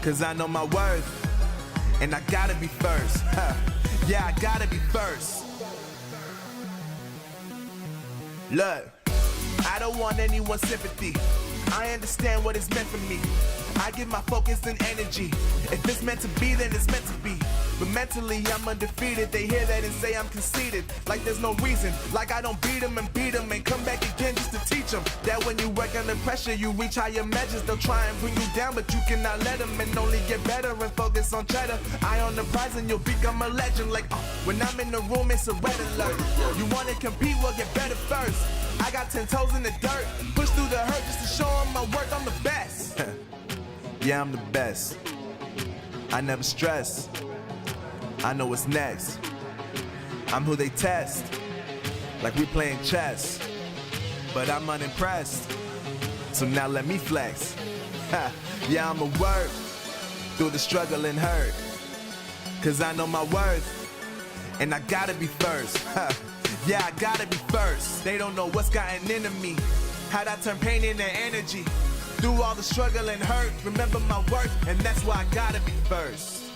Cause I know my worth, and I gotta be first. Yeah, I gotta be first. Look, I don't want anyone's sympathy. I understand what it's meant for me. I give my focus and energy. If it's meant to be, then it's meant to be. But mentally, I'm undefeated. They hear that and say I'm conceited. Like there's no reason. Like I don't beat them and come back again just to teach them that when you work under pressure, you reach higher measures. They'll try and bring you down, but you cannot let them, and only get better and focus on cheddar. Eye on the prize and you'll become a legend. Like, when I'm in the room, it's a red alert. You wanna compete, well, get better first. I got 10 toes in the dirt. Push through the hurt just to show them my worth. I'm the best. Yeah, I'm the best. I never stress. I know what's next. I'm who they test, like we playing chess. But I'm unimpressed, so now let me flex. Yeah, I'ma work through the struggle and hurt. Cause I know my worth, and I gotta be first. Yeah, I gotta be first. They don't know what's gotten into me, how'd I turn pain into energy. Through all the struggle and hurt, remember my worth, and that's why I gotta be first.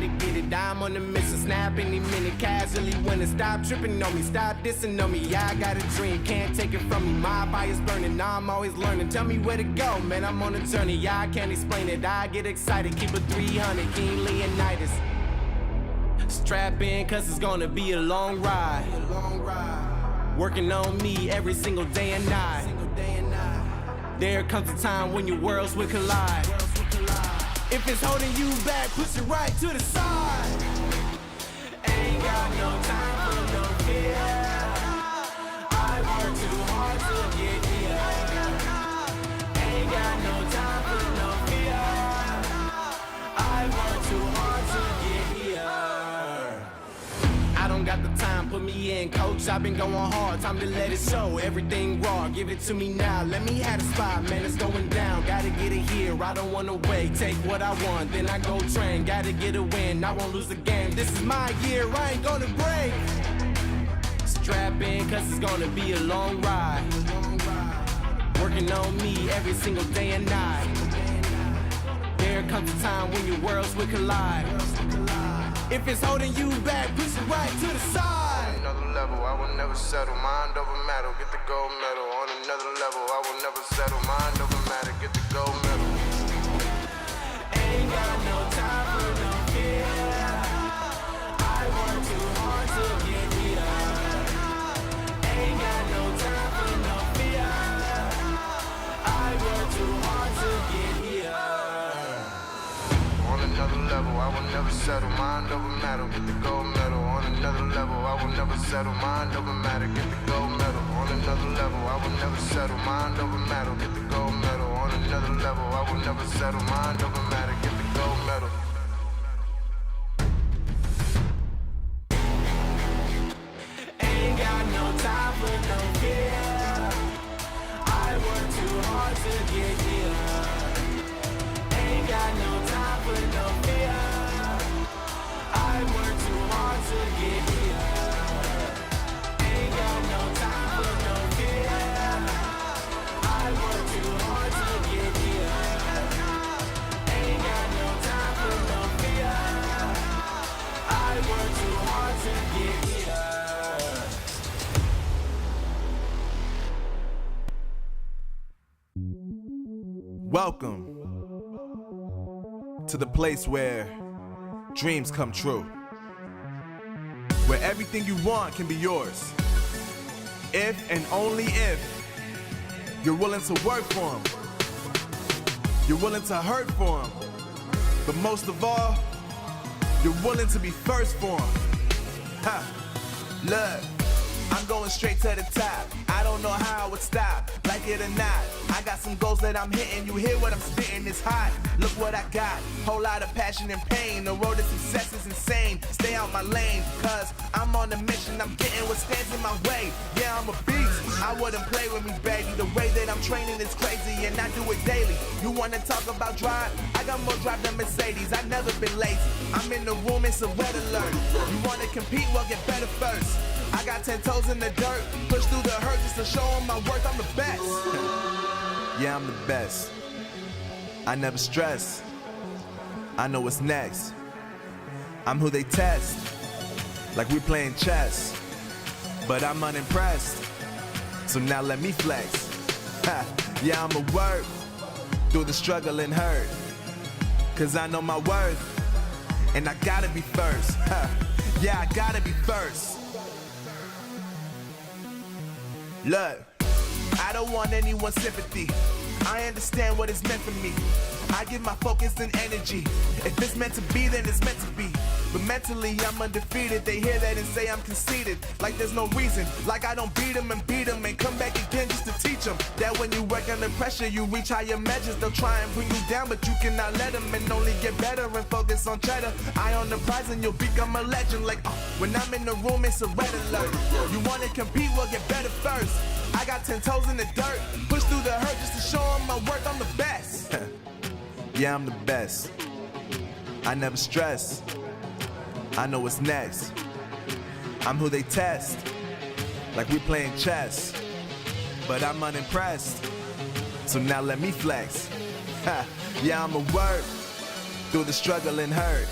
gotta get it. I'm on the mission, snap any minute, casually winning. Stop tripping on me, stop dissing on me. Yeah, I got a dream, can't take it from me. My fire's burning, I'm always learning. Tell me where to go, man, I'm on a journey. Yeah, I can't explain it, I get excited. Keep it 300, King Leonidas. Strap in, cause it's gonna be a long ride. Working on me every single day and night. There comes a time when your worlds will collide. If it's holding you back, push it right to the side. Ain't got no time for no fear. I work too hard to get here. Ain't got no time for no fear. I work too hard to get here. I don't got the time, put me in, coach. I've been going hard, time to let it show. Everything raw, give it to me now. Let me have the spot, man, it's going down. Gotta get it here, I don't wanna wait. Take what I want, then I go train. Gotta get a win, I won't lose the game. This is my year, I ain't gonna break. Strap in, cause it's gonna be a long ride. Working on me every single day and night. There comes a time when your worlds will collide. If it's holding you back, push it right to the side. On another level, I will never settle. Mind over matter, get the gold medal. On another level, I will never settle. Mind over matter, get the gold medal. Ain't got no time for no fear. I work too hard to get here. Ain't got no time for no fear. I work too hard to get here. On another level, I will never settle. Mind over matter, get the gold medal. On another level, I will never settle. Mind over matter, get the gold medal. On another level, I will never settle. Mind over matter, get the gold medal. On another level, I will never settle. Mind over matter, get the gold medal. Ain't got no time for no fear. I work too hard to get here. Ain't got no time for no fear. I work too hard to get here. Ain't got no time for no fear. I work too hard to get here. Ain't got no time for no fear. I work too hard to get here. Welcome to the place where dreams come true, where everything you want can be yours, if and only if you're willing to work for them, you're willing to hurt for them, but most of all, you're willing to be first for them. Look, I'm going straight to the top. I don't know how I would stop, like it or not. I got some goals that I'm hitting. You hear what I'm spitting, it's hot. Look what I got, whole lot of passion and pain. The road to success is insane. Stay out my lane, cause I'm on a mission. I'm getting what stands in my way. Yeah, I'm a beast, I wouldn't play with me, baby. The way that I'm training is crazy and I do it daily. You wanna talk about drive? I got more drive than Mercedes, I've never been lazy. I'm in the room, it's a red alert. You wanna compete, well get better first. I got 10 toes in the dirt, push through the hurt just to show them my worth. I'm the best. Yeah, I'm the best. I never stress. I know what's next. I'm who they test, like we playing chess. But I'm unimpressed, so now let me flex. Yeah, I'ma work through the struggle and hurt, cause I know my worth, and I gotta be first. Yeah, I gotta be first. Look, I don't want anyone's sympathy. I understand what it's meant for me. I give my focus and energy. If it's meant to be, then it's meant to be. But mentally, I'm undefeated. They hear that and say I'm conceited, like there's no reason. Like I don't beat them and come back again just to teach them that when you work under pressure, you reach higher measures. They'll try and bring you down, but you cannot let them, and only get better and focus on cheddar. Eye on the prize and you'll become a legend. Like when I'm in the room, it's a red alert. You wanna compete, well get better first. I got 10 toes in the dirt, push through the hurt just to show them my worth. I'm the best. Yeah, I'm the best. I never stress. I know what's next. I'm who they test, like we playing chess. But I'm unimpressed, so now let me flex. Yeah, I'ma work through the struggle and hurt,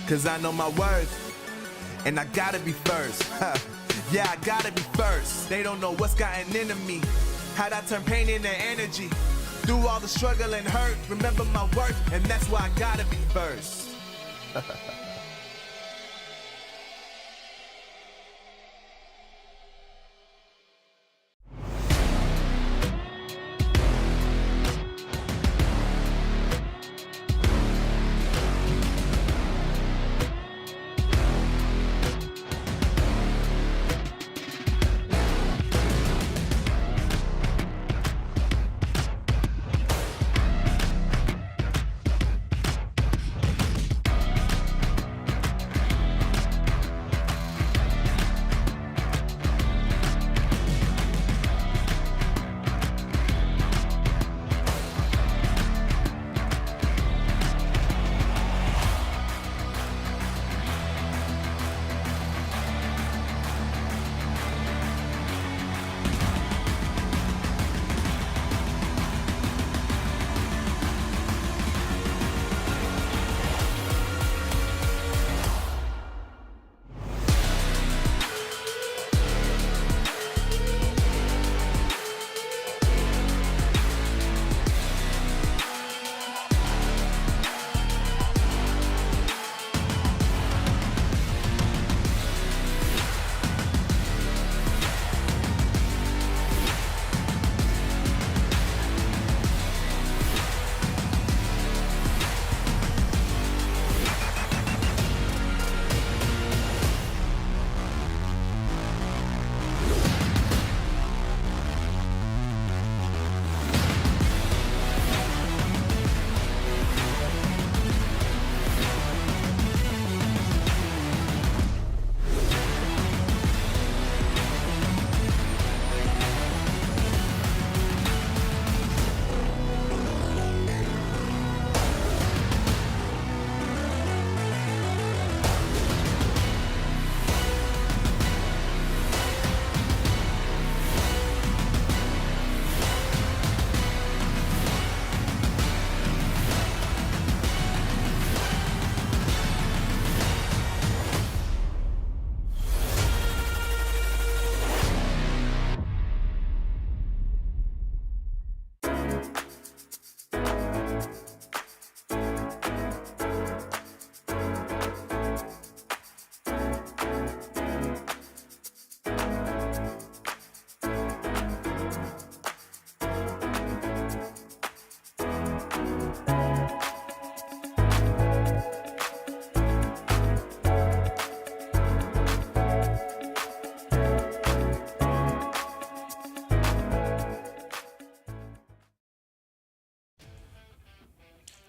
cause I know my worth, and I gotta be first. Yeah, I gotta be first. They don't know what's gotten into me, how'd I turn pain into energy. Through all the struggle and hurt, remember my worth, and that's why I gotta be first.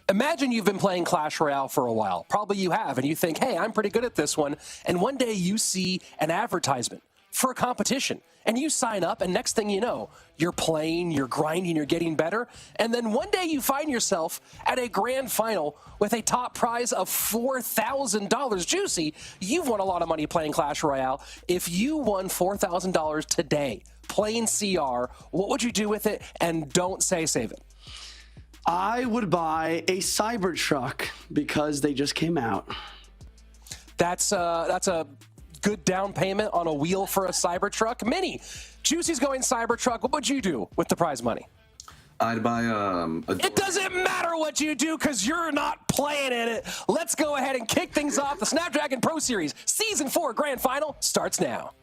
Imagine you've been playing Clash Royale for a while. Probably you have, and you think, hey, I'm pretty good at this one. And one day you see an advertisement for a competition, and you sign up, and next thing you know, you're playing, you're grinding, you're getting better. And then one day you find yourself at a grand final with a top prize of $4,000. Juicy, you've won a lot of money playing Clash Royale. If you won $4,000 today playing CR, what would you do with it? And don't say save it. I would buy a Cybertruck because they just came out. That's a good down payment on a wheel for a Cybertruck. Mini, Juicy's going Cybertruck. What would you do with the prize money? I'd buy It doesn't matter what you do because you're not playing in it. Let's go ahead and kick things off. The Snapdragon Pro Series Season 4 Grand Final starts now.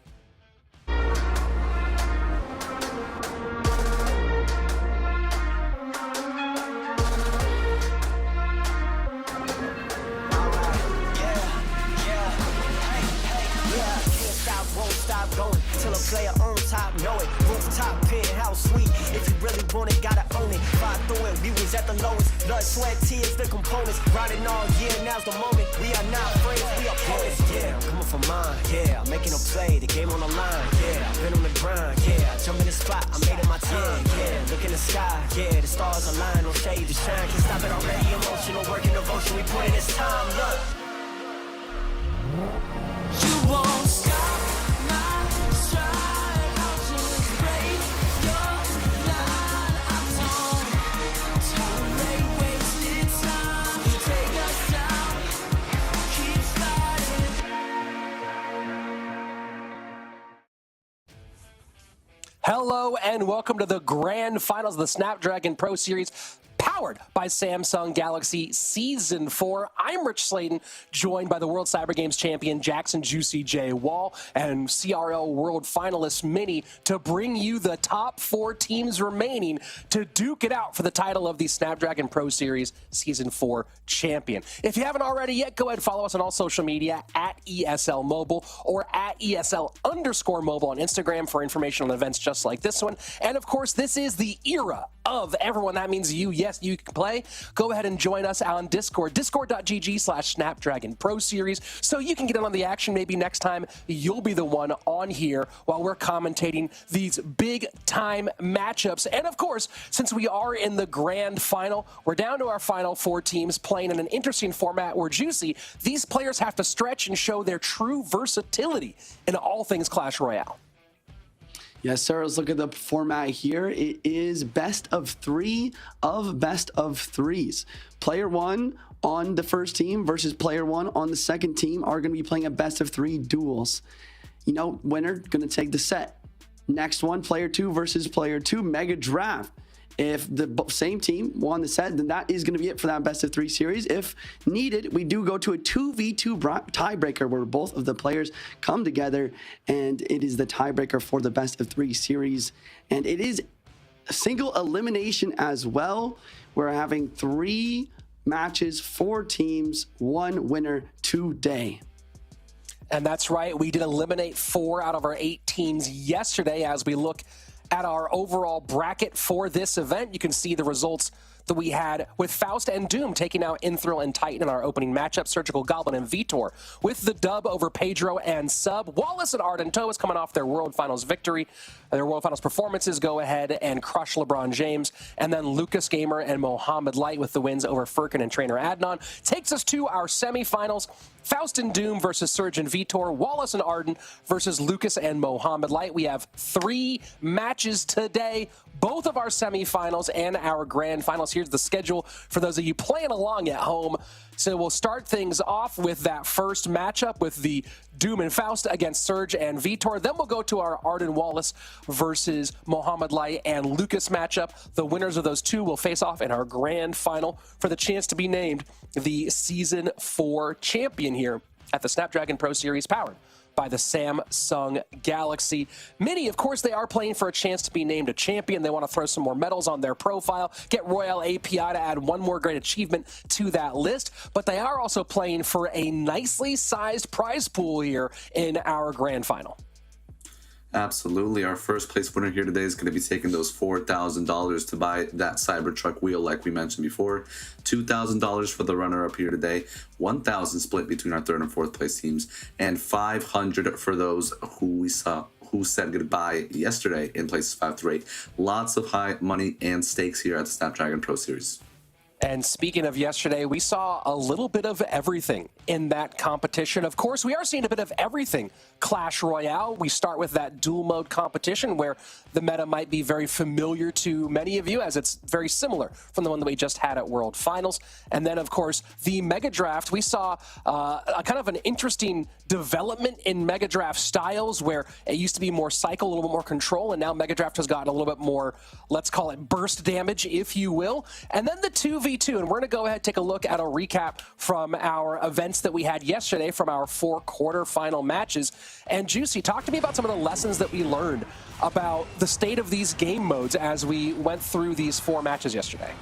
Going till a player on top, know it. Rooftop, penthouse suite. If you really want it, gotta own it. Fight through it, we was at the lowest. Blood, sweat, tears, the components. Riding all year, now's the moment. We are not friends, we are opponents. Yeah, I'm coming for mine. Yeah, I'm making a play, the game on the line. Yeah, I've been on the grind. Yeah, I jump in the spot, I made it my time. Yeah, look in the sky. Yeah, the stars align, no shade to shine. Can't stop it already. Emotional, working devotion. We put in this time. Look, you won't stop. Hello and welcome to the grand finals of the Snapdragon Pro Series, powered by Samsung Galaxy Season 4. I'm Rich Slayton, joined by the World Cyber Games champion Jackson Juicy J. Wall and CRL World Finalist Mini to bring you the top 4 teams remaining to duke it out for the title of the Snapdragon Pro Series Season 4 champion. If you haven't already yet, go ahead and follow us on all social media at ESL Mobile or at ESL_mobile on Instagram for information on events just like this one. And of course, this is the era of everyone. That means you. Yes, you can play. Go ahead and join us on Discord, discord.gg/Snapdragon Pro Series, so you can get in on the action. Maybe next time you'll be the one on here while we're commentating these big time matchups. And of course, since we are in the grand final, we're down to our final 4 teams playing in an interesting format where, Juicy, these players have to stretch and show their true versatility in all things Clash Royale. Yes, sir. Let's look at the format here. It is best of 3 of best of 3s. Player 1 on the first team versus player 1 on the second team are going to be playing a best of 3 duels. You know, winner going to take the set. Next one, player 2 versus player 2, mega draft. If the same team won the set, then that is going to be it for that best of 3 series. If needed, we do go to a 2v2 tiebreaker where both of the players come together, and it is the tiebreaker for the best of 3 series. And it is a single elimination as well. We're having 3 matches, 4 teams, 1 winner today. And that's right. We did eliminate 4 out of our 8 teams yesterday. As we look at our overall bracket for this event, you can see the results that we had with Faust and Doom taking out Inthrill and Titan in our opening matchup. Surgical Goblin and Vtor with the dub over Pedro and Sub. Wallace and Ardent Toe is coming off their World Finals victory. Their World Finals performances go ahead and crush LeBron James. And then Lucas Gamer and Mohammed Light with the wins over Furkan and Trainer Adnan. Takes us to our semifinals. Faust and Doom versus Surge and Vtor. Wallace and Arden versus Lucas and Mohammed Light. We have 3 matches today, both of our semifinals and our grand finals. Here's the schedule for those of you playing along at home. So we'll start things off with that first matchup with the Doom and Faust against Surge and Vtor. Then we'll go to our Arden Wallace versus Mohammed Light and Lucas matchup. The winners of those 2 will face off in our grand final for the chance to be named the Season 4 champion here at the Snapdragon Pro Series, powered by the Samsung Galaxy Mini. Of course, they are playing for a chance to be named a champion. They want to throw some more medals on their profile, get Royale API to add one more great achievement to that list, but they are also playing for a nicely sized prize pool here in our grand final. Absolutely. Our first place winner here today is going to be taking those $4,000 to buy that Cybertruck wheel like we mentioned before. $2,000 for the runner-up here today. $1,000 split between our third and fourth place teams. And $500 for those who said goodbye yesterday in places 5 through 8. Lots of high money and stakes here at the Snapdragon Pro Series. And speaking of yesterday, we saw a little bit of everything in that competition. Of course, we are seeing a bit of everything Clash Royale. We start with that dual mode competition where the meta might be very familiar to many of you, as it's very similar from the one that we just had at World Finals. And then, of course, the Mega Draft. We saw a kind of an interesting development in Mega Draft styles where it used to be more cycle, a little bit more control, and now Mega Draft has gotten a little bit more, let's call it burst damage, if you will. And then the 2v2, and we're going to go ahead and take a look at a recap from our events that we had yesterday from our 4 quarterfinal matches. And Juicy, talk to me about some of the lessons that we learned about the state of these game modes as we went through these 4 matches yesterday.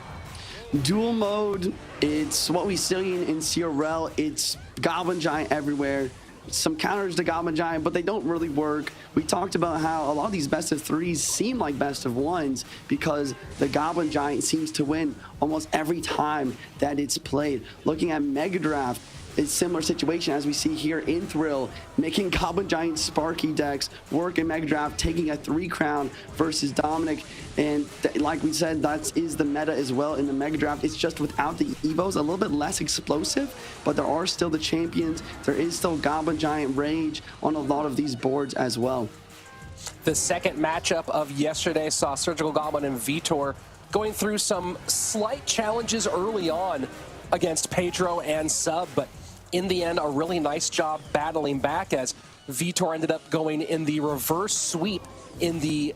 Dual mode, it's what we see in CRL. It's Goblin Giant everywhere. Some counters to Goblin Giant, but they don't really work. We talked about how a lot of these best of 3s seem like best of 1s because the Goblin Giant seems to win almost every time that it's played. Looking at Mega Draft, it's a similar situation as we see here in Thrill, making Goblin Giant Sparky decks work in Mega Draft, taking a 3 crown versus Dominic. And like we said, that is the meta as well in the Mega Draft. It's just without the Evos, a little bit less explosive, but there are still the champions. There is still Goblin Giant Rage on a lot of these boards as well. The second matchup of yesterday saw Surgical Goblin and Vtor going through some slight challenges early on against Pedro and Sub, but in the end, a really nice job battling back as Vtor ended up going in the reverse sweep in the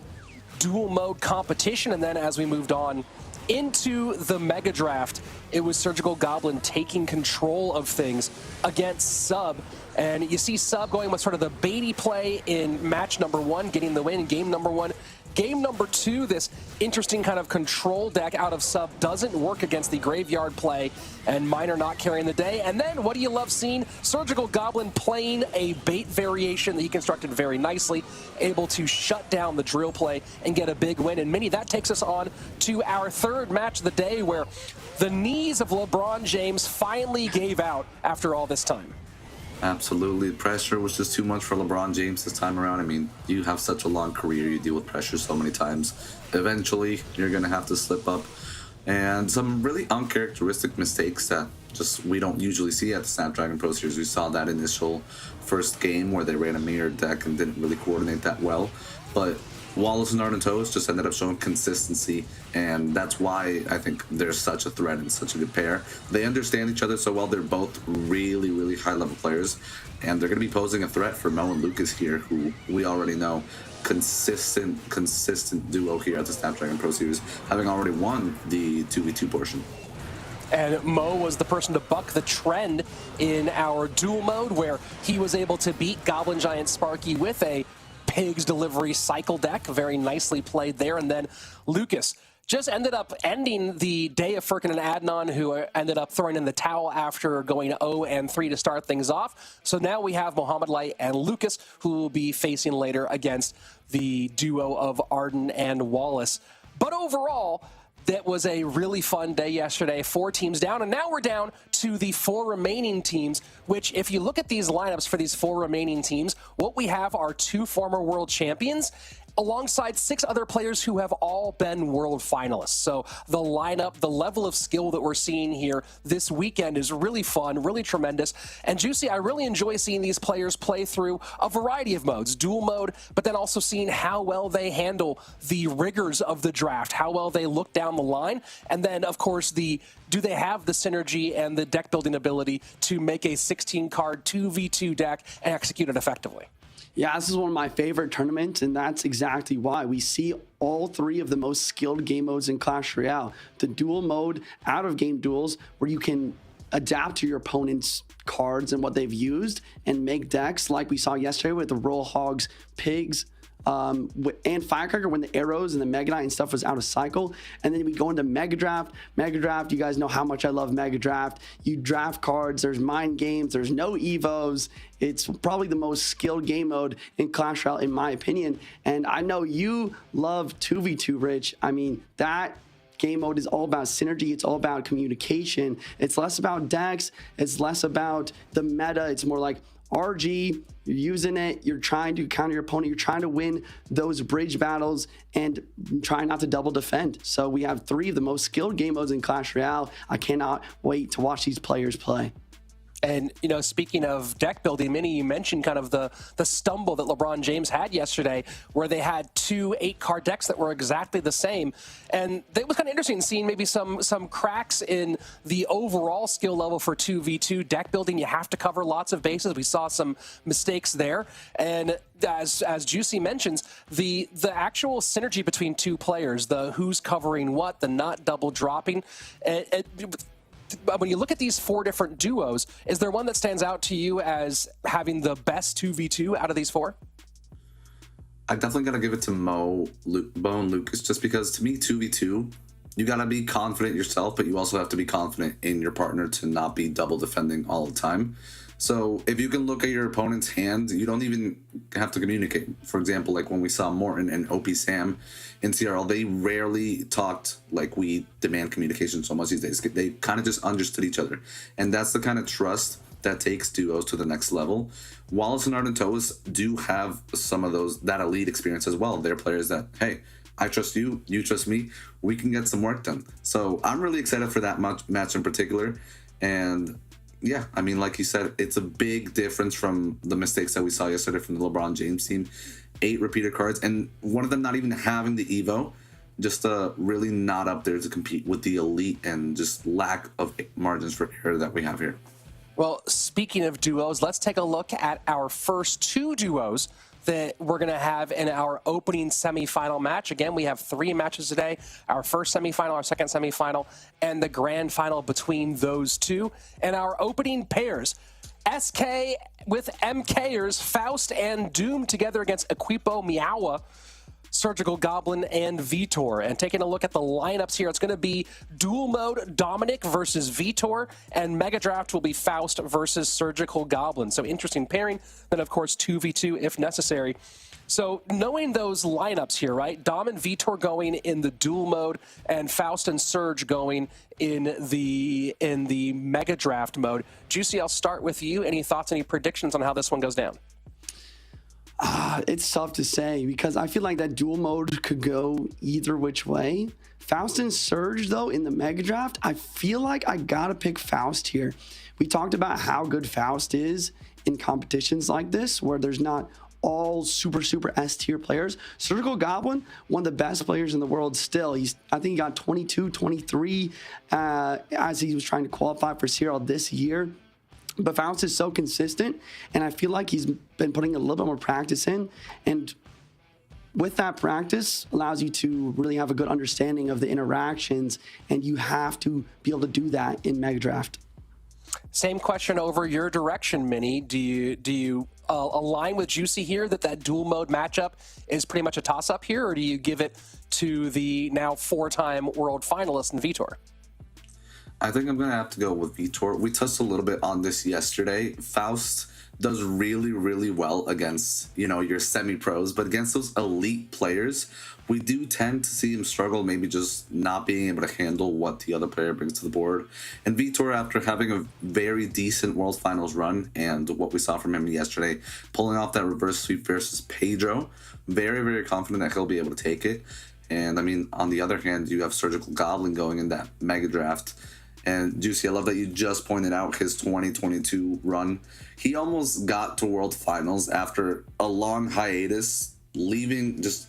dual mode competition. And then as we moved on into the Mega Draft, it was Surgical Goblin taking control of things against Sub. And you see Sub going with sort of the baity play in match number 1, getting the win in game number 1. Game number 2, this interesting kind of control deck out of Sub doesn't work against the graveyard play, and Miner not carrying the day. And then, what do you love seeing? Surgical Goblin playing a bait variation that he constructed very nicely, able to shut down the drill play and get a big win. And Minnie, that takes us on to our third match of the day, where the knees of LeBron James finally gave out after all this time. Absolutely. Pressure was just too much for LeBron James this time around. I mean, you have such a long career. You deal with pressure so many times. Eventually, you're going to have to slip up. And some really uncharacteristic mistakes that just we don't usually see at the Snapdragon Pro Series. We saw that initial first game where they ran a mirrored deck and didn't really coordinate that well. But Wallace and Arden Toast just ended up showing consistency, and that's why I think they're such a threat and such a good pair. They understand each other so well. They're both really, really high-level players, and they're going to be posing a threat for Mo and Lucas here, who we already know. Consistent duo here at the Snapdragon Pro Series, having already won the 2v2 portion. And Mo was the person to buck the trend in our dual mode, where he was able to beat Goblin Giant Sparky with a Pig's Delivery cycle deck. Very nicely played there. And then Lucas just ended up ending the day of Furkan and Adnan, who ended up throwing in the towel after going 0-3 to start things off. So now we have Mohamed Light and Lucas, who will be facing later against the duo of Arden and Wallace. But overall, that was a really fun day yesterday. 4 teams down, and now we're down to the 4 remaining teams, which, if you look at these lineups for these 4 remaining teams, what we have are 2 former world champions alongside 6 other players who have all been world finalists. So the lineup, the level of skill that we're seeing here this weekend is really fun, really tremendous. And Juicy, I really enjoy seeing these players play through a variety of modes, dual mode, but then also seeing how well they handle the rigors of the draft, how well they look down the line, and then, of course, do they have the synergy and the deck building ability to make a 16-card 2v2 deck and execute it effectively? Yeah, this is one of my favorite tournaments, and that's exactly why. We see all 3 of the most skilled game modes in Clash Royale. The dual mode, out-of-game duels, where you can adapt to your opponent's cards and what they've used and make decks like we saw yesterday with the Roll Hogs, Pigs, and Firecracker when the arrows and the Mega Knight and stuff was out of cycle. And then we go into Mega Draft. Mega Draft, you guys know how much I love Mega Draft. You draft cards, there's mind games, there's no evos. It's probably the most skilled game mode in Clash Royale, in my opinion. And I know you love 2v2, Rich. I mean, that game mode is all about synergy. It's all about communication. It's less about decks. It's less about the meta. It's more like RG, you're using it, you're trying to counter your opponent, you're trying to win those bridge battles and try not to double defend. So we have 3 of the most skilled game modes in Clash Royale. I cannot wait to watch these players play. And, you know, speaking of deck building, Minnie, you mentioned kind of the stumble that LeBron James had yesterday, where they had 2 8-card decks that were exactly the same. And it was kind of interesting seeing maybe some cracks in the overall skill level for 2v2 deck building. You have to cover lots of bases. We saw some mistakes there. And as Juicy mentions, the actual synergy between 2 players, the who's covering what, the not double dropping, when you look at these 4 different duos, is there one that stands out to you as having the best 2v2 out of these 4? I definitely got to give it to Mo and Lucas, just because to me, 2v2, you got to be confident yourself, but you also have to be confident in your partner to not be double defending all the time. So if you can look at your opponent's hand, you don't even have to communicate. For example, like when we saw Morton and OP Sam in CRL, they rarely talked like we demand communication so much these days. They kind of just understood each other. And that's the kind of trust that takes duos to the next level. Wallace and Arden Toast do have some of that elite experience as well. They're players that, hey, I trust you, you trust me, we can get some work done. So I'm really excited for that match in particular. And yeah, I mean, like you said, it's a big difference from the mistakes that we saw yesterday from the LeBron James team. 8 repeated cards, and one of them not even having the Evo, just really not up there to compete with the elite and just lack of margins for error that we have here. Well, speaking of duos, let's take a look at our first 2 duos that we're going to have in our opening semifinal match. Again, we have 3 matches today, our first semifinal, our second semifinal, and the grand final between those two. And our opening pairs, SK with MKers, Faust and Doom together against Equipo Miawa, Surgical Goblin, and Vtor. And taking a look at the lineups here, it's going to be dual mode Dominic versus Vtor, and Mega Draft will be Faust versus Surgical Goblin. So interesting pairing. Then, of course, 2v2 if necessary. So knowing those lineups here, right? Dom and Vtor going in the dual mode, and Faust and Surge going in the Mega Draft mode. Juicy, I'll start with you. Any thoughts, any predictions on how this one goes down? It's tough to say because I feel like that dual mode could go either which way. Faust and Surge, though, in the Mega Draft, I feel like I gotta pick Faust here. We talked about how good Faust is in competitions like this, where there's not all super S tier players. Surgical Goblin, one of the best players in the world still. I think he got 22, 23 as he was trying to qualify for Serial this year. But Faust is so consistent, and I feel like he's been putting a little bit more practice in. And with that practice, allows you to really have a good understanding of the interactions, and you have to be able to do that in Mega Draft. Same question over your direction, Mini. Do you align with Juicy here that dual mode matchup is pretty much a toss-up here, or do you give it to the now 4-time world finalist in Vtor? I think I'm going to have to go with Vtor. We touched a little bit on this yesterday. Faust does really well against, your semi-pros, but against those elite players, we do tend to see him struggle, maybe just not being able to handle what the other player brings to the board. And Vtor, after having a very decent World Finals run, and what we saw from him yesterday, pulling off that reverse sweep versus Pedro, very confident that he'll be able to take it. And I mean, on the other hand, you have Surgical Goblin going in that Mega Draft. And Juicy, I love that you just pointed out his 2022 run. He almost got to World Finals after a long hiatus, just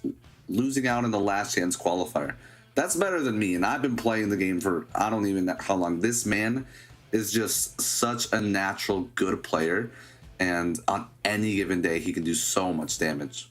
losing out in the last chance qualifier. That's better than me, and I've been playing the game for I don't even know how long. This man is just such a natural good player, and on any given day, he can do so much damage.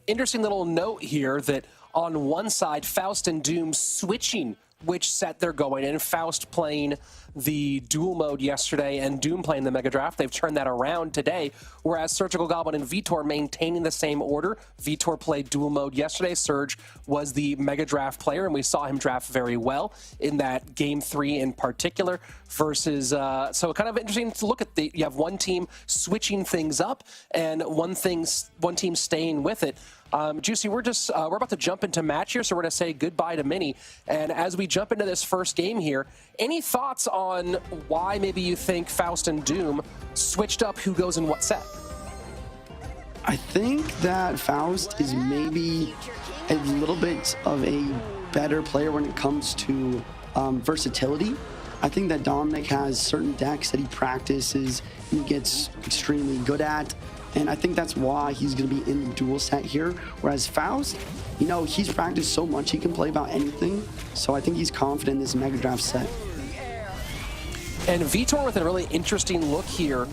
Interesting little note here that on one side, Faust and Doom switching which set they're going in. Faust playing the dual mode yesterday and Doom playing the Mega Draft. They've turned that around today, whereas Surgical Goblin and Vtor maintaining the same order. Vtor played dual mode yesterday. Surge was the Mega Draft player, and we saw him draft very well in that Game 3 in particular versus... so kind of interesting to look at. You have one team switching things up and one team staying with it. Juicy, we're about to jump into match here, so we're going to say goodbye to Mini. And as we jump into this first game here, any thoughts on why maybe you think Faust and Doom switched up who goes in what set? I think that Faust is maybe a little bit of a better player when it comes to versatility. I think that Dominic has certain decks that he practices and he gets extremely good at. And I think that's why he's going to be in the dual set here. Whereas Faust, he's practiced so much, he can play about anything. So I think he's confident in this Mega Draft set. And Vtor with a really interesting look here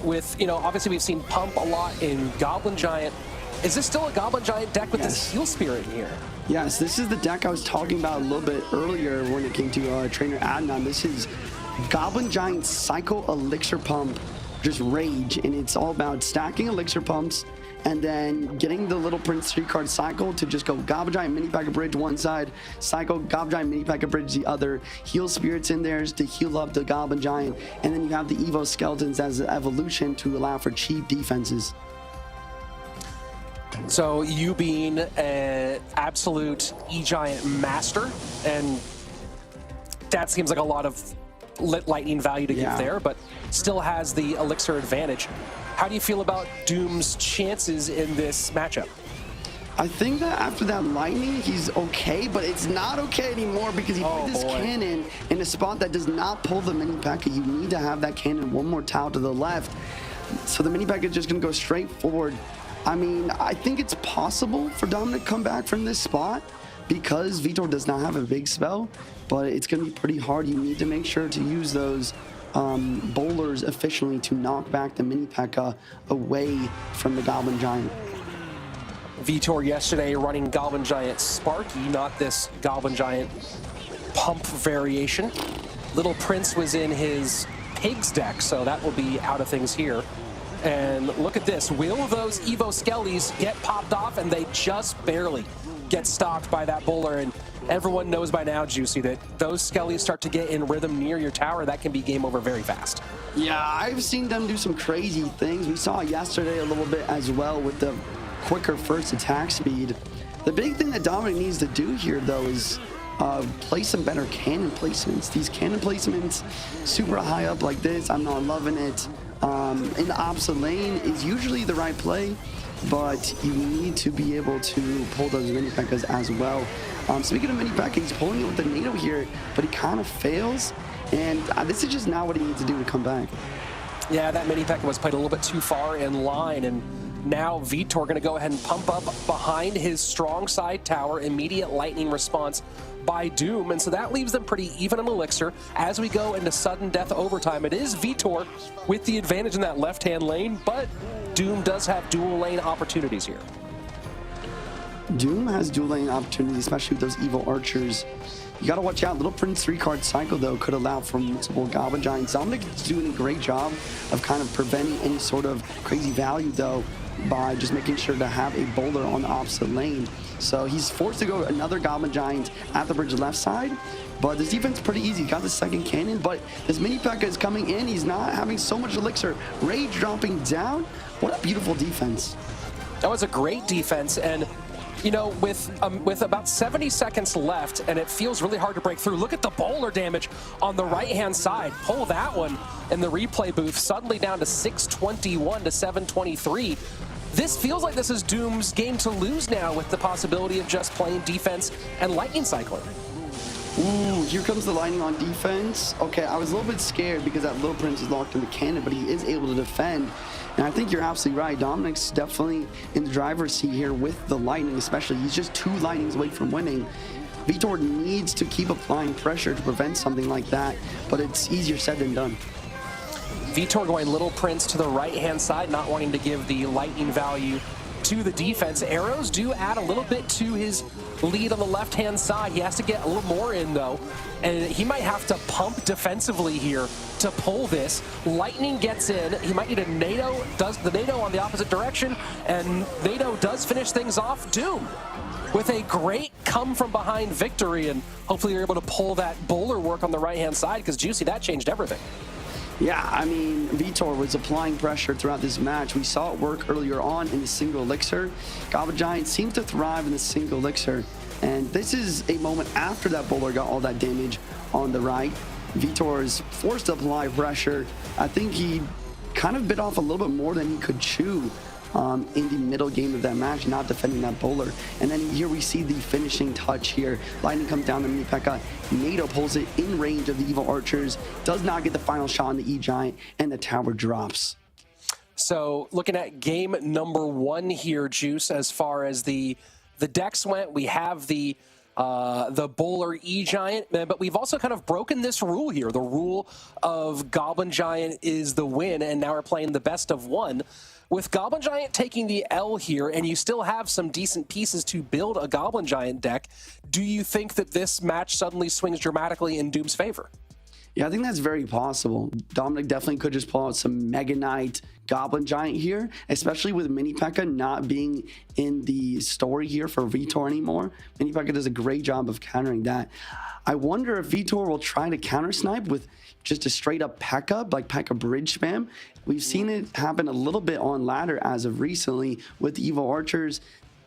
with, obviously we've seen Pump a lot in Goblin Giant. Is this still a Goblin Giant deck with this Heal Spirit in here? Yes, this is the deck I was talking about a little bit earlier when it came to Trainer Adnan. This is Goblin Giant Psycho Elixir Pump, just Rage, and it's all about stacking Elixir Pumps and then getting the Little Prince 3-card cycle to just go Goblin Giant Mini Pack of Bridge one side, cycle Goblin Giant Mini Pack of Bridge the other, Heal Spirits in there to heal up the Goblin Giant, and then you have the Evo Skeletons as an evolution to allow for cheap defenses. So you being an absolute E-Giant master, and that seems like a lot of lightning value to give there, but still has the Elixir advantage. How do you feel about Doom's chances in this matchup? I think that after that lightning, he's okay, but it's not okay anymore because he put this cannon in a spot that dock not pull the mini pack. You need to have that cannon one more tile to the left. So the mini pack is just going to go straight forward. I mean, I think it's possible for Dominic to come back from this spot because Vtor does not have a big spell, but it's going to be pretty hard. You need to make sure to use those bowlers efficiently to knock back the mini P.E.K.K.A away from the Goblin Giant. Vtor yesterday running Goblin Giant Sparky, not this Goblin Giant pump variation. Little Prince was in his Pigs deck, so that will be out of things here. And look at this. Will those Evo Skellies get popped off? And they just barely get stopped by that bowler. And everyone knows by now, Juicy, that those Skellies start to get in rhythm near your tower. That can be game over very fast. Yeah, I've seen them do some crazy things. We saw yesterday a little bit as well with the quicker first attack speed. The big thing that Dominic needs to do here, though, is play some better cannon placements. These cannon placements super high up like this, I'm not loving it. In the opposite lane is usually the right play, but you need to be able to pull those mini P.E.K.K.As as well. Speaking of mini P.E.K.K.A, he's pulling it with the NATO here, but he kind of fails, and this is just not what he needs to do to come back. Yeah, that mini P.E.K.K.A was played a little bit too far in line, and now Vtor going to go ahead and pump up behind his strong side tower. Immediate lightning response by Doom, and so that leaves them pretty even on Elixir. As we go into sudden death overtime, it is Vtor with the advantage in that left-hand lane, but Doom does have dual lane opportunities here. Doom has dual lane opportunities, especially with those evil archers. You gotta watch out. Little Prince 3-card cycle, though, could allow for multiple Goblin Giants. Dominic is doing a great job of kind of preventing any sort of crazy value, though, by just making sure to have a bowler on the opposite lane. So he's forced to go another Goblin Giant at the bridge left side, but this defense is pretty easy. Got the second cannon, but this mini P.E.K.K.A is coming in. He's not having so much elixir. Rage dropping down. What a beautiful defense. That was a great defense, and you know, with about 70 seconds left, and it feels really hard to break through. Look at the bowler damage on the right-hand side. Pull that one in the replay booth. Suddenly down to 621 to 723. This feels like this is Doom's game to lose now, with the possibility of just playing defense and lightning cycling. Ooh, here comes the lightning on defense. Okay, I was a little bit scared because that Little Prince is locked in the cannon, but he is able to defend. And I think you're absolutely right. Dominic's definitely in the driver's seat here with the lightning, especially. He's just 2 lightnings away from winning. Vtor needs to keep applying pressure to prevent something like that, but it's easier said than done. Vtor going Little Prince to the right-hand side, not wanting to give the lightning value to the defense. Arrows do add a little bit to his lead on the left-hand side. He has to get a little more in, though, and he might have to pump defensively here to pull this. Lightning gets in. He might need a NATO, does the NATO on the opposite direction, and NATO does finish things off. Doom with a great come-from-behind victory, and hopefully you're able to pull that bowler work on the right-hand side, because Juicy, that changed everything. Yeah, I mean, Vtor was applying pressure throughout this match. We saw it work earlier on in the single elixir. Goblin Giant seemed to thrive in the single elixir, and this is a moment after that bowler got all that damage on the right. Vtor is forced to apply pressure. I think he kind of bit off a little bit more than he could chew in the middle game of that match, not defending that bowler. And then here we see the finishing touch here. Lightning comes down to mini P.E.K.K.A. NATO pulls it in range of the evil archers, does not get the final shot on the E-Giant, and the tower drops. So looking at game number 1 here, Juice, as far as the decks went, we have the bowler E-Giant, but we've also kind of broken this rule here. The rule of Goblin Giant is the win, and now we're playing the best of 1. With Goblin Giant taking the L here, and you still have some decent pieces to build a Goblin Giant deck, do you think that this match suddenly swings dramatically in Doom's favor? Yeah, I think that's very possible. Dominic definitely could just pull out some Mega Knight Goblin Giant here, especially with mini P.E.K.K.A not being in the story here for Vtor anymore. Mini P.E.K.K.A does a great job of countering that. I wonder if Vtor will try to counter snipe with just a straight up P.E.K.K.A, like P.E.K.K.A bridge spam. We've seen it happen a little bit on ladder as of recently with the Evil Archers.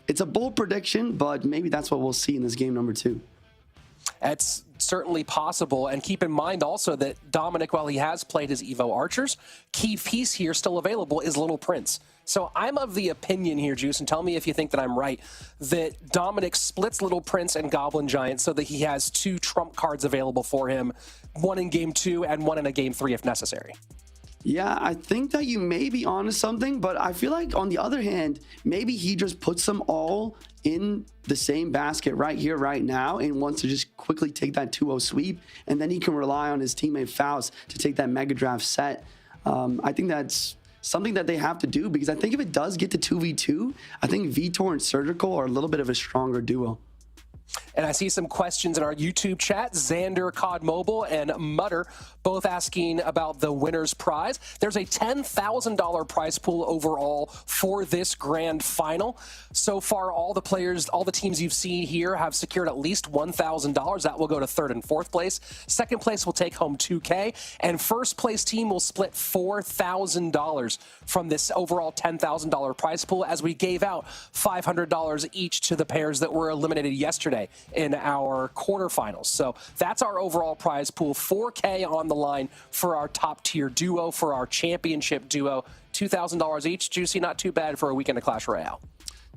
It's a bold prediction, but maybe that's what we'll see in this game number 2. It's certainly possible, and keep in mind also that Dominic, while he has played his Evo Archers, key piece here still available is Little Prince. So I'm of the opinion here, Juice, and tell me if you think that I'm right, that Dominic splits Little Prince and Goblin Giant so that he has 2 trump cards available for him, 1 in game 2 and 1 in a game 3 if necessary. Yeah, I think that you may be onto something, but I feel like on the other hand, maybe he just puts them all in the same basket right here, right now, and wants to just quickly take that 2-0 sweep, and then he can rely on his teammate Faust to take that mega draft set. I think that's something that they have to do, because I think if it does get to 2v2, I think Vtor and Surgical are a little bit of a stronger duo. And I see some questions in our YouTube chat. Xander, COD Mobile, and Mutter both asking about the winner's prize. There's a $10,000 prize pool overall for this grand final. So far, all the players, all the teams you've seen here have secured at least $1,000. That will go to third and fourth place. Second place will take home $2K. And first place team will split $4,000 from this overall $10,000 prize pool, as we gave out $500 each to the pairs that were eliminated yesterday in our quarterfinals. So that's our overall prize pool. $4K on the line for our top tier duo, for our championship duo. $2,000 each. Juicy, not too bad for a weekend of Clash Royale.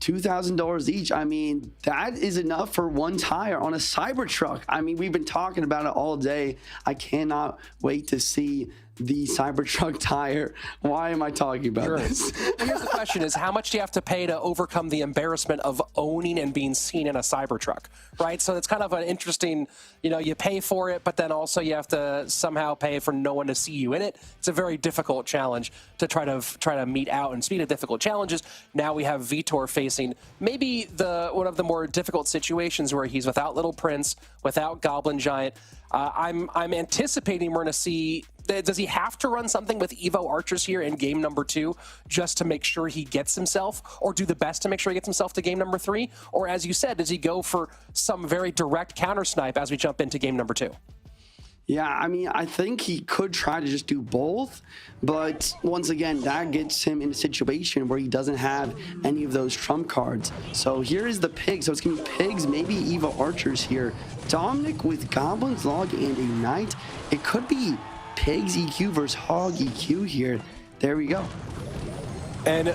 $2,000 each. I mean, that is enough for one tire on a Cybertruck. I mean, we've been talking about it all day. I cannot wait to see the Cybertruck tire. Why am I talking about this? Well, here's the question: is how much do you have to pay to overcome the embarrassment of owning and being seen in a Cybertruck, right? So it's kind of an interesting, you pay for it, but then also you have to somehow pay for no one to see you in it. It's a very difficult challenge to try to meet out. And speaking of difficult challenges, now we have Vtor facing maybe one of the more difficult situations, where he's without Little Prince, without Goblin Giant. I'm anticipating we're going to see. Does he have to run something with Evo Archers here in game number 2 just to make sure he gets himself, or do the best to make sure he gets himself to game number 3? Or, as you said, does he go for some very direct counter snipe as we jump into game number 2? Yeah, I mean, I think he could try to just do both, but once again, that gets him in a situation where he doesn't have any of those trump cards. So here is the pig. So it's going to be pigs, maybe Evo Archers here. Dominic with Goblins, Log, and a Knight. It could be Pigs EQ versus Hog EQ here. There we go. And,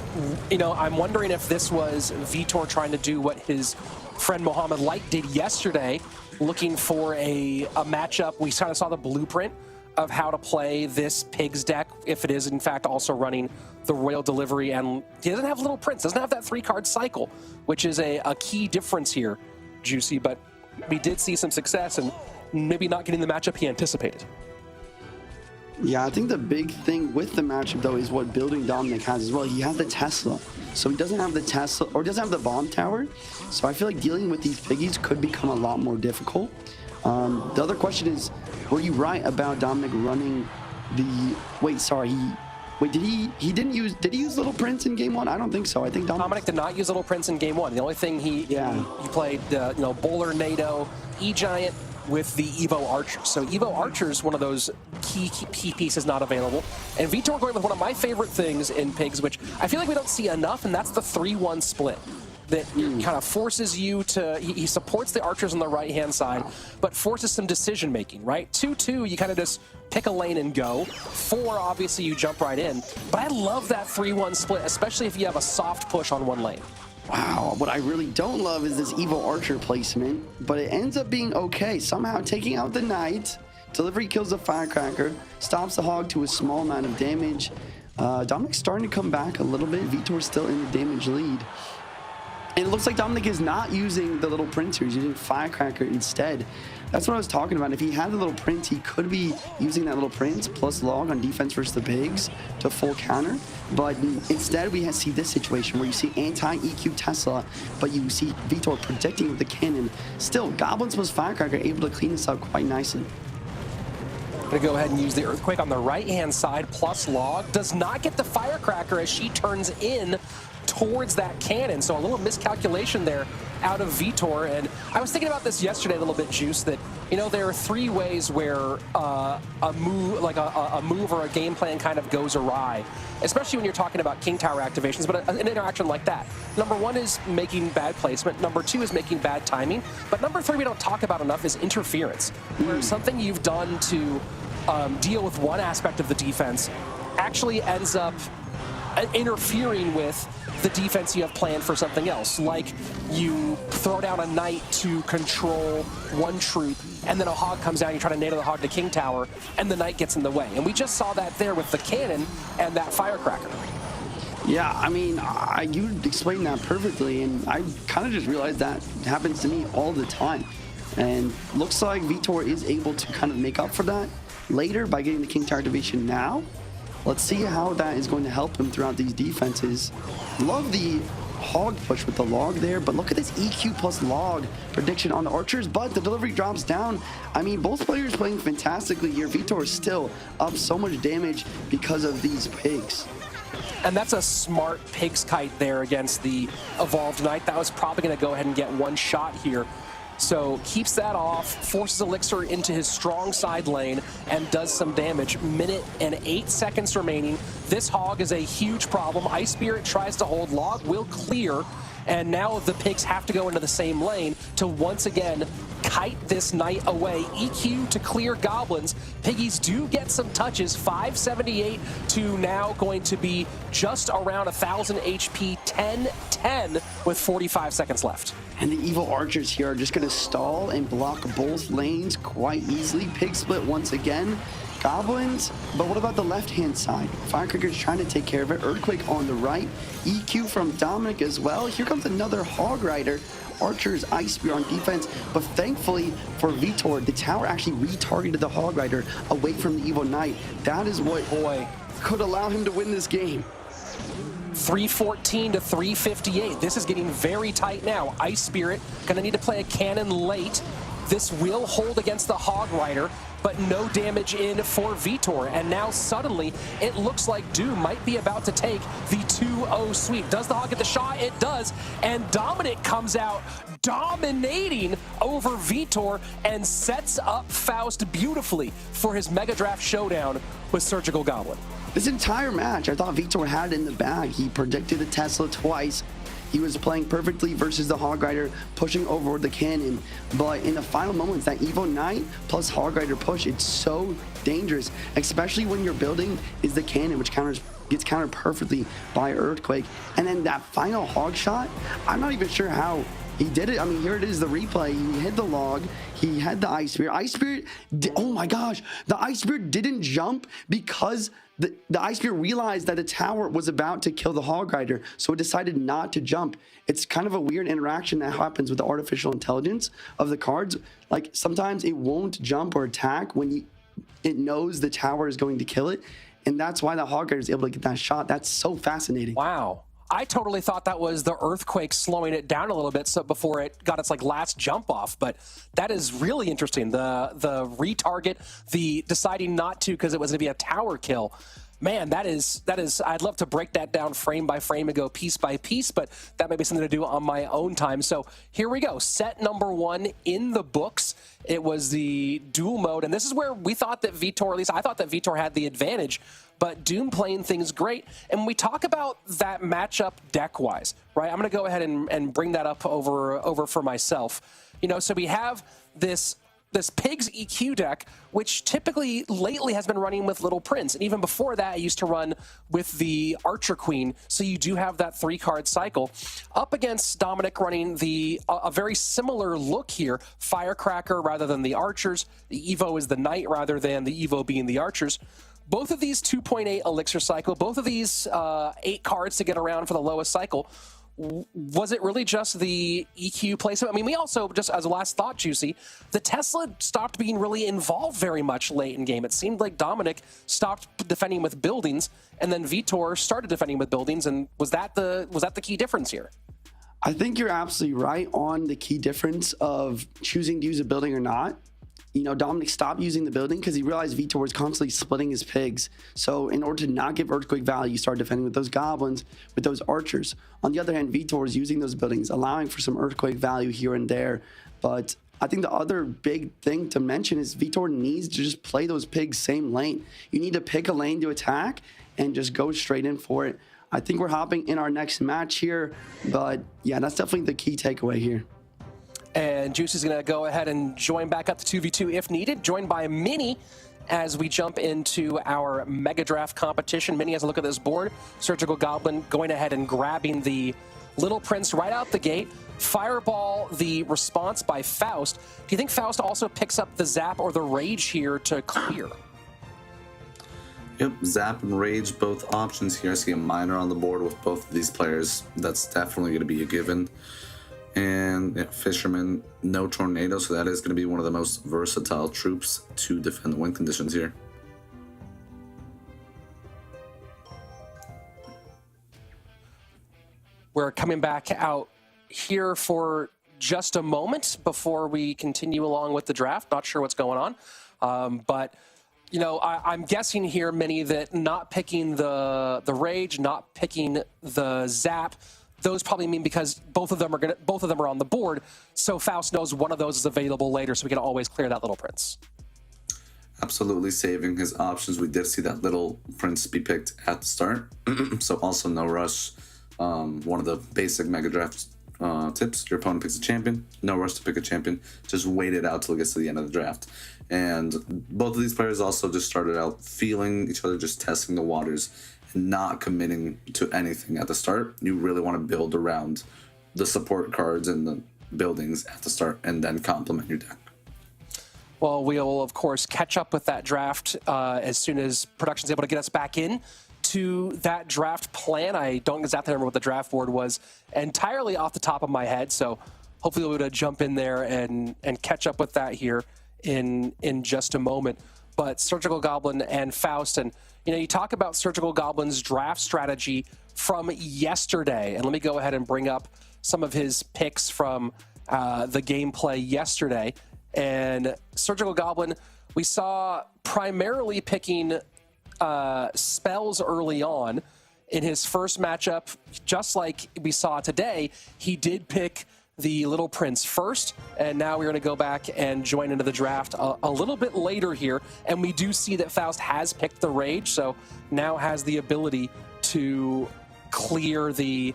I'm wondering if this was Vtor trying to do what his friend Mohammed Light did yesterday, looking for a matchup. We kind of saw the blueprint of how to play this Pigs deck, if it is, in fact, also running the Royal Delivery. And he doesn't have Little Prince, doesn't have that 3-card cycle, which is a key difference here, Juicy. But we did see some success, and maybe not getting the matchup he anticipated. Yeah, I think the big thing with the matchup, though, is what building Dominic has as well. He has the Tesla, so he doesn't have the Tesla, or doesn't have the bomb tower. So I feel like dealing with these piggies could become a lot more difficult. The other question is, were you right about Dominic running the? Wait, sorry. Did he use Little Prince in game 1? I don't think so. I think Dominic did not use Little Prince in game 1. The only thing he played, Bowler, NATO, E-Giant with the Evo Archers. So Evo Archers, one of those key pieces not available. And Vtor going with one of my favorite things in Pigs, which I feel like we don't see enough, and that's the 3-1 split. That kind of forces you to, he supports the Archers on the right-hand side, but forces some decision-making, right? 2-2, you kind of just pick a lane and go. 4, obviously, you jump right in. But I love that 3-1 split, especially if you have a soft push on one lane. Wow, what I really don't love is this Evo Archer placement, but it ends up being okay. Somehow taking out the Knight, Delivery kills the Firecracker, stops the Hog to a small amount of damage. Dominic's starting to come back a little bit. Vtor's still in the damage lead. And it looks like Dominic is not using the Little Prince here. He's using Firecracker instead. That's what I was talking about. If he had the Little Prince, he could be using that Little Prince plus Log on defense versus the Pigs to full counter. But instead, we see this situation where you see anti-EQ Tesla, but you see Vtor protecting with the cannon. Still, Goblins plus Firecracker able to clean this up quite nicely. Gonna go ahead and use the Earthquake on the right-hand side, plus Log. Does not get the Firecracker as she turns in towards that cannon. So a little miscalculation there out of Vtor. And I was thinking about this yesterday a little bit, Juice, that, there are 3 ways where a move or a game plan kind of goes awry, especially when you're talking about King Tower activations, but an interaction like that. Number 1 is making bad placement. Number 2 is making bad timing. But number 3 we don't talk about enough is interference, where something you've done to deal with one aspect of the defense actually ends up interfering with the defense you have planned for something else. Like you throw down a Knight to control one troop, and then a Hog comes down, you try to NATO the Hog to King Tower, and the Knight gets in the way. And we just saw that there with the cannon and that Firecracker. Yeah, I mean, you explained that perfectly, and I kind of just realized that happens to me all the time. And looks like Vtor is able to kind of make up for that later by getting the King Tower activation now. Let's see how that is going to help him throughout these defenses. Love the hog push with the log there, but look at this EQ plus log prediction on the archers, but the delivery drops down. I mean, both players playing fantastically here. Vtor is still up so much damage because of these pigs. And that's a smart pig's kite there against the Evolved Knight. That was probably going to go ahead and get one shot here. So keeps that off, forces Elixir into his strong side lane, and does some damage. Minute and 8 seconds remaining. This hog is a huge problem. Ice Spirit tries to hold, log will clear, and now the pigs have to go into the same lane to once again kite this knight away. EQ to clear goblins. Piggies do get some touches, 578 to now going to be just around 1,000 HP, 10-10 with 45 seconds left. And the evil archers here are just going to stall and block both lanes quite easily. Pig split once again. Goblins, but what about the left-hand side? Firecracker's trying to take care of it. Earthquake on the right. EQ from Dominic as well. Here comes another Hog Rider. Archer's Ice Spear on defense, but thankfully for Vtor, the tower actually retargeted the Hog Rider away from the Evil Knight. That is what could allow him to win this game. 314 to 358. This is getting very tight now. Ice Spirit gonna need to play a cannon late. This will hold against the Hog Rider, but no damage in for Vtor. And now suddenly it looks like Doom might be about to take the 2-0 sweep. Does the Hog get the shot? It does. And Dominic comes out dominating over Vtor and sets up Faust beautifully for his Mega Draft showdown with Surgical Goblin. This entire match, I thought Vtor had it in the bag. He predicted the Tesla twice. He was playing perfectly versus the Hog Rider, pushing over the cannon. But in the final moments, that Evo Knight plus Hog Rider push, it's so dangerous, especially when your building is the cannon, which gets countered perfectly by Earthquake. And then that final Hog shot, I'm not even sure how he did it. I mean, here it is, the replay. He hit the log. He had the Ice Spirit. Ice Spirit, oh my gosh, the Ice Spirit didn't jump because the Ice Spirit realized that the tower was about to kill the Hog Rider, so it decided not to jump. It's kind of a weird interaction that happens with the artificial intelligence of the cards. Like, sometimes it won't jump or attack when it knows the tower is going to kill it, and that's why the Hog Rider is able to get that shot. That's so fascinating. Wow. I totally thought that was the Earthquake slowing it down a little bit so before it got its last jump off, but that is really interesting. The retarget, the deciding not to because it was going to be a tower kill. Man, that is, I'd love to break that down frame by frame and go piece by piece, but that may be something to do on my own time. So here we go. Set number 1 in the books. It was the dual mode, and this is where we thought that Vtor, at least I thought that Vtor had the advantage, but Doom playing things great. And when we talk about that matchup deck-wise, right, I'm going to go ahead and bring that up over for myself. You know, so we have this Pigs EQ deck, which typically lately has been running with Little Prince. And even before that, I used to run with the Archer Queen. So you do have that 3-card cycle. Up against Dominic running a very similar look here. Firecracker rather than the Archers. The Evo is the Knight rather than the Evo being the Archers. Both of these 2.8 Elixir cycle, both of these 8 cards to get around for the lowest cycle. Was it really just the EQ placement? I mean, we also, just as a last thought, Juicy, the Tesla stopped being really involved very much late in game. It seemed like Dominic stopped defending with buildings, and then Vtor started defending with buildings, and was that the key difference here? I think you're absolutely right on the key difference of choosing to use a building or not. You know, Dominic stopped using the building because he realized Vtor was constantly splitting his pigs. So in order to not give Earthquake value, you start defending with those goblins, with those archers. On the other hand, Vtor is using those buildings, allowing for some Earthquake value here and there. But I think the other big thing to mention is Vtor needs to just play those pigs same lane. You need to pick a lane to attack and just go straight in for it. I think we're hopping in our next match here. But yeah, that's definitely the key takeaway here. And Juicy's going to go ahead and join back up to 2v2 if needed, joined by Mini as we jump into our Mega Draft competition. Mini has a look at this board. Surgical Goblin going ahead and grabbing the Little Prince right out the gate. Fireball the response by Faust. Do you think Faust also picks up the Zap or the Rage here to clear? Yep, Zap and Rage, both options here. I see a Miner on the board with both of these players. That's definitely going to be a given. And yeah, Fisherman, no Tornado, so that is going to be one of the most versatile troops to defend the wind conditions here. We're coming back out here for just a moment before we continue along with the draft. Not sure what's going on, but you know, I'm guessing here, Minnie, that not picking the Rage, not picking the Zap, those probably mean because both of them are on the board, so Faust knows one of those is available later, so we can always clear that Little Prince. Absolutely saving his options. We did see that Little Prince be picked at the start, so also no rush. One of the basic Mega Draft tips: your opponent picks a champion, no rush to pick a champion. Just wait it out till it gets to the end of the draft. And both of these players also just started out feeling each other, just testing the waters and not committing to anything at the start. You really want to build around the support cards and the buildings at the start and then complement your deck. Well, we'll, of course, catch up with that draft as soon as production's able to get us back in to that draft plan. I don't exactly remember what the draft board was entirely off the top of my head, so hopefully we'll be able to jump in there and catch up with that here in just a moment. But Surgical Goblin and Faust, and you know, you talk about Surgical Goblin's draft strategy from yesterday, and let me go ahead and bring up some of his picks from the gameplay yesterday. And Surgical Goblin, we saw primarily picking spells early on in his first matchup. Just like we saw today, he did pick the Little Prince first, and now we're going to go back and join into the draft a little bit later here, and we do see that Faust has picked the Rage, so now has the ability to clear the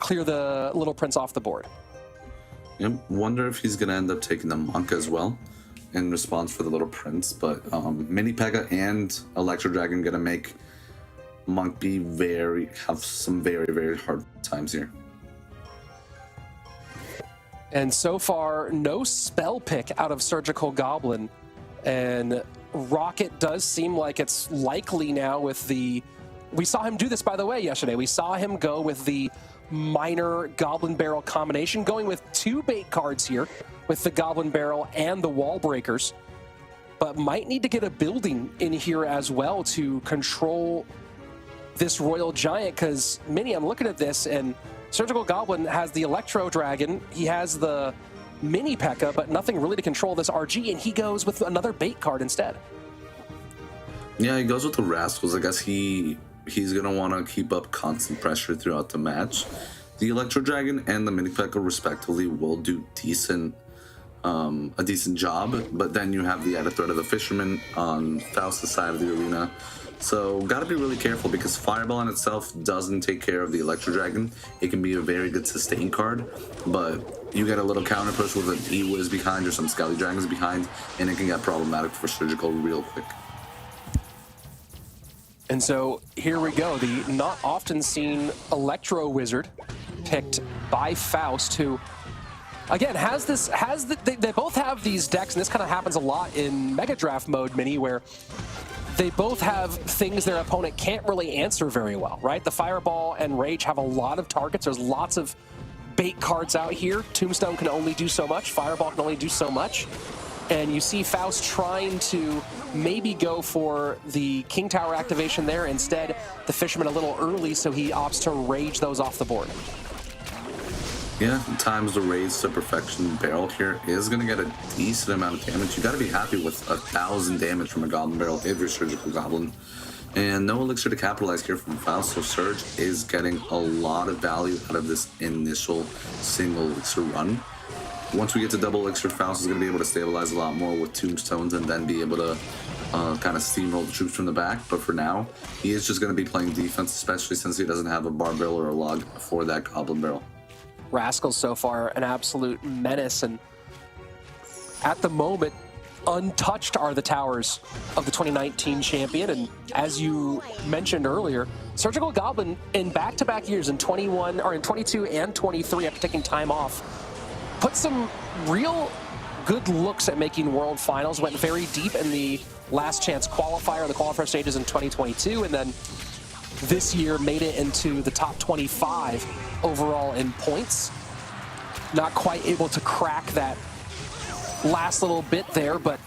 Little Prince off the board. Yep. Wonder if he's going to end up taking the Monk as well in response for the Little Prince, but Mini Pega and Electro Dragon going to make Monk have some very, very hard times here. And so far, no spell pick out of Surgical Goblin. And Rocket does seem like it's likely now with the... We saw him do this, by the way, yesterday. We saw him go with the Miner Goblin Barrel combination, going with 2 bait cards here, with the Goblin Barrel and the Wall Breakers. But might need to get a building in here as well to control this Royal Giant, because, Minnie, I'm looking at this, and Surgical Goblin has the Electro Dragon, he has the Mini P.E.K.K.A, but nothing really to control this RG, and he goes with another bait card instead. Yeah, he goes with the Rascals. I guess he's going to want to keep up constant pressure throughout the match. The Electro Dragon and the Mini P.E.K.K.A respectively will do a decent job, but then you have the added threat of the Fisherman on Faust's side of the arena. So gotta be really careful, because Fireball in itself doesn't take care of the Electro Dragon. It can be a very good sustain card, but you get a little counter push with an E-Wiz behind or some Skelly Dragons behind, and it can get problematic for Surgical real quick. And so here we go, the not often seen Electro Wizard picked by Faust, who again they both have these decks, and this kind of happens a lot in Mega Draft mode, Minnie, where they both have things their opponent can't really answer very well, right? The Fireball and Rage have a lot of targets. There's lots of bait cards out here. Tombstone can only do so much. Fireball can only do so much. And you see Faust trying to maybe go for the King Tower activation there. Instead, the Fisherman a little early, so he opts to Rage those off the board. Yeah, times the Raise to Perfection Barrel here is going to get a decent amount of damage. You got to be happy with 1,000 damage from a Goblin Barrel if you're Surgical Goblin. And no Elixir to capitalize here from Faust, so Surge is getting a lot of value out of this initial single Elixir run. Once we get to double Elixir, Faust is going to be able to stabilize a lot more with Tombstones and then be able to kind of steamroll the troops from the back. But for now, he is just going to be playing defense, especially since he doesn't have a Bar Barrel or a Log for that Goblin Barrel. Rascals so far an absolute menace, and at the moment untouched are the towers of the 2019 champion. And as you mentioned earlier, Surgical Goblin in back-to-back years in 22 and 23, after taking time off, put some real good looks at making World Finals, went very deep in the last chance qualifier, the qualifier stages in 2022, and then this year made it into the top 25 overall in points. Not quite able to crack that last little bit there, but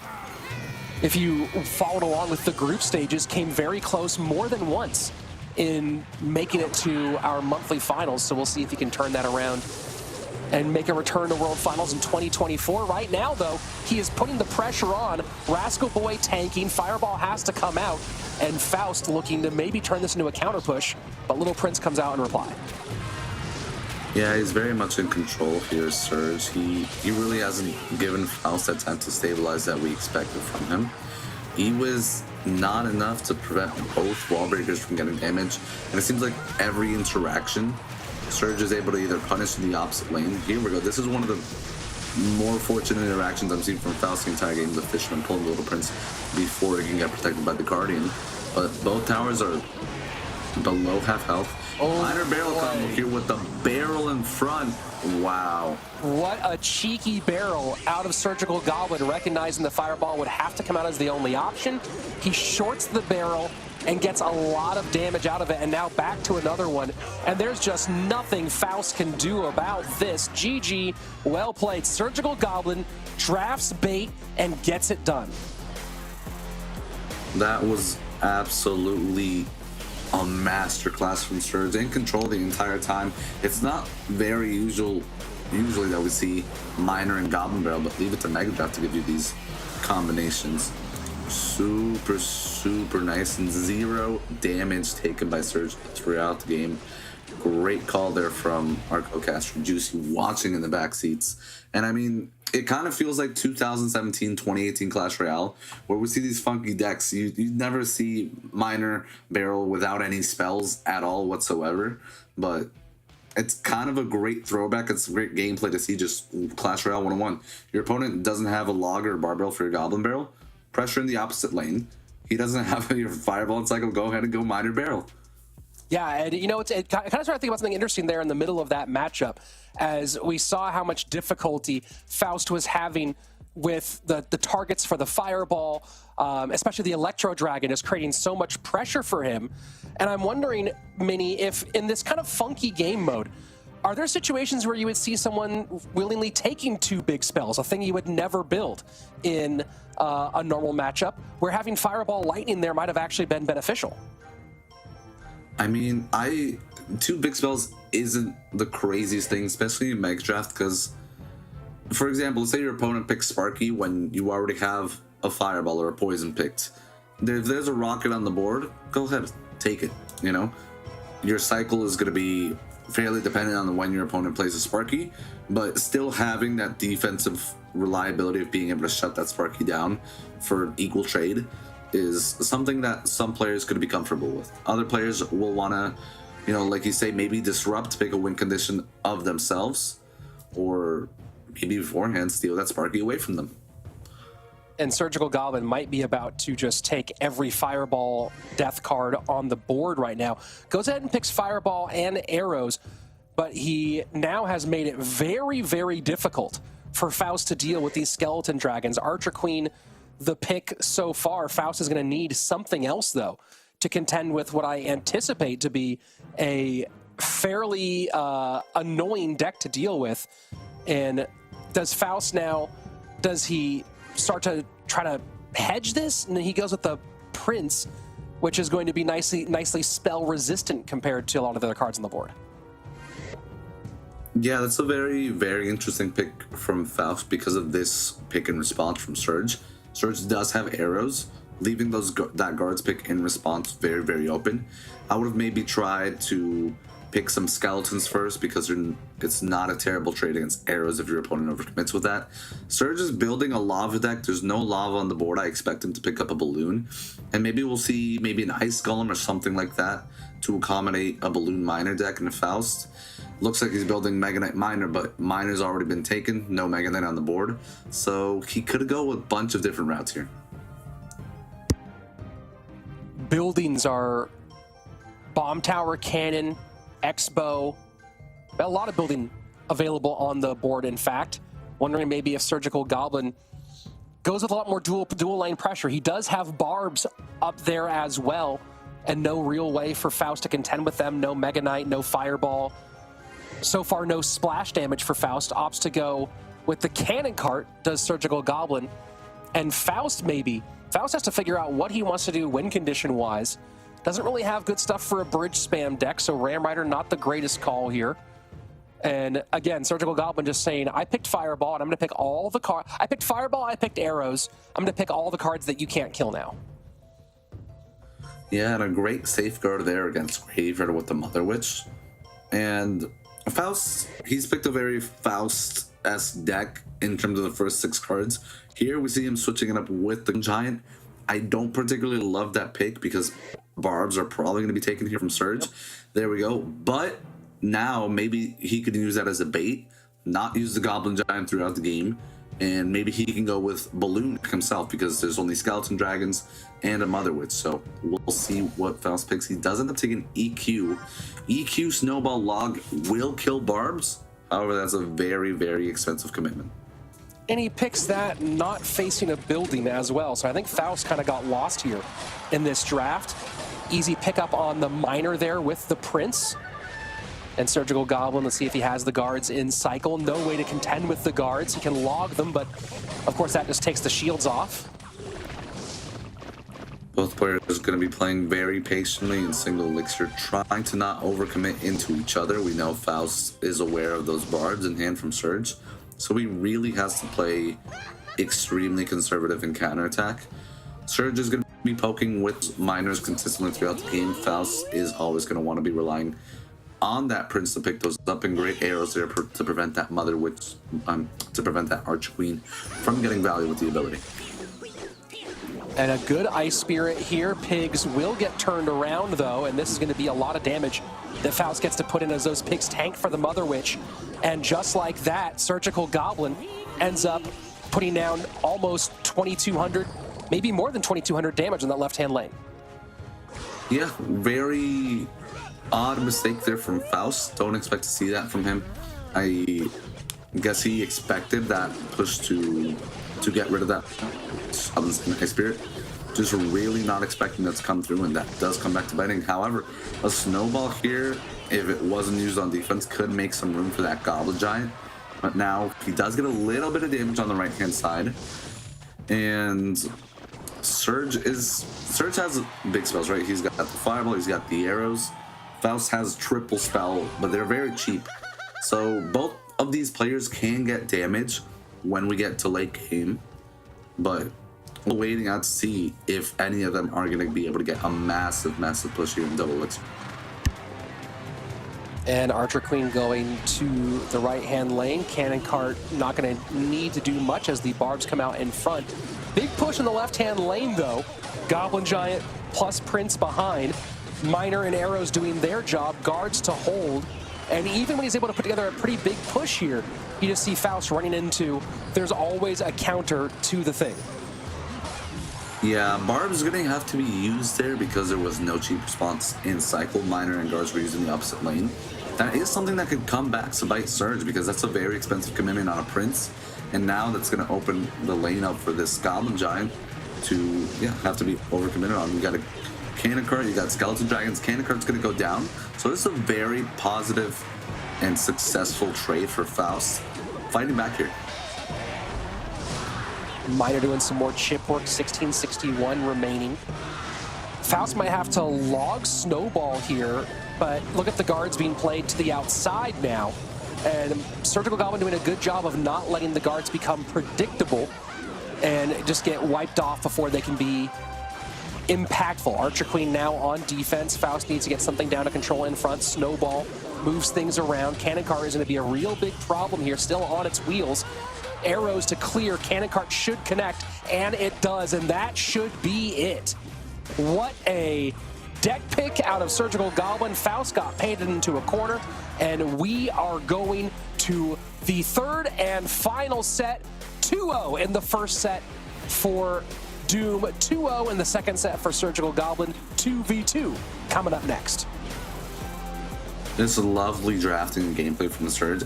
if you followed along with the group stages, came very close more than once in making it to our monthly finals. So we'll see if he can turn that around and make a return to World Finals in 2024. Right now, though, he is putting the pressure on. Rascal Boy tanking, Fireball has to come out, and Faust looking to maybe turn this into a counter push, but Little Prince comes out in reply. Yeah, he's very much in control here, Surge. He really hasn't given Faust that time to stabilize that we expected from him. He was not enough to prevent both wall breakers from getting damage, and it seems like every interaction, Surge is able to either punish in the opposite lane. Here we go. This is one of the more fortunate interactions I've seen from Faust the entire game, the Fisherman pulling the Little Prince before he can get protected by the Guardian. But both towers are below half health. Minor barrel combo here with the barrel in front. Wow. What a cheeky barrel out of Surgical Goblin, recognizing the Fireball would have to come out as the only option. He shorts the barrel and gets a lot of damage out of it, and now back to another one. And there's just nothing Faust can do about this. GG, well played. Surgical Goblin drafts bait and gets it done. That was absolutely a masterclass from Surge, in control the entire time. It's not very usually that we see Minor and Goblin Barrel, but leave it to Mega Draft to give you these combinations. Super nice, and 0 damage taken by Surge throughout the game. Great call there from our co-caster Juicy, watching in the back seats. And I mean, it kind of feels like 2017, 2018 Clash Royale, where we see these funky decks. You never see Minor Barrel without any spells at all whatsoever, but it's kind of a great throwback. It's great gameplay to see just Clash Royale 101. Your opponent doesn't have a Logger or Barbell for your Goblin Barrel, pressure in the opposite lane. He doesn't have your Fireball and Cycle, go ahead and go Minor Barrel. Yeah, and you know, it kind of started to think about something interesting there in the middle of that matchup, as we saw how much difficulty Faust was having with the targets for the Fireball, especially the Electro Dragon is creating so much pressure for him. And I'm wondering, Minnie, if in this kind of funky game mode, are there situations where you would see someone willingly taking 2 big spells, a thing you would never build in a normal matchup, where having Fireball Lightning there might have actually been beneficial? I mean, 2 big spells isn't the craziest thing, especially in Mega Draft, because, for example, let's say your opponent picks Sparky when you already have a Fireball or a Poison picked. If there's a Rocket on the board, go ahead, take it, you know? Your cycle is going to be fairly dependent on when your opponent plays a Sparky, but still having that defensive reliability of being able to shut that Sparky down for equal trade is something that some players could be comfortable with. Other players will want to, you know, like you say, maybe disrupt, pick a win condition of themselves, or maybe beforehand steal that Sparky away from them. And Surgical Goblin might be about to just take every Fireball death card on the board right now. Goes ahead and picks Fireball and Arrows, but he now has made it very, very difficult for Faust to deal with these Skeleton Dragons. Archer Queen, the pick so far. Faust is going to need something else, though, to contend with what I anticipate to be a fairly annoying deck to deal with. And does Faust now, does he start to try to hedge this? And then he goes with the Prince, which is going to be nicely spell resistant compared to a lot of the other cards on the board. Yeah, that's a very, very interesting pick from Faust because of this pick and response from Surge. Surge does have arrows, leaving that guard's pick in response very, very open. I would have maybe tried to pick some skeletons first because it's not a terrible trade against arrows if your opponent overcommits with that. Surge is building a lava deck. There's no lava on the board. I expect him to pick up a balloon, and maybe we'll see maybe an ice golem or something like that to accommodate a balloon Minor deck in a Faust. Looks like he's building Mega Knight Minor, but Minor's already been taken. No Mega Knight on the board. So he could go with a bunch of different routes here. Buildings are Bomb Tower, Cannon, X-Bow. A lot of building available on the board, in fact. Wondering maybe if Surgical Goblin goes with a lot more dual lane pressure. He does have barbs up there as well, and no real way for Faust to contend with them. No Mega Knight, no Fireball. So far, no splash damage for Faust. Opts to go with the Cannon Cart, does Surgical Goblin. And Faust, maybe. Faust has to figure out what he wants to do win condition-wise. Doesn't really have good stuff for a bridge spam deck, so Ram Rider not the greatest call here. And again, Surgical Goblin just saying, I picked Fireball, and I'm going to pick all the cards. I picked Fireball, I picked Arrows. I'm going to pick all the cards that you can't kill now. Yeah, and a great safeguard there against Graveyard with the Mother Witch. And Faust, he's picked a very Faust-esque deck in terms of the first 6 cards. Here we see him switching it up with the Giant. I don't particularly love that pick because barbs are probably going to be taken here from Surge. Yep. There we go. But now maybe he could use that as a bait, not use the Goblin Giant throughout the game, and maybe he can go with Balloon himself because there's only Skeleton Dragons and a Mother Witch. So we'll see what Faust picks. He does end up taking EQ. EQ Snowball Log will kill barbs. However, that's a very, very expensive commitment. And he picks that not facing a building as well. So I think Faust kind of got lost here in this draft. Easy pickup on the Miner there with the Prince. And Surgical Goblin, let's see if he has the guards in cycle. No way to contend with the guards. He can log them, but of course that just takes the shields off. Both players are going to be playing very patiently in single elixir, trying to not overcommit into each other. We know Faust is aware of those bards in hand from Surge, so he really has to play extremely conservative in counterattack. Surge is going to be poking with miners consistently throughout the game. Faust is always going to want to be relying on that Prince to pick those up, and great arrows there to prevent that Mother Witch, to prevent that Archer Queen from getting value with the ability. And a good Ice Spirit here. Pigs will get turned around though, and this is going to be a lot of damage that Faust gets to put in as those pigs tank for the Mother Witch. And just like that, Surgical Goblin ends up putting down almost 2,200, maybe more than 2,200 damage in that left-hand lane. Yeah, very odd mistake there from Faust. Don't expect to see that from him. I guess he expected that push to get rid of that Ice Spirit. Just really not expecting that to come through, and that does come back to biting. However, a Snowball here, if it wasn't used on defense, could make some room for that Goblin Giant. But now he does get a little bit of damage on the right-hand side. And Surge has big spells, right? He's got the Fireball, he's got the arrows. Faust has triple spell, but they're very cheap. So both of these players can get damage when we get to late game, but we're waiting out to see if any of them are going to be able to get a massive push here in double elixir. And Archer Queen going to the right-hand lane. Cannon Cart not going to need to do much as the barbs come out in front. Big push in the left-hand lane, though. Goblin Giant plus Prince behind. Miner and Arrows doing their job. Guards to hold. And even when he's able to put together a pretty big push here, you just see Faust running into, there's always a counter to the thing. Yeah, Barb is going to have to be used there because there was no cheap response in cycle. Miner and guards were using the opposite lane. That is something that could come back to bite Surge because that's a very expensive commitment on a Prince. And now that's going to open the lane up for this Goblin Giant to have to be overcommitted on. You got a Cannon Cart, you got Skeleton Dragons. Cannon Cart's going to go down. So this is a very positive and successful trade for Faust. Fighting back here. Miner doing some more chip work, 1661 remaining. Faust might have to log Snowball here, but look at the guards being played to the outside now. And Surgical Goblin doing a good job of not letting the guards become predictable and just get wiped off before they can be impactful. Archer Queen now on defense. Faust needs to get something down to control in front. Snowball moves things around. Cannon Cart is going to be a real big problem here, still on its wheels. Arrows to clear. Cannon Cart should connect, and it does, and that should be it. What a deck pick out of Surgical Goblin. Faust got painted into a corner, and we are going to the third and final set. 2-0 in the first set for Doom, 2-0 in the second set for Surgical Goblin. 2v2 coming up next. This is lovely drafting and gameplay from the Surge.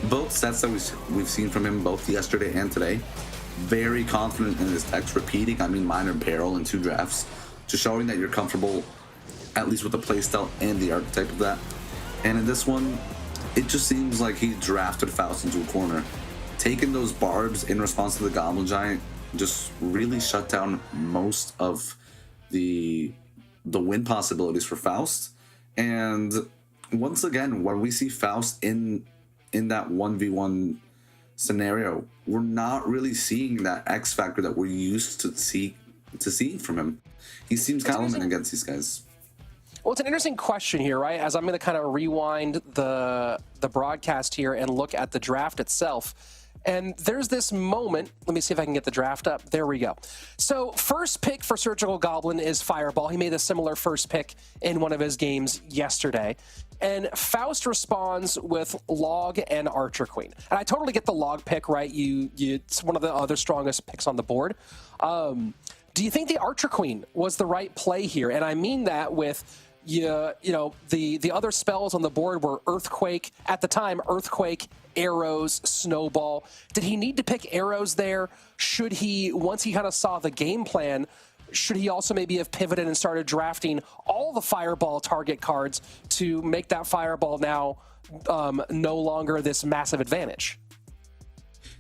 Both sets that we've seen from him both yesterday and today very confident in his decks, repeating, I mean, Minor Barrel in 2 drafts, just showing that you're comfortable at least with the playstyle and the archetype of that. And in this one, it just seems like he drafted Faust into a corner. Taking those barbs in response to the Goblin Giant just really shut down most of the win possibilities for Faust. And once again, when we see Faust in that 1v1 scenario, we're not really seeing that X factor that we're used to seeing from him. He seems kind of limited against these guys. Well, it's an interesting question here, right? As I'm going to kind of rewind the broadcast here and look at the draft itself. And there's this moment. Let me see if I can get the draft up. There we go. So first pick for Surgical Goblin is Fireball. He made a similar first pick in one of his games yesterday. And Faust responds with Log and Archer Queen. And I totally get the Log pick, right? It's one of the other strongest picks on the board. Do you think the Archer Queen was the right play here? And I mean that with the other spells on the board were Earthquake. At the time, Earthquake, Arrows, Snowball. Did he need to pick Arrows there? Should he, once he kind of saw the game plan, should he also maybe have pivoted and started drafting all the Fireball target cards to make that Fireball now no longer this massive advantage?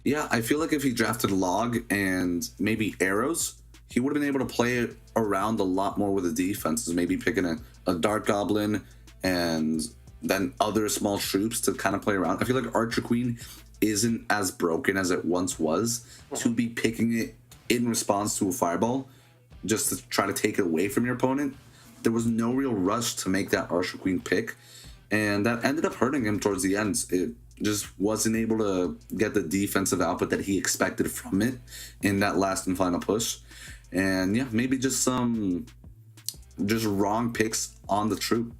Yeah, I feel like if he drafted Log and maybe Arrows, he would have been able to play it around a lot more with the defenses, maybe picking a Dark Goblin and then other small troops to kind of play around. I feel like Archer Queen isn't as broken as it once was to be picking it in response to a Fireball just to try to take it away from your opponent. There was no real rush to make that Archer Queen pick, and that ended up hurting him towards the end. It just wasn't able to get the defensive output that he expected from it in that last and final push. And yeah, maybe just some wrong picks on the troop.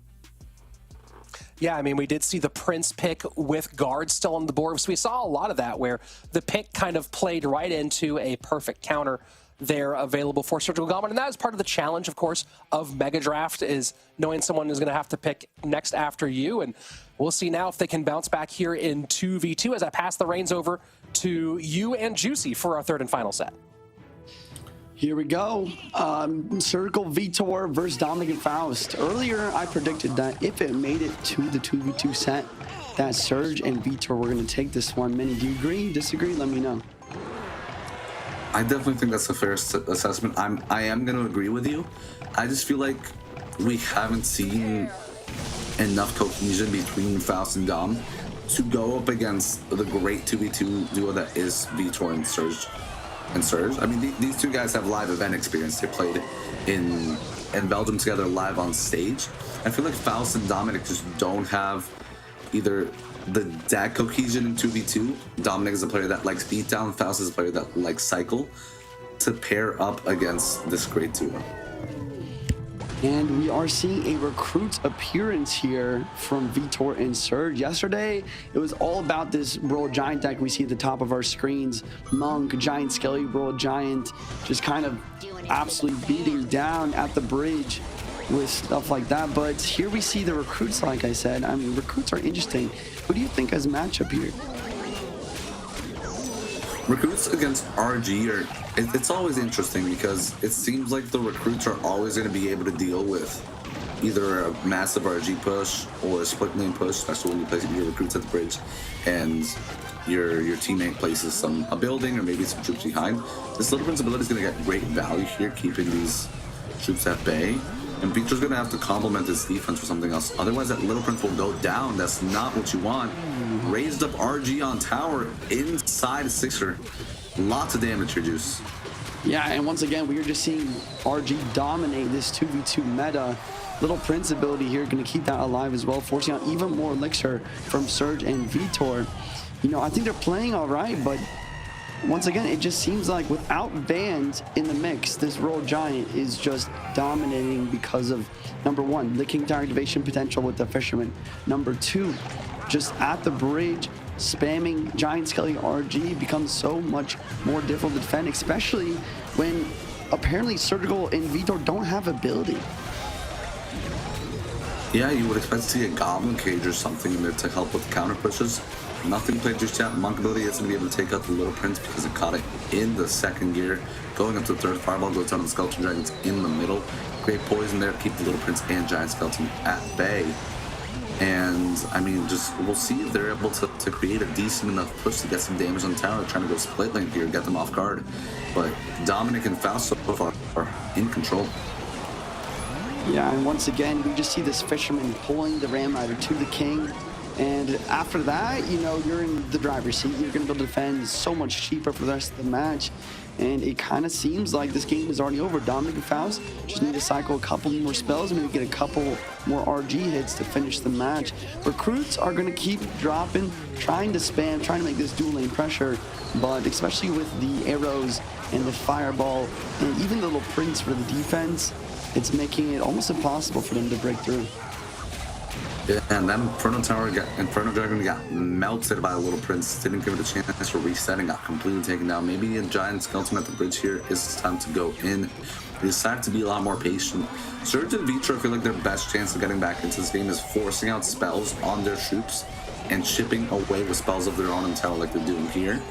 Yeah, I mean, we did see the Prince pick with guards still on the board. So we saw a lot of that where the pick kind of played right into a perfect counter there available for Surgical Goblin. And that is part of the challenge, of course, of Mega Draft, is knowing someone is going to have to pick next after you. And we'll see now if they can bounce back here in 2v2 as I pass the reins over to you and Juicy for our third and final set. Here we go. Circle Vtor versus Dominic and Faust. Earlier, I predicted that if it made it to the 2v2 set, that Surge and Vtor were going to take this one. Many, do you agree, disagree? Let me know. I definitely think that's a fair assessment. I am going to agree with you. I just feel like we haven't seen enough cohesion between Faust and Dom to go up against the great 2v2 duo that is Vtor and Surge. I mean, these two guys have live event experience. They played in Belgium together live on stage. I feel like Faust and Dominic just don't have either the deck cohesion in 2v2. Dominic is a player that likes beatdown. Faust is a player that likes cycle to pair up against this great duo. And we are seeing a recruit appearance here from Vtor and Surge. Yesterday, it was all about this World Giant deck we see at the top of our screens. Monk, Giant Skelly, World Giant, just kind of absolutely beating down at the bridge with stuff like that. But here we see the recruits, like I said. I mean, recruits are interesting. Who do you think as a matchup here? Recruits against RG it's always interesting because it seems like the recruits are always going to be able to deal with either a massive RG push or a split lane push, especially when you place your recruits at the bridge and your teammate places a building or maybe some troops behind. This Little Prince ability is going to get great value here, keeping these troops at bay. And Victor's going to have to complement his defense with something else. Otherwise, that Little Prince will go down. That's not what you want. Raised up RG on tower inside Sixer. Lots of damage here, Juice. Yeah, and once again, we are just seeing RG dominate this 2v2 meta. Little Prince ability here going to keep that alive as well, forcing out even more elixir from Surge and Vtor. You know, I think they're playing all right, but once again, it just seems like without bans in the mix, this World Giant is just dominating because of, number one, the King Tower activation potential with the Fisherman. Number two, just at the bridge, spamming Giant Skelly RG becomes so much more difficult to defend, especially when apparently Surgical and Vtor don't have ability. Yeah, you would expect to see a Goblin Cage or something in there to help with counter pushes. Nothing played just yet. Monk ability isn't going to be able to take out the Little Prince because it caught it in the second gear. Going up to the third, Fireball goes down to the Skeleton Dragons in the middle. Great poison there to keep the Little Prince and Giant Skeleton at bay. And, I mean, just we'll see if they're able to create a decent enough push to get some damage on the tower, trying to go split lane here, get them off guard. But Dominic and Faust so far are in control. Yeah, and once again, we just see this Fisherman pulling the Ram Rider to the King. And after that, you know, you're in the driver's seat. You're going to be able to defend so much cheaper for the rest of the match. And it kind of seems like this game is already over. Dominic and Faust just need to cycle a couple more spells, maybe get a couple more RG hits to finish the match. Recruits are going to keep dropping, trying to spam, trying to make this dual lane pressure. But especially with the arrows and the fireball and even the Little Prince for the defense, it's making it almost impossible for them to break through. Yeah, and then Inferno Dragon got melted by a Little Prince. Didn't give it a chance for resetting. Got completely taken down. Maybe a Giant Skeleton at the bridge here is time to go in. They decided to be a lot more patient. Surge and Vtor feel like their best chance of getting back into this game is forcing out spells on their troops and chipping away with spells of their own in tower like they're doing here.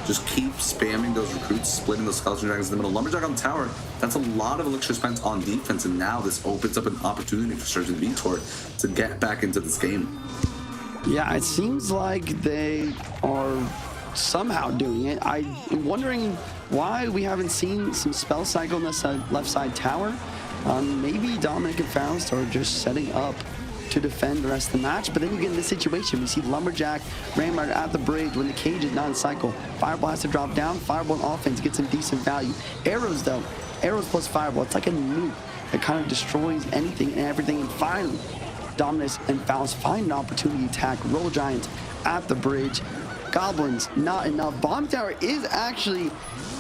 Just keep spamming those recruits, splitting those Skeleton Dragons in the middle. Lumberjack on the tower, that's a lot of elixir spent on defense, and now this opens up an opportunity for Surge and Vtor to get back into this game. Yeah, it seems like they are somehow doing it. I'm wondering why we haven't seen some spell cycle on this left side tower. Maybe Dominic and Faust are just setting up to defend the rest of the match, but then you get in this situation. We see Lumberjack, Ram Rider at the bridge when the cage is not in cycle. Fireball has to drop down. Fireball on offense gets some decent value. Arrows though, arrows plus Fireball, it's like a nuke that kind of destroys anything and everything. And finally, Dominus and Faust find an opportunity to attack Roll Giants at the bridge. Goblins, not enough. Bomb Tower is actually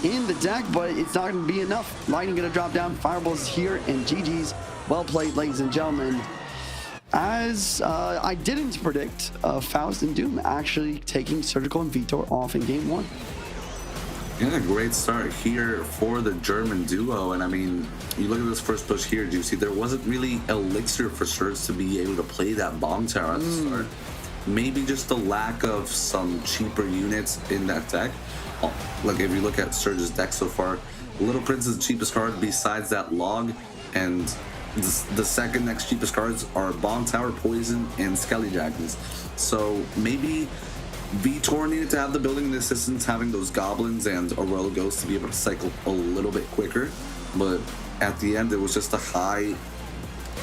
in the deck, but it's not going to be enough. Lightning going to drop down. Fireball's here, and GG's. Well played, ladies and gentlemen. As I didn't predict Faust and Doom actually taking Surgical and Vtor off in game one. Yeah, great start here for the German duo. And I mean, you look at this first push here, Juicy, there wasn't really elixir for Surge to be able to play that bomb tower at the start. Maybe just the lack of some cheaper units in that deck. Like if you look at Surge's deck so far, Little Prince is the cheapest card besides that log, and the second next cheapest cards are Bomb Tower, Poison, and Skelly Dragons. So maybe Vtor needed to have the building assistance, having those goblins and Aurora Ghost to be able to cycle a little bit quicker. But at the end, it was just a high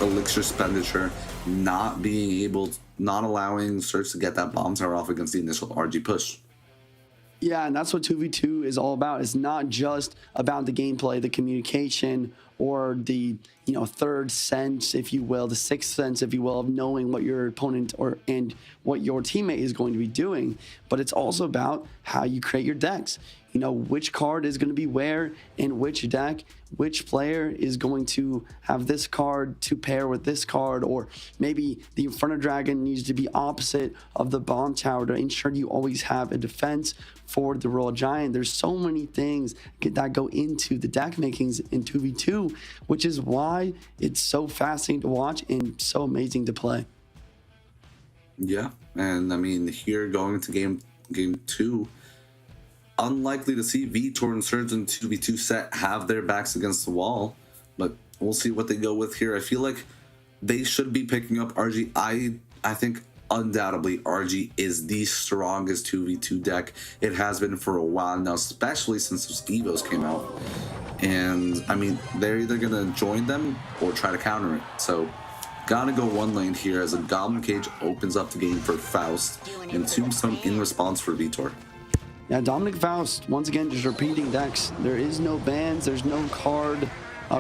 elixir expenditure, not allowing Surge to get that Bomb Tower off against the initial RG push. Yeah, and that's what 2v2 is all about. It's not just about the gameplay, the communication, or the third sense, if you will, the sixth sense, if you will, of knowing what your opponent and what your teammate is going to be doing. But it's also about how you create your decks. Which card is going to be where in which deck, which player is going to have this card to pair with this card, or maybe the Inferno Dragon needs to be opposite of the Bomb Tower to ensure you always have a defense for the Royal Giant. There's so many things that go into the deck makings in 2v2, which is why it's so fascinating to watch and so amazing to play. Yeah, and I mean, here going into game two, unlikely to see Vtor and Surge in 2v2 set have their backs against the wall, but we'll see what they go with here. I feel like they should be picking up RG. I think undoubtedly RG is the strongest 2v2 deck. It has been for a while now, especially since those Evos came out. And I mean, they're either gonna join them or try to counter it. So gotta go one lane here as a Goblin Cage opens up the game for Faust and Tombstone in response for Vtor. Yeah, Dominic Faust, once again, just repeating decks. There is no bans, there's no card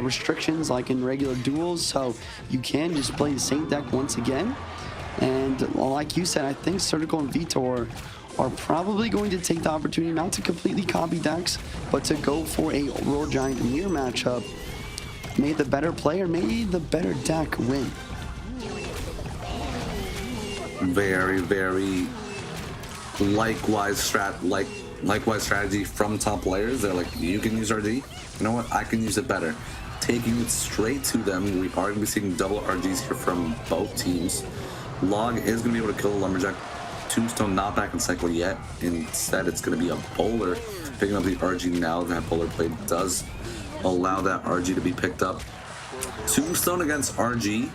restrictions like in regular duels, so you can just play the same deck once again. And like you said, I think Surgical and Vtor are probably going to take the opportunity not to completely copy decks, but to go for a Royal Giant mirror matchup. May the better player, may the better deck win. Very, very likewise strategy from top players. They're like, you can use RG, you know what, I can use it better. Taking it straight to them. We are going to be seeing double RGs here from both teams. Log is going to be able to kill the Lumberjack Tombstone not back in cycle yet. Instead, it's going to be a bowler picking up the RG now. That bowler play does allow that RG to be picked up. Tombstone against RG.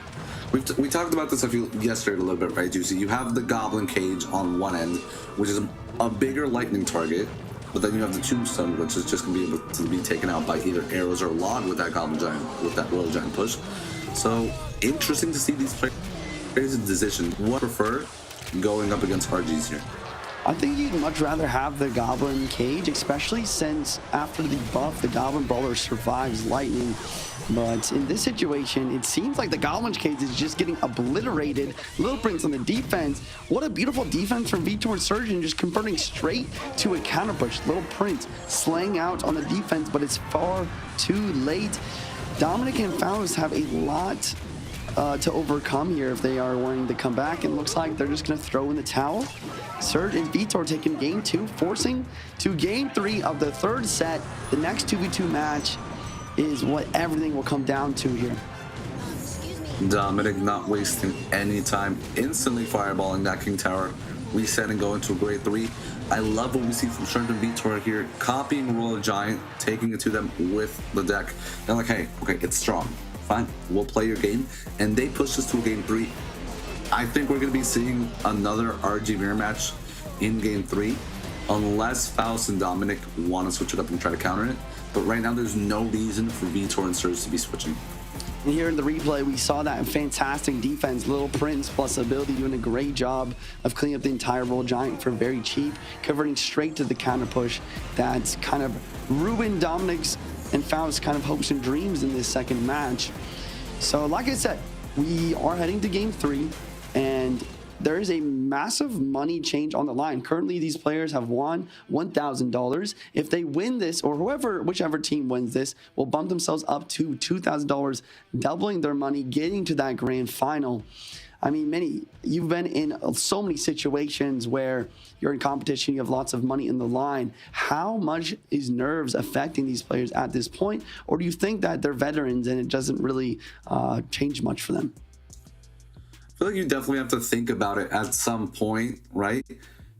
We talked about this yesterday a little bit, right, Juicy? You have the Goblin Cage on one end, which is a bigger lightning target, but then you have the Tombstone, which is just going to be able to be taken out by either arrows or log with that Goblin Giant, with that Royal Giant push. So, interesting to see these players' decisions. What prefer going up against RGs here? I think you'd much rather have the Goblin Cage, especially since after the buff, the Goblin Bowler survives lightning. But in this situation, it seems like the Goblin Cage is just getting obliterated. Little Prince on the defense. What a beautiful defense from Vtor Surgeon, just converting straight to a counter push. Little Prince slaying out on the defense, but it's far too late. Dominic and Faust have a lot to overcome here if they are wanting to come back. It looks like they're just going to throw in the towel. Surge and Vtor taking game 2, forcing to game 3 of the third set. The next 2v2 match is what everything will come down to here. Dominic not wasting any time, instantly fireballing that King Tower, reset and go into a grade 3. I love what we see from Surge and Vtor here, copying Royal Giant, taking it to them with the deck. They're like, hey, okay, it's strong. Fine, we'll play your game. And they push us to a game 3. I think we're going to be seeing another RG mirror match in game 3, unless Faust and Dominic want to switch it up and try to counter it. But right now, there's no reason for Vtor and Surge to be switching. And here in the replay, we saw that fantastic defense. Little Prince plus ability doing a great job of cleaning up the entire Royal Giant for very cheap, converting straight to the counter push. That's kind of ruined Dominic's and Faust's kind of hopes and dreams in this second match. So like I said, we are heading to game 3, and there is a massive money change on the line. Currently, these players have won $1,000. If they win this, or whichever team wins this, will bump themselves up to $2,000, doubling their money, getting to that grand final. I mean, you've been in so many situations where you're in competition, you have lots of money in the line. How much is nerves affecting these players at this point? Or do you think that they're veterans and it doesn't really change much for them? I feel like you definitely have to think about it at some point, right?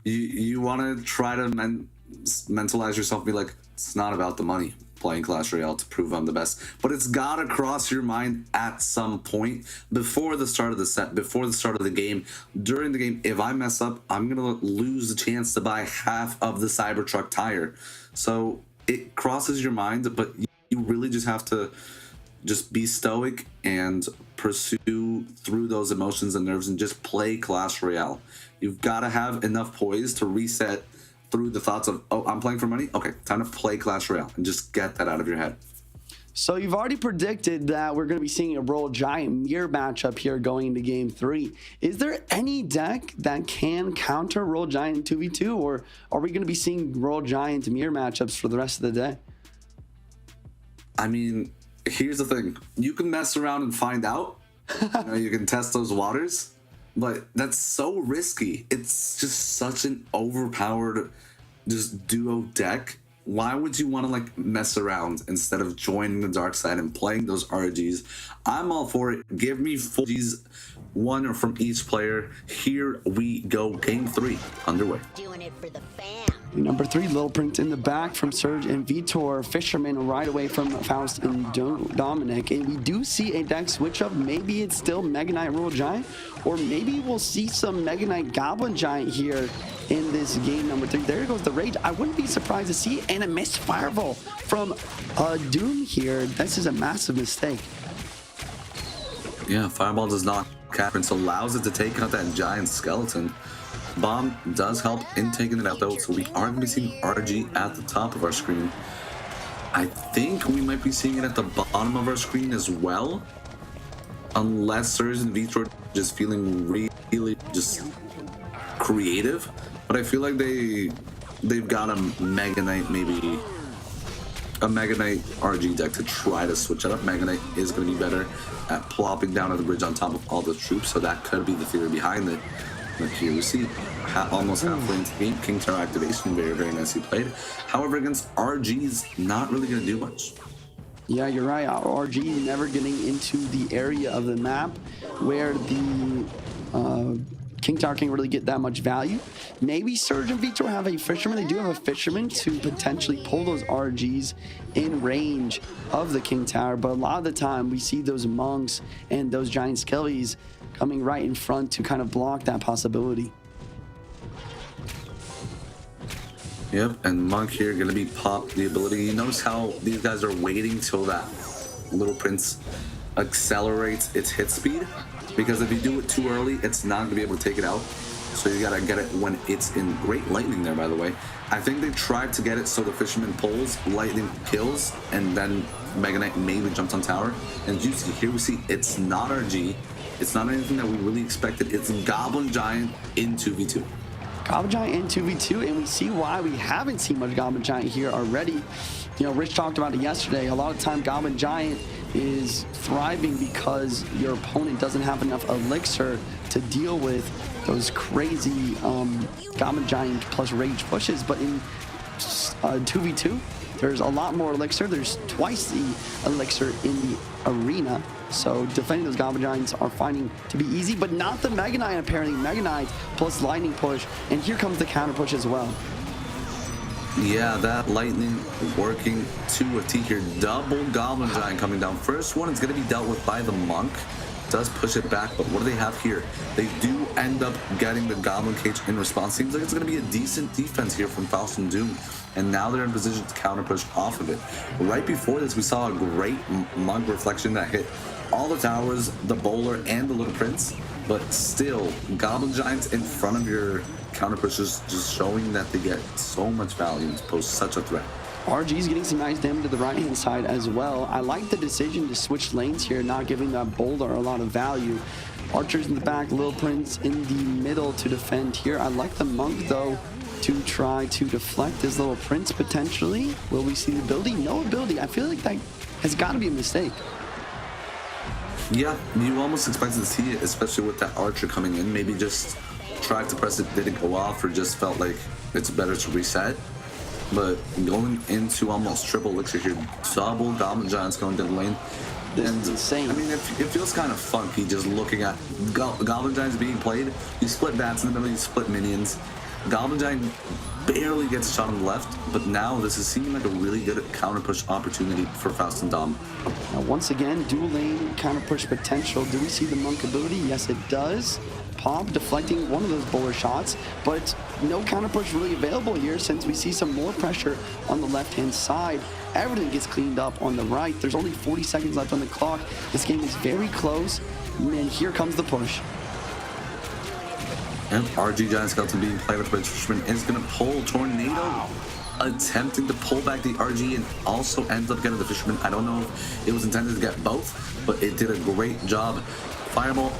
You want to try to mentalize yourself, be like, it's not about the money playing Clash Royale to prove I'm the best, but it's got to cross your mind at some point before the start of the set, before the start of the game, during the game. If I mess up, I'm going to lose the chance to buy half of the Cybertruck tire. So it crosses your mind, but you really just have to just be stoic and pursue through those emotions and nerves and just play Clash Royale. You've got to have enough poise to reset through the thoughts of, oh, I'm playing for money? Okay, time to play Clash Royale and just get that out of your head. So you've already predicted that we're going to be seeing a Royal Giant mirror matchup here going into game 3. Is there any deck that can counter Royal Giant 2v2, or are we going to be seeing Royal Giant mirror matchups for the rest of the day? I mean, here's the thing. You can mess around and find out. You can test those waters. But that's so risky. It's just such an overpowered just duo deck. Why would you want to like mess around instead of joining the dark side and playing those RGs? I'm all for it. Give me 4 RGs, 1 from each player. Here we go. Game 3 underway. Doing it for the fam. Number 3, Little Prince in the back from Surge and Vtor. Fisherman right away from Faust and Dominic. And we do see a deck switch up. Maybe it's still Mega Knight Royal Giant, or maybe we'll see some Mega Knight Goblin Giant here in this game number 3. There goes the rage. I wouldn't be surprised to see and a missed Fireball from Doom here. This is a massive mistake. Yeah, Fireball does not cap, Prince allows it to take out that giant skeleton. Bomb does help in taking it out though, so we are going to be seeing RG at the top of our screen. I think we might be seeing it at the bottom of our screen as well, unless Surge and Vtor just feeling really just creative. But I feel like they've got a Mega Knight, maybe a Mega Knight RG deck to try to switch it up. Mega Knight is going to be better at plopping down at the bridge on top of all the troops, so that could be the theory behind it. But here we see almost halfway into the game, King Tower activation, very, very nicely played. However, against RG's, not really going to do much. Yeah, you're right. RG never getting into the area of the map where the King Tower can't really get that much value. Maybe Surge and Vtor have a Fisherman. They do have a Fisherman to potentially pull those RGs in range of the King Tower, but a lot of the time we see those Monks and those Giant Skellies coming right in front to kind of block that possibility. Yep, and Monk here going to be popped the ability. You notice how these guys are waiting till that Little Prince accelerates its hit speed, because if you do it too early, it's not going to be able to take it out. So you got to get it when it's in great lightning there, by the way. I think they tried to get it so the Fisherman pulls, lightning kills, and then Mega Knight maybe jumps on tower. And you see, here we see it's not RG. It's not anything that we really expected. It's Goblin Giant into V2. Goblin Giant into V2, and we see why we haven't seen much Goblin Giant here already. You know, Rich talked about it yesterday. A lot of the time, Goblin Giant is thriving because your opponent doesn't have enough elixir to deal with those crazy Goblin Giant plus rage pushes. But in 2v2, there's a lot more elixir. There's twice the elixir in the arena. So defending those Goblin Giants are finding to be easy, but not the Mega Knight apparently. Mega Knight plus lightning push, and here comes the counter push as well. Yeah, that lightning working to a T here. Double Goblin Giant coming down. First one is going to be dealt with by the Monk. Does push it back, but what do they have here? They do end up getting the Goblin Cage in response. Seems like it's going to be a decent defense here from Faust and Doom, and now they're in position to counter push off of it. Right before this, we saw a great Monk reflection that hit all the towers, the bowler, and the Little Prince, but still, Goblin Giants in front of your counter pushes, just showing that they get so much value and pose such a threat. RG's getting some nice damage to the right-hand side as well. I like the decision to switch lanes here, not giving that boulder a lot of value. Archers in the back, Little Prince in the middle to defend here. I like the Monk, though, to try to deflect this Little Prince potentially. Will we see the ability? No ability. I feel like that has got to be a mistake. Yeah, you almost expected to see it, especially with that Archer coming in. Maybe just tried to press it, didn't go off, or just felt like it's better to reset. But going into almost triple elixir here, double Goblin Giants going down the lane. This is insane. I mean, it feels kind of funky just looking at Goblin Giants being played. You split bats in the middle, you split minions. Goblin Giant barely gets a shot on the left, but now this is seeming like a really good counter push opportunity for Faust and Dom. Now, once again, dual lane counter push potential. Do we see the Monk ability? Yes, it does. Pop deflecting one of those bowler shots, but no counter push really available here since we see some more pressure on the left-hand side. Everything gets cleaned up on the right. There's only 40 seconds left on the clock. This game is very close, and here comes the push. And RG Giant Skeleton being played with Fisherman is going to pull Tornado, attempting to pull back the RG and also ends up getting the Fisherman. I don't know if it was intended to get both, but it did a great job. Fireball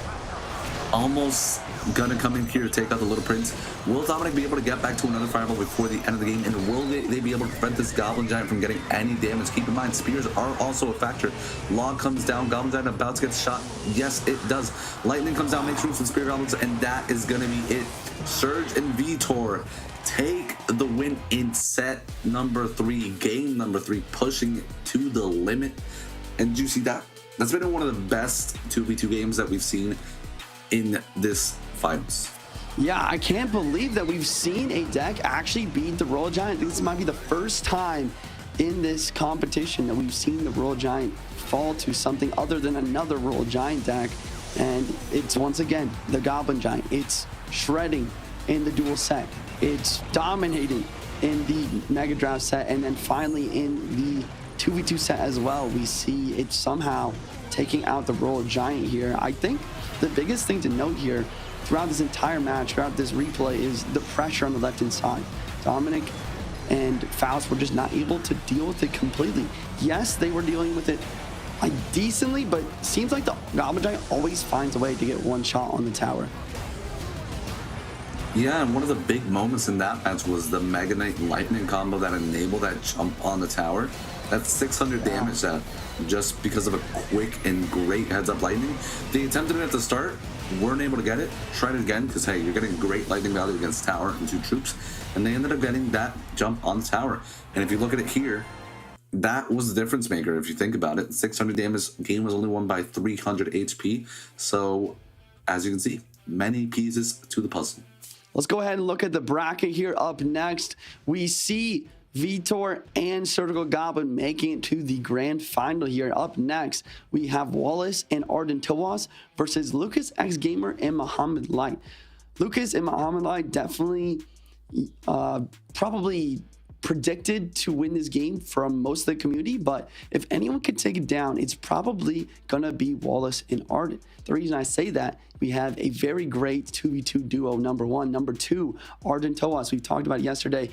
almost gonna come in here to take out the Little Prince. Will Dominic be able to get back to another Fireball before the end of the game? And will they be able to prevent this Goblin Giant from getting any damage? Keep in mind, spears are also a factor. Log comes down, Goblin Giant about to get shot. Yes, it does. Lightning comes down, makes room for Spear Goblins, and that is gonna be it. Surge and Vtor take the win in set number 3, game number 3, pushing it to the limit. And you see that? That's been one of the best 2v2 games that we've seen in this finals. Yeah, I can't believe that we've seen a deck actually beat the Royal Giant. I think this might be the first time in this competition that we've seen the Royal Giant fall to something other than another Royal Giant deck. And it's once again the Goblin Giant. It's shredding in the dual set. It's dominating in the Mega Draft set. And then finally in the 2v2 set as well, we see it somehow taking out the Royal Giant here. I think the biggest thing to note here throughout this entire match, throughout this replay, is the pressure on the left-hand side. Dominic and Faust were just not able to deal with it completely. Yes, they were dealing with it decently, but seems like the Goblin Giant always finds a way to get one shot on the tower. Yeah, and one of the big moments in that match was the Mega Knight Lightning combo that enabled that jump on the tower. That's 600 damage that just because of a quick and great heads-up lightning. They attempted it at the start, weren't able to get it, tried it again because, hey, you're getting great lightning value against tower and 2 troops, and they ended up getting that jump on the tower. And if you look at it here, that was the difference maker if you think about it. 600 damage, game was only won by 300 HP. So, as you can see, many pieces to the puzzle. Let's go ahead and look at the bracket here. Up next, we see Vtor and Surgical Goblin making it to the grand final here. Up next, we have Wallace and Arden Towas versus Lucas X Gamer and Muhammad Light. Lucas and Muhammad Light definitely probably predicted to win this game from most of the community, but if anyone could take it down, it's probably gonna be Wallace and Arden. The reason I say that, we have a very great 2v2 duo, number one. Number two, Arden Towas, we talked about it yesterday.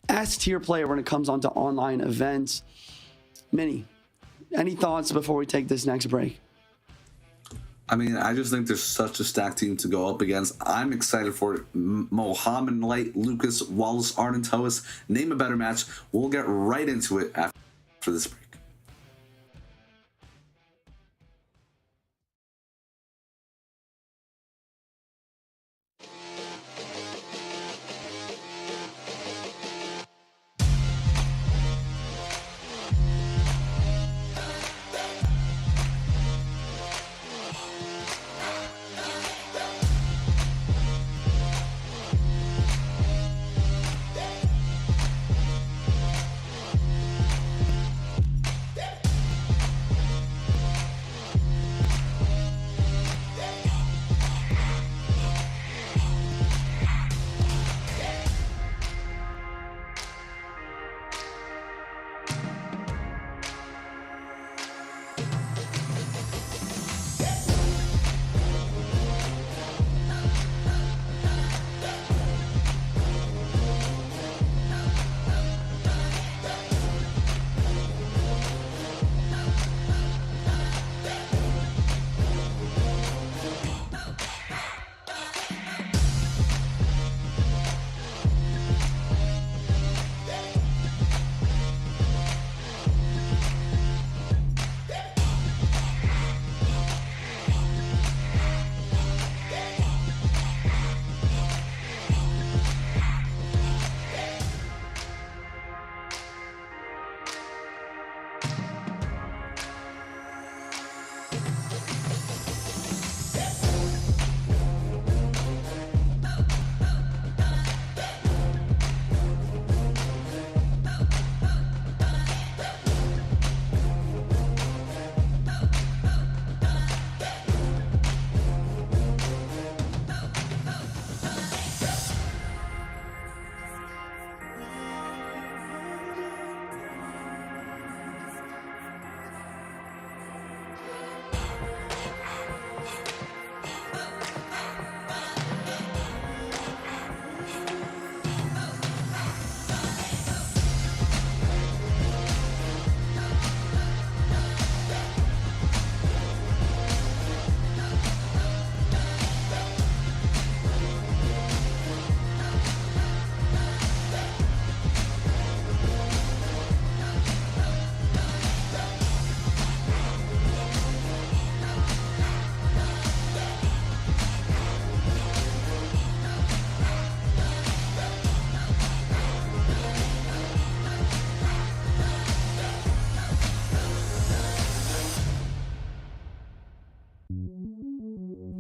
S-tier player when it comes onto online events. Minnie, any thoughts before we take this next break? I mean, I just think there's such a stacked team to go up against. I'm excited for it. Mohammed Light, Lucas, Wallace, Arden Towas. Name a better match. We'll get right into it after this break.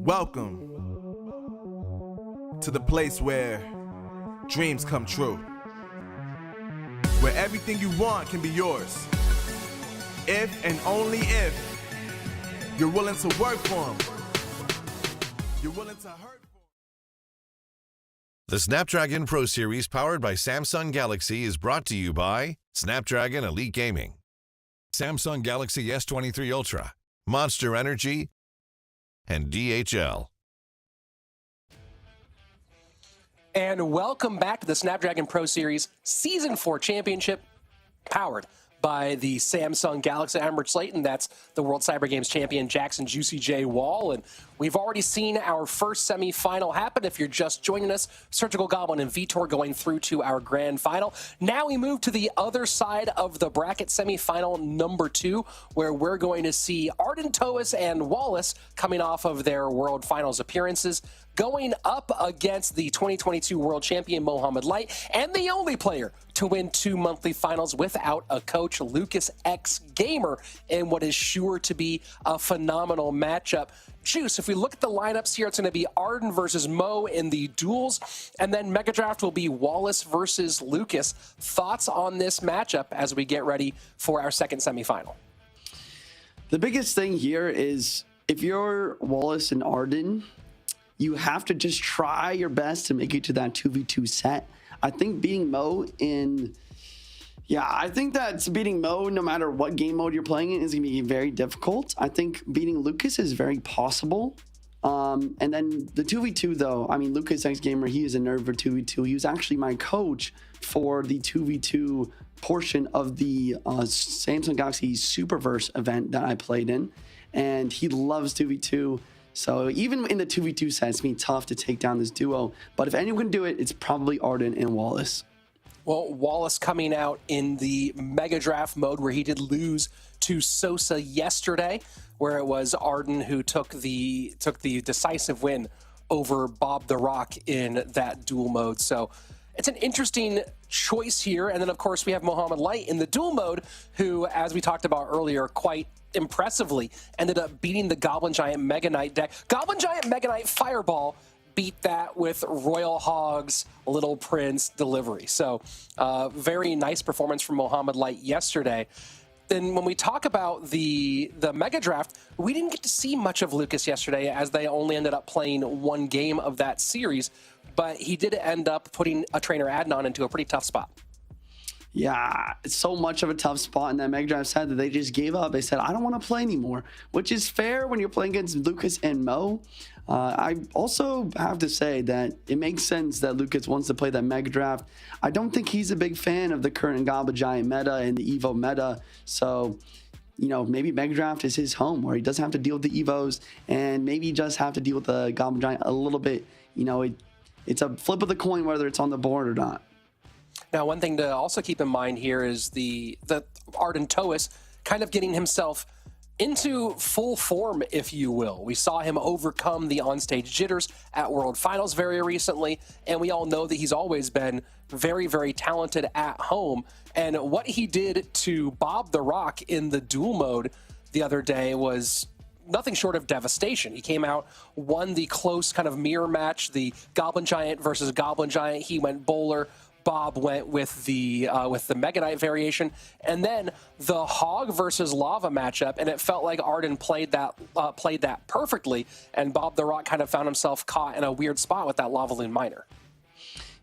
Welcome to the place where dreams come true, where everything you want can be yours, if and only if you're willing to work for them, you're willing to hurt for them. The Snapdragon Pro Series powered by Samsung Galaxy is brought to you by Snapdragon Elite Gaming, Samsung Galaxy S23 Ultra, Monster Energy, and DHL. And welcome back to the Snapdragon Pro Series Season 4 Championship, powered by the Samsung Galaxy. I'm Rich Slayton. That's the World Cyber Games champion, Jackson Juicy J. Wall. And we've already seen our first semifinal happen. If you're just joining us, Surgical Goblin and Vtor going through to our grand final. Now we move to the other side of the bracket, semifinal number 2, where we're going to see Arden Towas and Wallace coming off of their World Finals appearances. going up against the 2022 world champion Mohamed Light and the only player to win 2 monthly finals without a coach, Lucas X Gamer, in what is sure to be a phenomenal matchup. Juice, if we look at the lineups here, it's going to be Arden versus Mo in the duels, and then Mega Draft will be Wallace versus Lucas. Thoughts on this matchup as we get ready for our second semifinal? The biggest thing here is if you're Wallace and Arden, you have to just try your best to make it to that 2v2 set. I think beating Mo I think that beating Mo, no matter what game mode you're playing in, is going to be very difficult. I think beating Lucas is very possible. And then the 2v2, though, I mean, Lucas X Gamer, he is a nerd for 2v2. He was actually my coach for the 2v2 portion of the Samsung Galaxy Superverse event that I played in. And he loves 2v2. So even in the 2v2 set, it's going to be tough to take down this duo. But if anyone can do it, it's probably Arden and Wallace. Well, Wallace coming out in the Mega Draft mode where he did lose to Sosa yesterday, where it was Arden who took the decisive win over Bob the Rock in that duel mode. So it's an interesting choice here. And then, of course, we have Mohamed Light in the duel mode, who, as we talked about earlier, quite impressively ended up beating the Goblin Giant Mega Knight deck. Goblin Giant Mega Knight Fireball beat that with Royal Hog's Little Prince delivery. So very nice performance from Mohamed Light yesterday. Then when we talk about the Mega Draft, we didn't get to see much of Lucas yesterday, as they only ended up playing one game of that series, but he did end up putting a trainer Adnan into a pretty tough spot. Yeah, it's so much of a tough spot in that Mega Drive set that they just gave up. They said, I don't want to play anymore, which is fair when you're playing against Lucas and Mo. I also have to say that it makes sense that Lucas wants to play that Mega Draft. I don't think he's a big fan of the current Goblin Giant meta and the Evo meta. So, you know, maybe Mega Draft is his home where he doesn't have to deal with the Evos and maybe just have to deal with the Goblin Giant a little bit. You know, it's a flip of the coin whether it's on the board or not. Now, one thing to also keep in mind here is the Arden Toas kind of getting himself into full form, if you will. We saw him overcome the onstage jitters at World Finals very recently, and we all know that he's always been very, very talented at home. And what he did to Bob the Rock in the duel mode the other day was nothing short of devastation. He came out, won the close kind of mirror match, the Goblin Giant versus Goblin Giant. He went bowler. Bob went with the Mega Knight variation, and then the Hog versus Lava matchup, and it felt like Arden played that perfectly, and Bob the Rock kind of found himself caught in a weird spot with that Lava Loon Miner.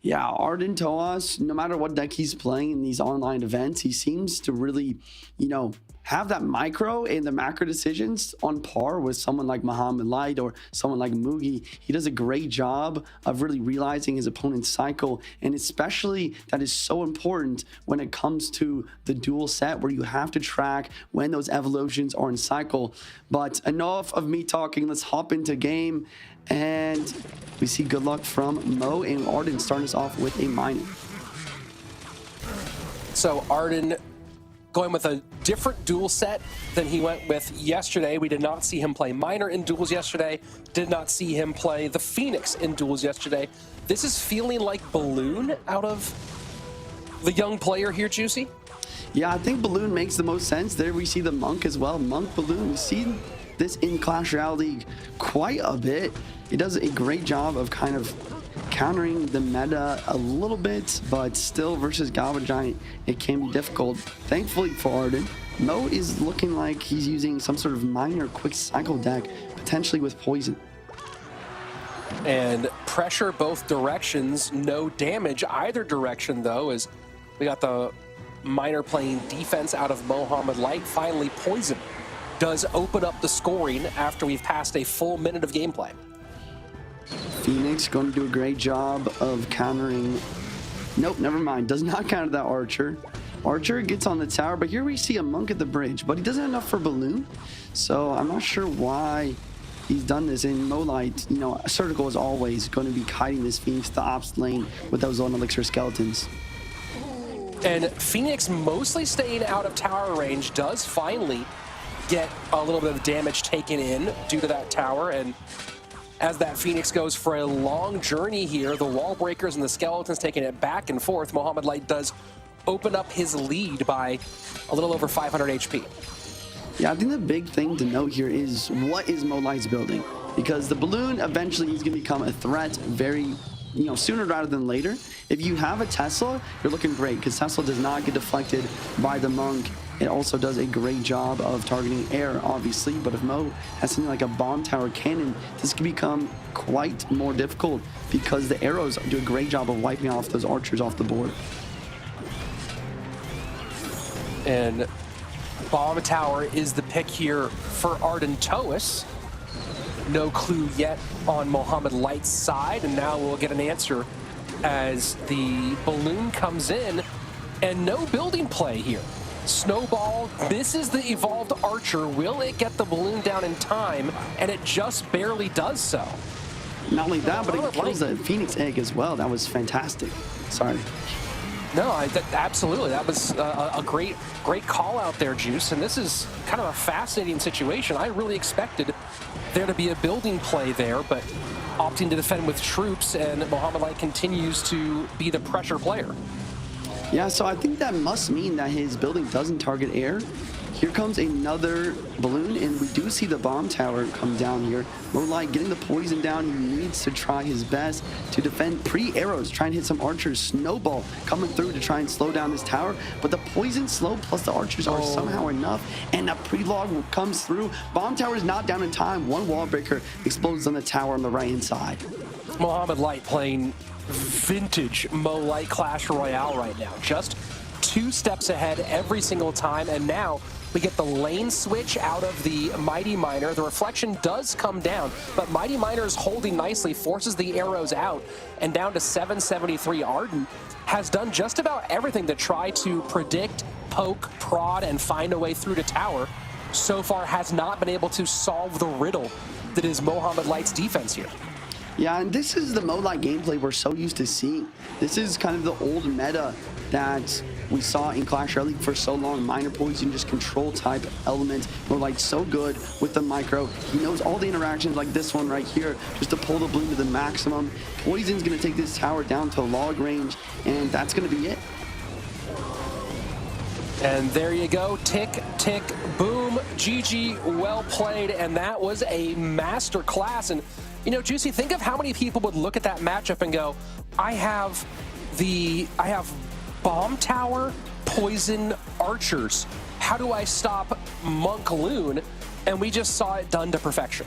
Yeah, Arden Toas, no matter what deck he's playing in these online events, he seems to really, you know, have that micro and the macro decisions on par with someone like Mohamed Light or someone like Mugi. He does a great job of really realizing his opponent's cycle, and especially that is so important when it comes to the dual set where you have to track when those evolutions are in cycle. But enough of me talking, let's hop into game, and we see good luck from Mo and Arden starting us off with a miner. So Arden going with a different duel set than he went with yesterday. We did not see him play Miner in duels yesterday. Did not see him play the Phoenix in duels yesterday. This is feeling like Balloon out of the young player here, Juicy. Yeah, I think Balloon makes the most sense. There we see the Monk as well. Monk Balloon. We've seen this in Clash Royale League quite a bit. He does a great job of kind of countering the meta a little bit, but still versus Goblin Giant, it can be difficult. Thankfully for Arden, Mo is looking like he's using some sort of minor quick cycle deck, potentially with poison. And pressure both directions, no damage either direction though, as we got the miner playing defense out of Mohamed Light. Finally, poison does open up the scoring after we've passed a full minute of gameplay. Phoenix going to do a great job of countering. Nope, never mind. Does not counter that Archer. Archer gets on the tower, but here we see a Monk at the bridge, but he doesn't have enough for Balloon. So I'm not sure why he's done this. In Molite, you know, Surgical is always going to be kiting this Phoenix to the ops lane with those Zone Elixir skeletons. And Phoenix, mostly staying out of tower range, does finally get a little bit of damage taken in due to that tower, and as that Phoenix goes for a long journey here. The wall breakers and the skeletons taking it back and forth. Mohamed Light does open up his lead by a little over 500 HP. Yeah, I think the big thing to note here is what is Mo Light's building? Because the balloon eventually is going to become a threat very, sooner rather than later. If you have a Tesla, you're looking great because Tesla does not get deflected by the Monk. It also does a great job of targeting air, obviously, but if Mo has something like a bomb tower cannon, this can become quite more difficult because the arrows do a great job of wiping off those archers off the board. And bomb tower is the pick here for Ardentois. No clue yet on Mohamed Light's side, and now we'll get an answer as the balloon comes in, and no building play here. Snowball misses the evolved archer. Will it get the balloon down in time? And it just barely does so. Not only that, but it kills the Phoenix egg as well. That was fantastic. Sorry. No, absolutely. That was a great call out there, Juice. And this is kind of a fascinating situation. I really expected there to be a building play there, but opting to defend with troops, and Mohamed Light continues to be the pressure player. Yeah, so I think that must mean that his building doesn't target air. Here comes another balloon, and we do see the bomb tower come down here. Mo Light getting the poison down. He needs to try his best to defend pre-arrows, try and hit some archers. Snowball coming through to try and slow down this tower, but the poison slow plus the archers are somehow enough, and a pre-log comes through. Bomb tower is not down in time. One wall breaker explodes on the tower on the right-hand side. Mohamed Light playing vintage Mo Light Clash Royale right now. Just 2 steps ahead every single time, and now we get the lane switch out of the Mighty Miner. The reflection does come down, but Mighty Miner is holding nicely, forces the arrows out, and down to 773. Arden has done just about everything to try to predict, poke, prod, and find a way through to tower. So far has not been able to solve the riddle that is Mohamed Light's defense here. Yeah, and this is the Mo Light gameplay we're so used to seeing. This is kind of the old meta that we saw in Clash Royale for so long. Minor poison, just control type element. Mo Light's so good with the micro. He knows all the interactions like this one right here, just to pull the bloom to the maximum. Poison's going to take this tower down to log range, and that's going to be it. And there you go, tick, tick, boom, GG, well played, and that was a master class. And Juicy, think of how many people would look at that matchup and go, I have bomb tower, poison, archers. How do I stop Monk Loon? And we just saw it done to perfection.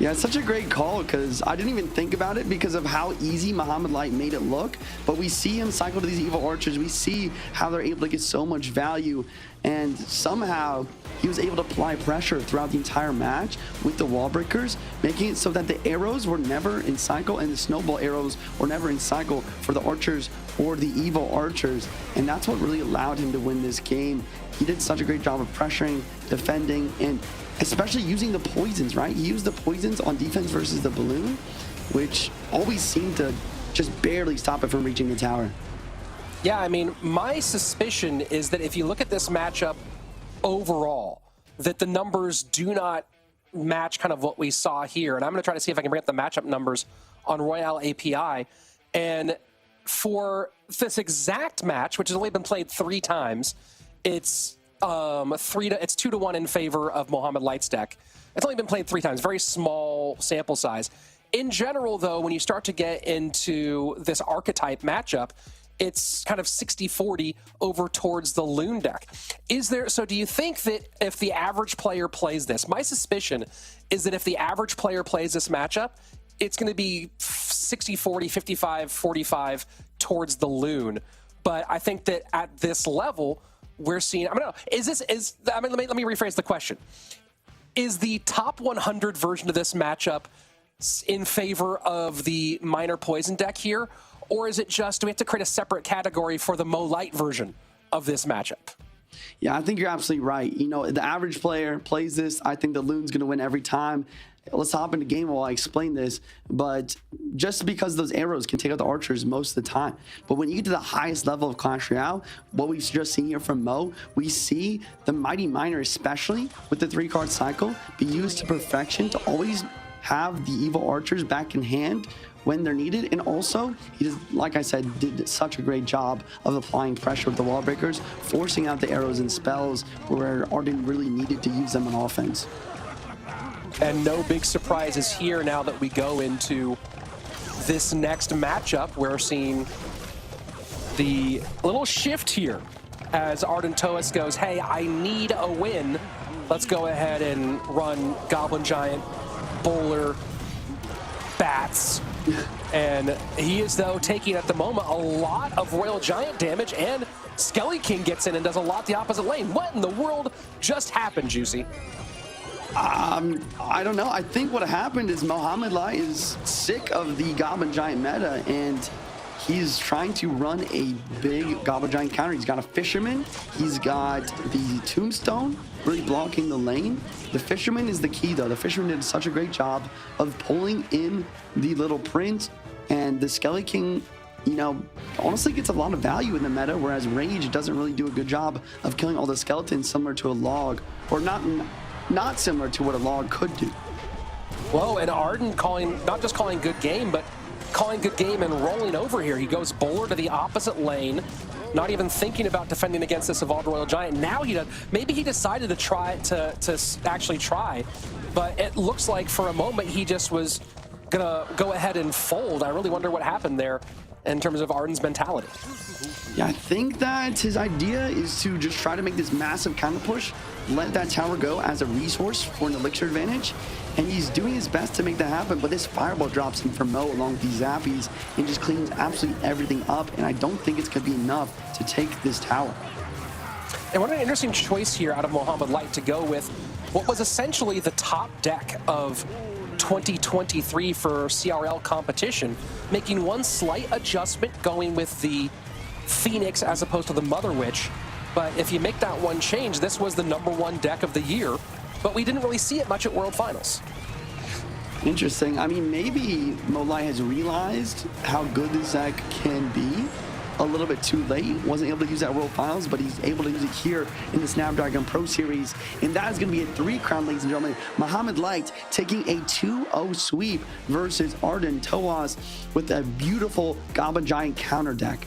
Yeah, it's such a great call because I didn't even think about it because of how easy Mohamed Light made it look. But we see him cycle to these evil archers. We see how they're able to get so much value. And somehow he was able to apply pressure throughout the entire match with the wall breakers, making it so that the arrows were never in cycle and the snowball arrows were never in cycle for the archers or the evil archers. And that's what really allowed him to win this game. He did such a great job of pressuring, defending, and especially using the poisons, right? He used the poisons on defense versus the balloon, which always seemed to just barely stop it from reaching the tower. Yeah, I mean, my suspicion is that if you look at this matchup overall, that the numbers do not match kind of what we saw here. And I'm going to try to see if I can bring up the matchup numbers on Royale API. And for this exact match, which has only been played 3 times, it's 2-1 in favor of Mohamed Light's deck. It's only been played 3 times, very small sample size. In general, though, when you start to get into this archetype matchup, it's kind of 60-40 over towards the Loon deck. So do you think that if the average player plays this, my suspicion is that if the average player plays this matchup, it's going to be 60-40, 55-45 towards the Loon. But I think that at this level, we're seeing, let me rephrase the question. Is the top 100 version of this matchup in favor of the minor poison deck here? Or is it just, do we have to create a separate category for the Mo Light version of this matchup? Yeah, I think you're absolutely right. The average player plays this. I think the Loon's going to win every time. Let's hop into game while I explain this. But just because those arrows can take out the archers most of the time. But when you get to the highest level of Clash Royale, what we've just seen here from Mo, we see the Mighty Miner, especially with the 3-card cycle, be used to perfection to always have the evil archers back in hand when they're needed. And also, he just, like I said, did such a great job of applying pressure with the wall breakers, forcing out the arrows and spells where Arden really needed to use them on offense. And no big surprises here now that we go into this next matchup. We're seeing the little shift here as Arden Toas goes, hey, I need a win. Let's go ahead and run Goblin Giant, Bowler, Bats. And he is, though, taking at the moment a lot of Royal Giant damage, and Skelly King gets in and does a lot the opposite lane. What in the world just happened, Juicy? I don't know. I think what happened is Mohamed Light is sick of the Goblin Giant meta, and he's trying to run a big Goblin Giant counter. He's got a Fisherman. He's got the Tombstone really blocking the lane. The Fisherman is the key, though. The Fisherman did such a great job of pulling in the Little Prince, and the Skelly King, you know, honestly gets a lot of value in the meta, whereas Rage doesn't really do a good job of killing all the skeletons similar to a log, or not similar to what a log could do. Whoa, and Arden not just calling good game, but calling good game and rolling over here. He goes Bowler to the opposite lane, not even thinking about defending against this Evolved Royal Giant. Now he does. Maybe he decided to try to actually try, but it looks like for a moment he just was gonna go ahead and fold. I really wonder what happened there in terms of Arden's mentality. Yeah, I think that his idea is to just try to make this massive counter push, let that tower go as a resource for an elixir advantage, and he's doing his best to make that happen, but this fireball drops in for Mo along with these zappies and just cleans absolutely everything up, and I don't think it's going to be enough to take this tower. And what an interesting choice here out of Mohamed Light to go with what was essentially the top deck of 2023 for CRL competition, making one slight adjustment going with the Phoenix as opposed to the Mother Witch. But if you make that one change, this was the #1 deck of the year, but we didn't really see it much at World Finals. Interesting. I mean, maybe Molai has realized how good this deck can be a little bit too late. Wasn't able to use that World Finals, but he's able to use it here in the Snapdragon Pro Series. And that is going to be a 3-crown, ladies and gentlemen. Mohamed Light taking a 2-0 sweep versus Arden Toas with a beautiful Goblin Giant counter deck.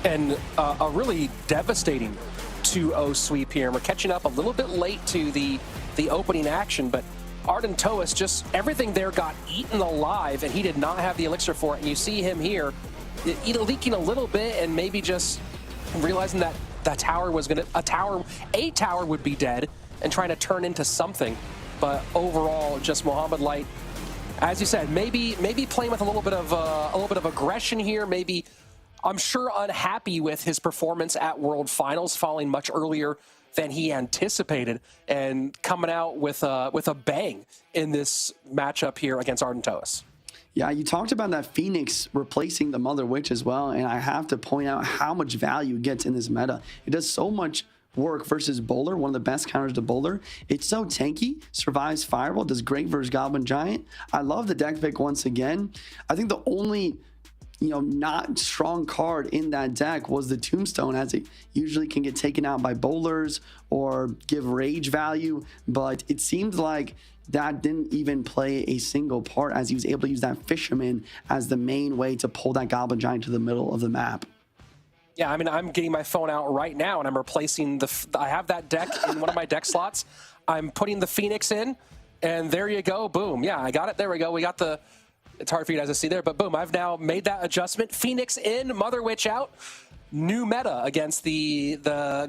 And a really devastating 2-0 sweep here. And we're catching up a little bit late to the opening action, but Arden Toas, just everything there got eaten alive, and he did not have the elixir for it. And you see him here leaking a little bit, and maybe just realizing that that tower was gonna a tower would be dead, and trying to turn into something. But overall, just Mohamed Light, as you said, maybe playing with a little bit of aggression here. Maybe, I'm sure, unhappy with his performance at World Finals, falling much earlier than he anticipated, and coming out with a bang in this matchup here against Arden Toas. Yeah, you talked about that Phoenix replacing the Mother Witch as well, and I have to point out how much value it gets in this meta. It does so much work versus Bowler, one of the best counters to Bowler. It's so tanky, survives Fireball, does great versus Goblin Giant. I love the deck pick once again. I think the only not strong card in that deck was the Tombstone, as it usually can get taken out by bowlers or give rage value, but it seemed like that didn't even play a single part, as he was able to use that Fisherman as the main way to pull that Goblin Giant to the middle of the map. Yeah, I mean, I'm getting my phone out right now, and I'm replacing I have that deck in one of my deck slots. I'm putting the Phoenix in, and there you go, boom. Yeah, I got it, there we go. We got the, it's hard for you guys to see there, but boom, I've now made that adjustment. Phoenix in, Mother Witch out. New meta against the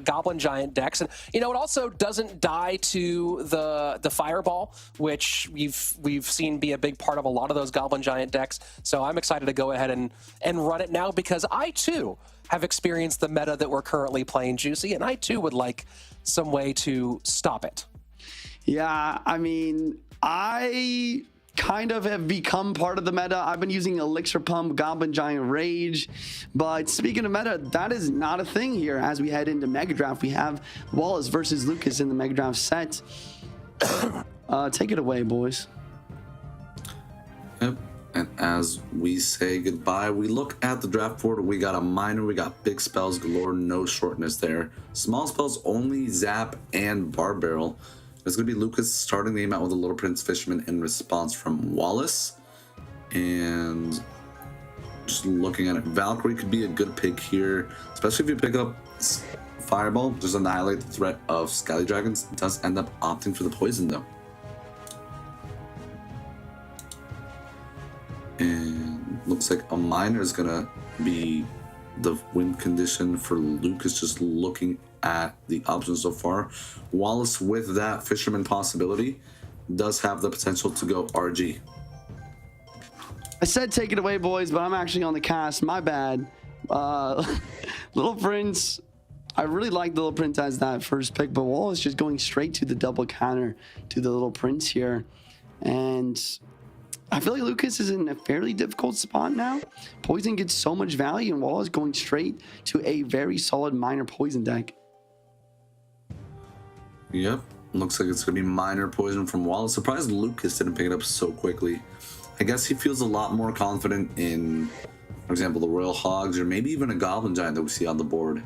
Goblin Giant decks. And it also doesn't die to the Fireball, which we've seen be a big part of a lot of those Goblin Giant decks. So I'm excited to go ahead and run it now, because I too have experienced the meta that we're currently playing, Juicy, and I too would like some way to stop it. Yeah, I mean, I kind of have become part of the meta. I've been using Elixir Pump, Goblin Giant Rage, but speaking of meta, that is not a thing here. As we head into Mega Draft, we have Wallace versus Lucas in the Mega Draft set. Take it away, boys. Yep. And as we say goodbye, we look at the draft board. We got a minor, we got big spells galore, no shortness there. Small spells only Zap and Barbarrel. It's going to be Lucas starting the game out with a Little Prince Fisherman in response from Wallace. And just looking at it, Valkyrie could be a good pick here, especially if you pick up Fireball. Just annihilate the threat of Skelly Dragons. It does end up opting for the poison though. And looks like a miner is gonna be the win condition for Lucas, just looking at the options so far. Wallace, with that fisherman possibility, does have the potential to go RG. I said take it away, boys, but I'm actually on the cast. My bad. Little Prince, I really like Little Prince as that first pick, but Wallace just going straight to the double counter to the Little Prince here. And I feel like Lucas is in a fairly difficult spot now. Poison gets so much value, and Wallace going straight to a very solid minor poison deck. Yep, looks like it's going to be minor poison from Wallace. Surprised Lucas didn't pick it up so quickly. I guess he feels a lot more confident in, for example, the Royal Hogs, or maybe even a Goblin Giant that we see on the board.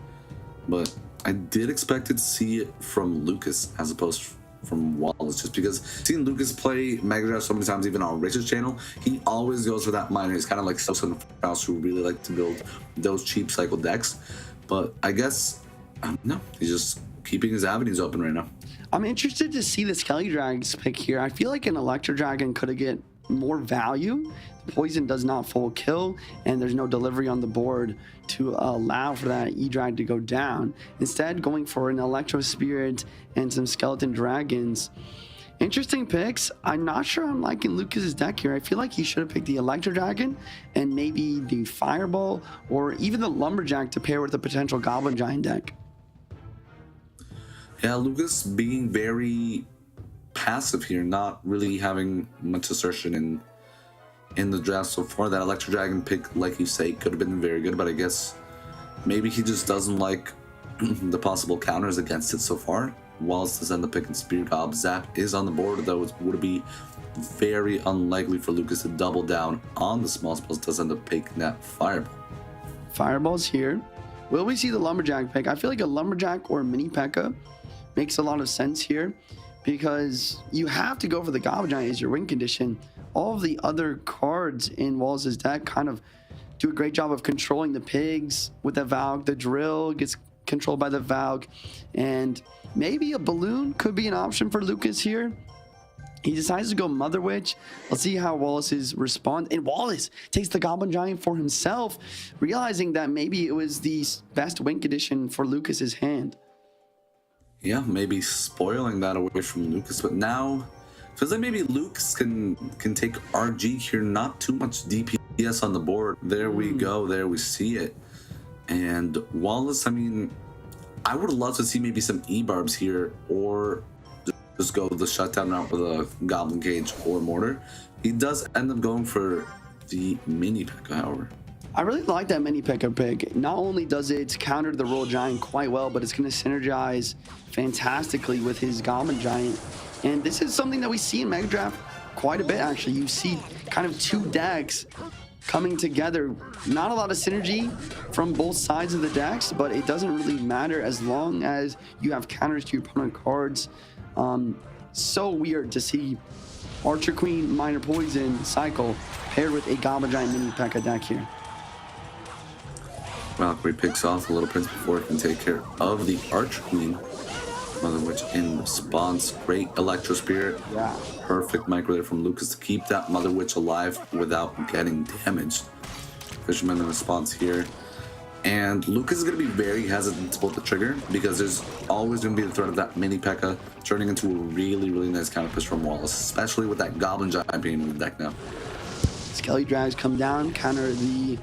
But I did expect to see it from Lucas as opposed from Wallace, just because seeing Lucas play Mega Draft so many times, even on Rich's channel, he always goes for that minor. He's kind of like someone else who really like to build those cheap cycle decks. But I guess, I don't know, he's just keeping his avenues open right now. I'm interested to see the Skelly Dragons pick here. I feel like an Electro Dragon could have get more value. The poison does not full kill, and there's no delivery on the board to allow for that E-Drag to go down. Instead, going for an Electro Spirit and some Skeleton Dragons. Interesting picks. I'm not sure I'm liking Lucas's deck here. I feel like he should have picked the Electro Dragon and maybe the Fireball or even the Lumberjack to pair with the potential Goblin Giant deck. Yeah, Lucas being very passive here, not really having much assertion in the draft so far. That Electro Dragon pick, like you say, could have been very good, but I guess maybe he just doesn't like the possible counters against it so far. Wallace does end up picking Spear Gob. Zap is on the board, though it would be very unlikely for Lucas to double down on the small spells. Does end up picking that Fireball. Fireball's here. Will we see the Lumberjack pick? I feel like a Lumberjack or a Mini P.E.K.K.A. makes a lot of sense here, because you have to go for the Goblin Giant as your win condition. All of the other cards in Wallace's deck kind of do a great job of controlling the pigs with the Valk. The Drill gets controlled by the Valk, and maybe a Balloon could be an option for Lucas here. He decides to go Mother Witch. Let's see how Wallace's respond. And Wallace takes the Goblin Giant for himself, realizing that maybe it was the best win condition for Lucas's hand. Yeah, maybe spoiling that away from Lucas, but now feels like maybe Lucas can take RG here. Not too much DPS on the board. There we go. There we see it. And Wallace, I mean, I would love to see maybe some E-Barbs here, or just go the shutdown route with a Goblin Cage or Mortar. He does end up going for the Mini P.E.K.K.A, however. I really like that Mini P.E.K.K.A pick. Not only does it counter the Royal Giant quite well, but it's going to synergize fantastically with his Goblin Giant. And this is something that we see in Mega Draft quite a bit, actually. You see kind of two decks coming together. Not a lot of synergy from both sides of the decks, but it doesn't really matter as long as you have counters to your opponent cards. So weird to see Archer Queen Minor Poison cycle paired with a Goblin Giant Mini P.E.K.K.A deck here. Valkyrie picks off the Little Prince before it can take care of the Archer Queen. Mother Witch in response. Great Electro Spirit. Yeah. Perfect micro there from Lucas to keep that Mother Witch alive without getting damaged. Fisherman in response here. And Lucas is going to be very hesitant to pull the trigger, because there's always going to be the threat of that Mini P.E.K.K.A turning into a really, really nice counter push from Wallace, especially with that Goblin Giant being in the deck now. Skelly Drags come down, counter the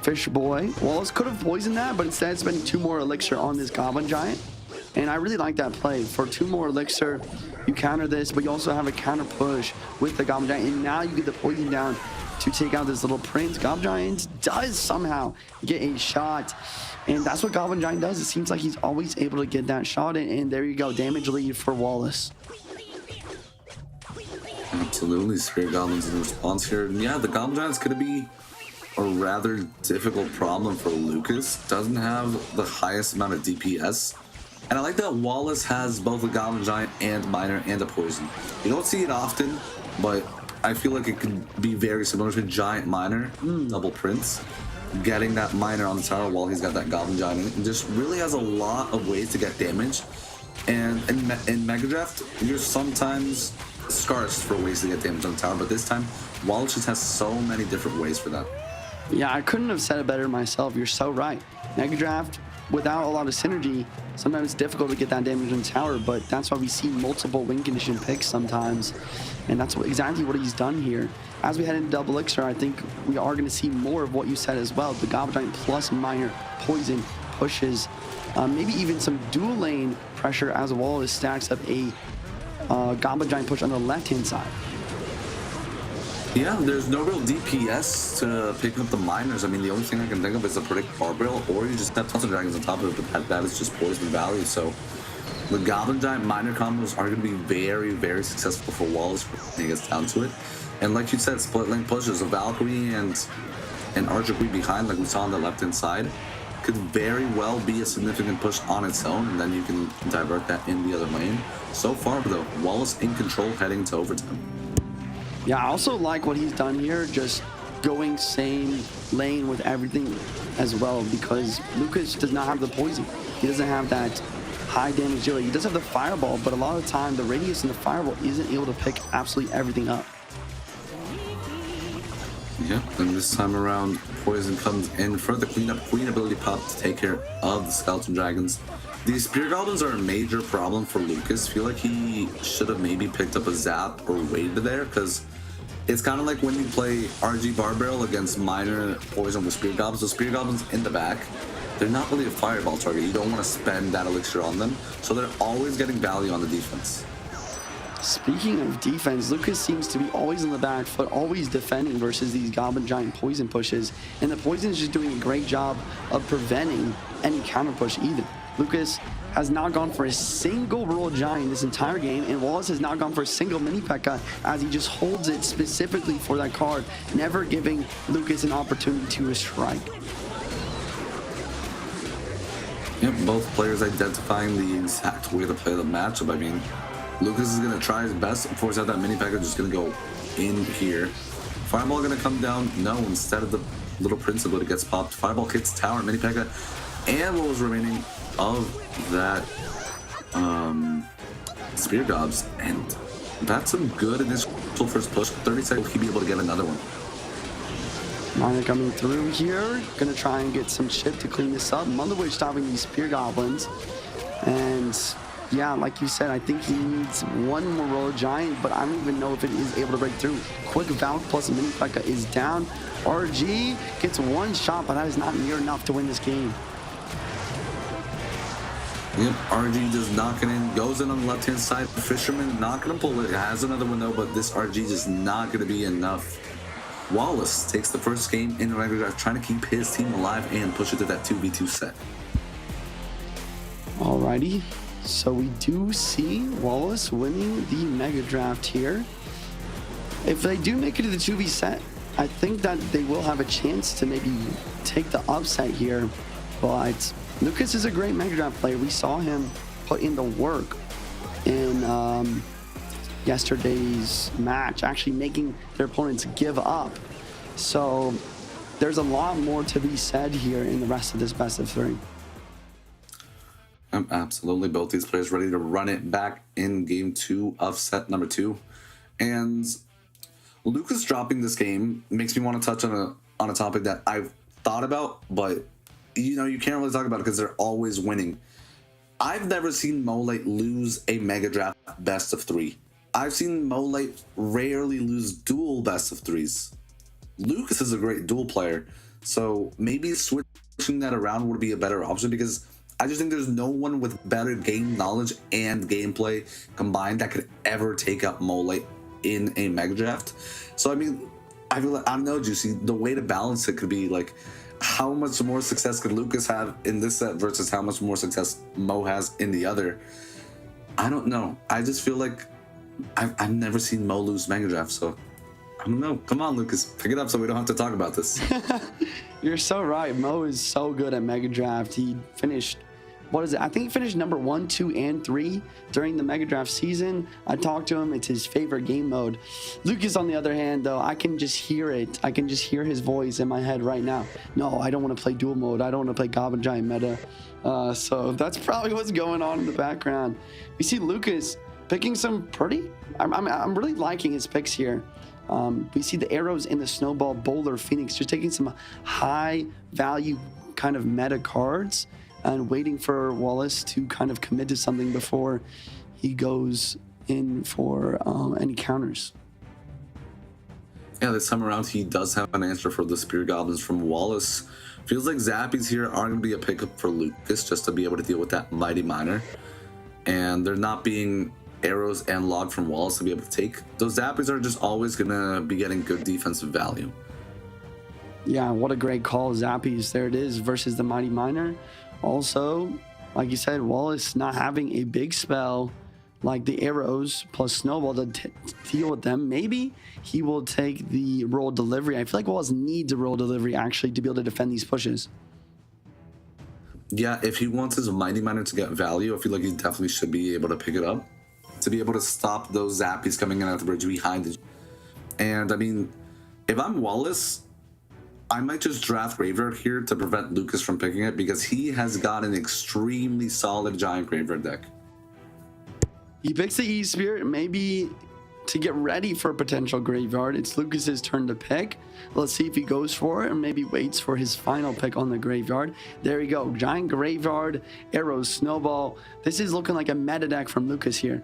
Fish Boy. Wallace could have poisoned that, but instead spending 2 more elixir on this Goblin Giant. And I really like that play. For 2 more elixir, you counter this, but you also have a counter push with the Goblin Giant. And now you get the poison down to take out this Little Prince. Goblin Giant does somehow get a shot. And that's what Goblin Giant does. It seems like he's always able to get that shot. And there you go, damage lead for Wallace. Absolutely, Spirit Goblins in response here. And yeah, the Goblin Giant's going to be a rather difficult problem for Lucas. Doesn't have the highest amount of DPS And I like that Wallace has both a Goblin Giant and Miner and a Poison. You don't see it often, but I feel like it could be very similar to Giant Miner, double Prince. Getting that Miner on the tower while he's got that Goblin Giant in it. And just really has a lot of ways to get damage. And in Mega Draft, you're sometimes scarce for ways to get damage on the tower, but this time, Wallace just has so many different ways for that. Yeah, I couldn't have said it better myself. You're so right. Mega Draft, without a lot of synergy, sometimes it's difficult to get that damage on the tower, but that's why we see multiple win condition picks sometimes. And that's exactly what he's done here. As we head into Double Elixir, I think we are going to see more of what you said as well. The Goblin Giant plus Miner Poison pushes, maybe even some dual lane pressure as well as stacks up a Goblin Giant push on the left-hand side. Yeah, there's no real DPS to pick up the miners. I mean, the only thing I can think of is a predict barbell, or you just have tons of dragons on top of it, but that is just poison value. So the Goblin Giant miner combos are going to be very, very successful for Wallace when he gets down to it. And like you said, split lane pushes, a Valkyrie and an Archer Queen behind, like we saw on the left-hand side, could very well be a significant push on its own, and then you can divert that in the other lane. So far, though, Wallace in control heading to overtime. Yeah, I also like what he's done here, just going same lane with everything as well, because Lucas does not have the poison. He doesn't have that high damage dealer. He does have the fireball, but a lot of the time the radius and the fireball isn't able to pick absolutely everything up. Yeah, and this time around, Poison comes in for the cleanup Queen ability pop to take care of the Skeleton Dragons. These Spear Goblins are a major problem for Lucas. I feel like he should have maybe picked up a Zap or waited there, because it's kind of like when you play RG Barbell against Miner Poison with Spear Goblins. The Spear Goblins in the back, they're not really a fireball target. You don't want to spend that elixir on them, so they're always getting value on the defense. Speaking of defense, Lucas seems to be always on the back foot, always defending versus these Goblin Giant poison pushes, and the poison is just doing a great job of preventing any counter push either. Lucas has not gone for a single Royal Giant this entire game, and Wallace has not gone for a single Mini P.E.K.K.A as he just holds it specifically for that card, never giving Lucas an opportunity to strike. Yep, both players identifying the exact way to play the matchup. I mean, Lucas is going to try his best. Of course, that Mini P.E.K.K.A just going to go in here. Fireball going to come down. No, instead of the little Prince ability gets popped. Fireball hits tower, Mini P.E.K.K.A, and what was remaining of that Spear Gobs. And that's some good initial first push. 30 seconds, he'll be able to get another one. Miner coming through here. Going to try and get some chip to clean this up. Motherwitch stopping these Spear Goblins. And yeah, like you said, I think he needs one more Royal Giant, but I don't even know if it is able to break through. Quick Valk plus a Mini P.E.K.K.A is down. RG gets one shot, but that is not near enough to win this game. Yep, RG just knocking in, goes in on the left-hand side. Fisherman not going to pull it. Has another one though, but this RG just not going to be enough. Wallace takes the first game in the regular draft, trying to keep his team alive and push it to that 2v2 set. Alrighty, so we do see Wallace winning the Mega Draft here. If they do make it to the 2v set, I think that they will have a chance to maybe take the upset here, but Lucas is a great Mega Draft player. We saw him put in the work in yesterday's match, actually making their opponents give up. So there's a lot more to be said here in the rest of this best of three. Absolutely, both these players ready to run it back in game 2 of set number 2. And Lucas dropping this game makes me want to touch on a topic that I've thought about, but you know, you can't really talk about it because they're always winning. I've never seen Molate lose a Mega Draft best of 3. I've seen Molate rarely lose dual best of 3s. Lucas is a great dual player, so maybe switching that around would be a better option, because I just think there's no one with better game knowledge and gameplay combined that could ever take up Molate in a Mega Draft. So I mean, I feel like, I don't know, Juicy, the way to balance it could be like, how much more success could Lucas have in this set versus how much more success Mo has in the other? I don't know. I just feel like I've never seen Mo lose Mega Draft, so I don't know. Come on, Lucas, pick it up so we don't have to talk about this. You're so right. Mo is so good at Mega Draft. He finished what is it? I think he finished number 1, 2, and 3 during the Mega Draft season. I talked to him. It's his favorite game mode. Lucas, on the other hand, though, I can just hear it. I can just hear his voice in my head right now. No, I don't want to play dual mode. I don't want to play Goblin Giant meta. So that's probably what's going on in the background. We see Lucas picking some pretty... I'm really liking his picks here. We see the arrows in the Snowball, Bowler, Phoenix, just taking some high value kind of meta cards and waiting for Wallace to kind of commit to something before he goes in for any counters. Yeah, this time around he does have an answer for the Spear Goblins from Wallace. Feels like Zappies here are going to be a pickup for Lucas just to be able to deal with that Mighty Miner. And they're not being arrows and log from Wallace to be able to take. Those Zappies are just always going to be getting good defensive value. Yeah, what a great call, Zappies. There it is versus the Mighty Miner. Also, like you said, Wallace not having a big spell like the arrows plus Snowball to deal with them. Maybe he will take the roll delivery. I feel like Wallace needs a roll delivery actually to be able to defend these pushes. Yeah, if he wants his Mighty Miner to get value, I feel like he definitely should be able to pick it up to be able to stop those Zappies coming in at the bridge behind it. And I mean, if I'm Wallace, I might just draft Graveyard here to prevent Lucas from picking it because he has got an extremely solid Giant Graveyard deck. He picks the E-Spirit, maybe to get ready for a potential Graveyard. It's Lucas's turn to pick. Let's see if he goes for it or maybe waits for his final pick on the Graveyard. There you go. Giant Graveyard, Arrows, Snowball. This is looking like a meta deck from Lucas here.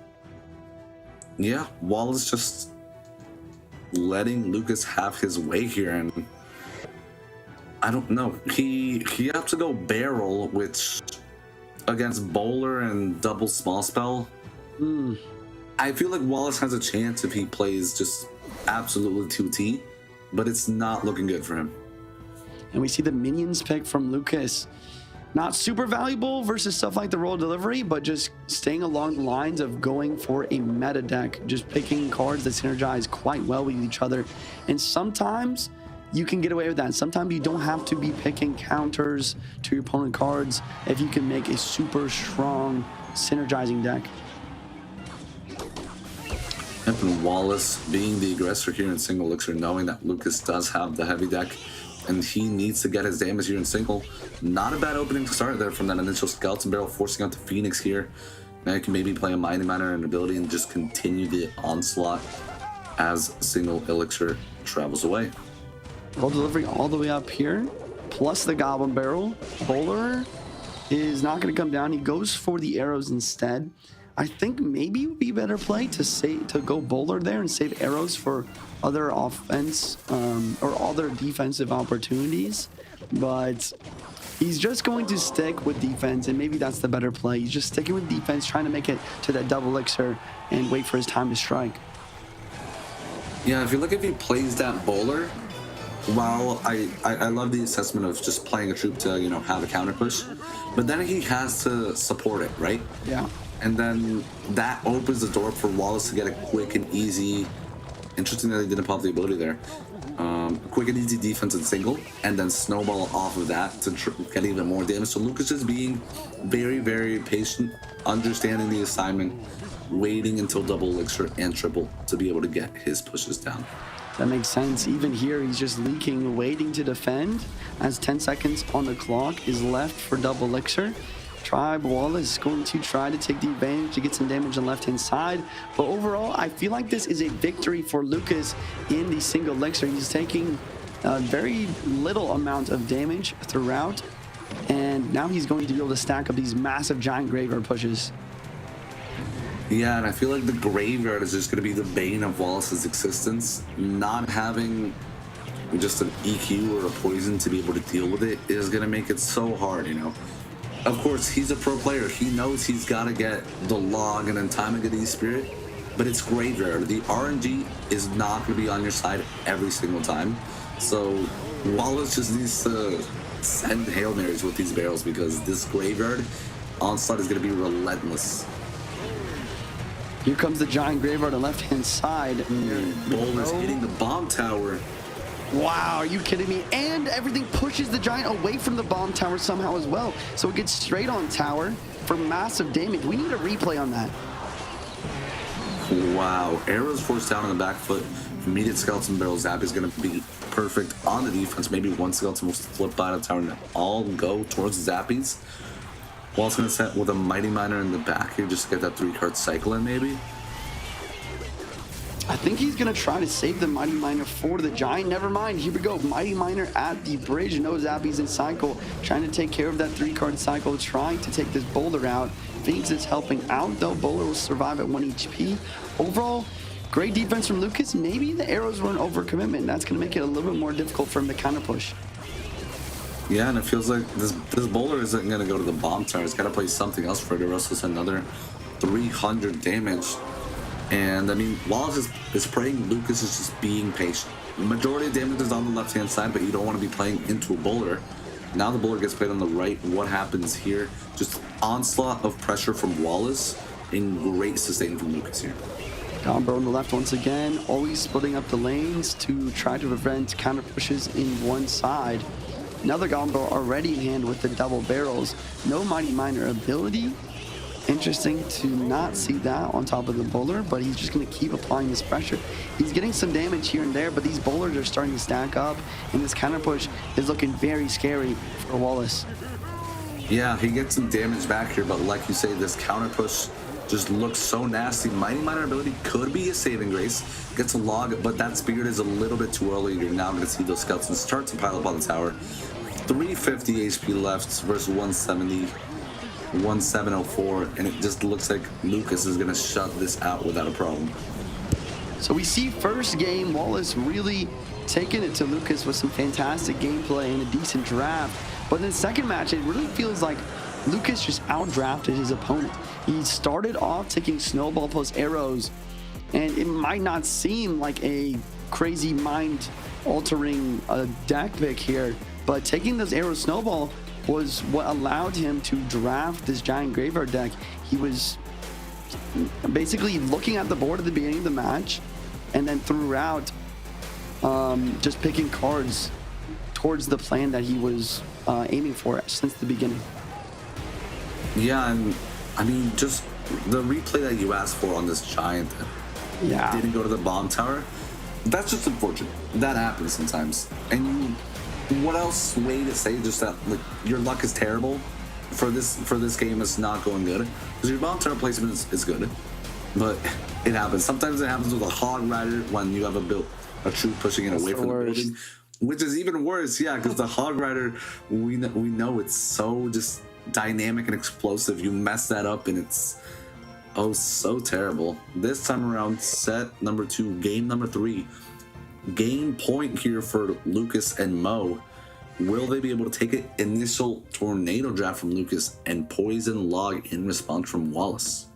Yeah, Wallace just letting Lucas have his way here, and I don't know. He has to go Barrel, which against Bowler and double Small Spell. I feel like Wallace has a chance if he plays just absolutely 2T, but it's not looking good for him. And we see the minions pick from Lucas. Not super valuable versus stuff like the roll delivery, but just staying along the lines of going for a meta deck, just picking cards that synergize quite well with each other. And sometimes you can get away with that. Sometimes you don't have to be picking counters to your opponent cards if you can make a super strong synergizing deck. And Wallace being the aggressor here in single elixir, knowing that Lucas does have the heavy deck and he needs to get his damage here in single. Not a bad opening to start there from that initial Skeleton Barrel, forcing out the Phoenix here. Now you can maybe play a Mighty Miner and ability and just continue the onslaught as single elixir travels away. Roll delivery all the way up here, plus the Goblin Barrel. Bowler is not going to come down. He goes for the arrows instead. I think maybe it would be a better play to go Bowler there and save arrows for other offense or other defensive opportunities. But he's just going to stick with defense, and maybe that's the better play. He's just sticking with defense, trying to make it to that double elixir and wait for his time to strike. Yeah, I feel like if he plays that Bowler, while I love the assessment of just playing a troop to, you know, have a counter push, but then he has to support it, right? Yeah. And then that opens the door for Wallace to get a quick and easy. Interesting that he didn't pop the ability there. Quick and easy defense in single, and then snowball off of that to get even more damage. So Lucas is being very, very patient, understanding the assignment, waiting until double elixir and triple to be able to get his pushes down. That makes sense. Even here, he's just leaking, waiting to defend as 10 seconds on the clock is left for double elixir. Tribe Wallace is going to try to take the advantage to get some damage on the left-hand side. But overall, I feel like this is a victory for Lucas in the single elixir. He's taking a very little amount of damage throughout. And now he's going to be able to stack up these massive giant graveyard pushes. Yeah, and I feel like the graveyard is just going to be the bane of Wallace's existence. Not having just an EQ or a poison to be able to deal with it is going to make it so hard, you know. Of course, he's a pro player. He knows he's got to get the log and then time to get the spirit, but it's graveyard. The RNG is not going to be on your side every single time. So Wallace just needs to send Hail Marys with these barrels because this graveyard onslaught is going to be relentless. Here comes the giant graveyard on the left-hand side. Bowler's hitting the bomb tower. Wow, are you kidding me? And everything pushes the Giant away from the bomb tower somehow as well. So it gets straight on tower for massive damage. We need a replay on that. Wow, arrows forced down on the back foot. Immediate skeleton barrel zap is going to be perfect on the defense. Maybe one skeleton will flip by the tower and all go towards the zappies. Wall's going to set with a Mighty Miner in the back here just to get that 3-card cycle in maybe. I think he's going to try to save the Mighty Miner for the Giant. Never mind. Here we go. Mighty Miner at the bridge. No zappies in cycle. Trying to take care of that 3-card cycle. Trying to take this Boulder out. Phoenix is helping out, though. Bowler will survive at 1 HP. Overall, great defense from Lucas. Maybe the arrows run over commitment. That's going to make it a little bit more difficult for him to counter push. Yeah, and it feels like this Bowler isn't going to go to the bomb tower. It's got to play something else for it, or else it's another 300 damage. And I mean, Wallace is praying. Lucas is just being patient. The majority of damage is on the left-hand side, but you don't want to be playing into a Bowler. Now the Bowler gets played on the right. What happens here? Just onslaught of pressure from Wallace and great sustain from Lucas here. Gombo on the left once again, always splitting up the lanes to try to prevent counter pushes in one side. Another Gombo already in hand with the double barrels. No Mighty Miner ability. Interesting to not see that on top of the Bowler, but he's just going to keep applying this pressure. He's getting some damage here and there, but these Bowlers are starting to stack up, and this counter push is looking very scary for Wallace. Yeah, he gets some damage back here, but like you say, this counter push just looks so nasty. Mighty Miner ability could be a saving grace. Gets a log, but that Spirit is a little bit too early. You're now going to see those skeletons start to pile up on the tower. 350 HP left versus 170. 1704, and it just looks like Lucas is going to shut this out without a problem. So we see first game, Wallace really taking it to Lucas with some fantastic gameplay and a decent draft. But in the second match, it really feels like Lucas just outdrafted his opponent. He started off taking snowball plus arrows, and it might not seem like a crazy mind-altering deck pick here, but taking those arrows snowball was what allowed him to draft this Giant Graveyard deck. He was basically looking at the board at the beginning of the match and then throughout just picking cards towards the plan that he was aiming for since the beginning. Yeah, and I mean, just the replay that you asked for on this Giant that didn't go to the bomb tower, that's just unfortunate. That happens sometimes. And what else way to say just that like your luck is terrible for this game is not going good, because your bomb tower placement is good, but it happens. Sometimes it happens with a Hog Rider when you have a troop pushing it away from the building, which is even worse. Yeah, because the Hog Rider, we know it's so just dynamic and explosive. You mess that up and it's so terrible. This time around, set number 2, game number 3. Game point here for Lucas and Mo. Will they be able to take an initial tornado draft from Lucas and poison log in response from Wallace?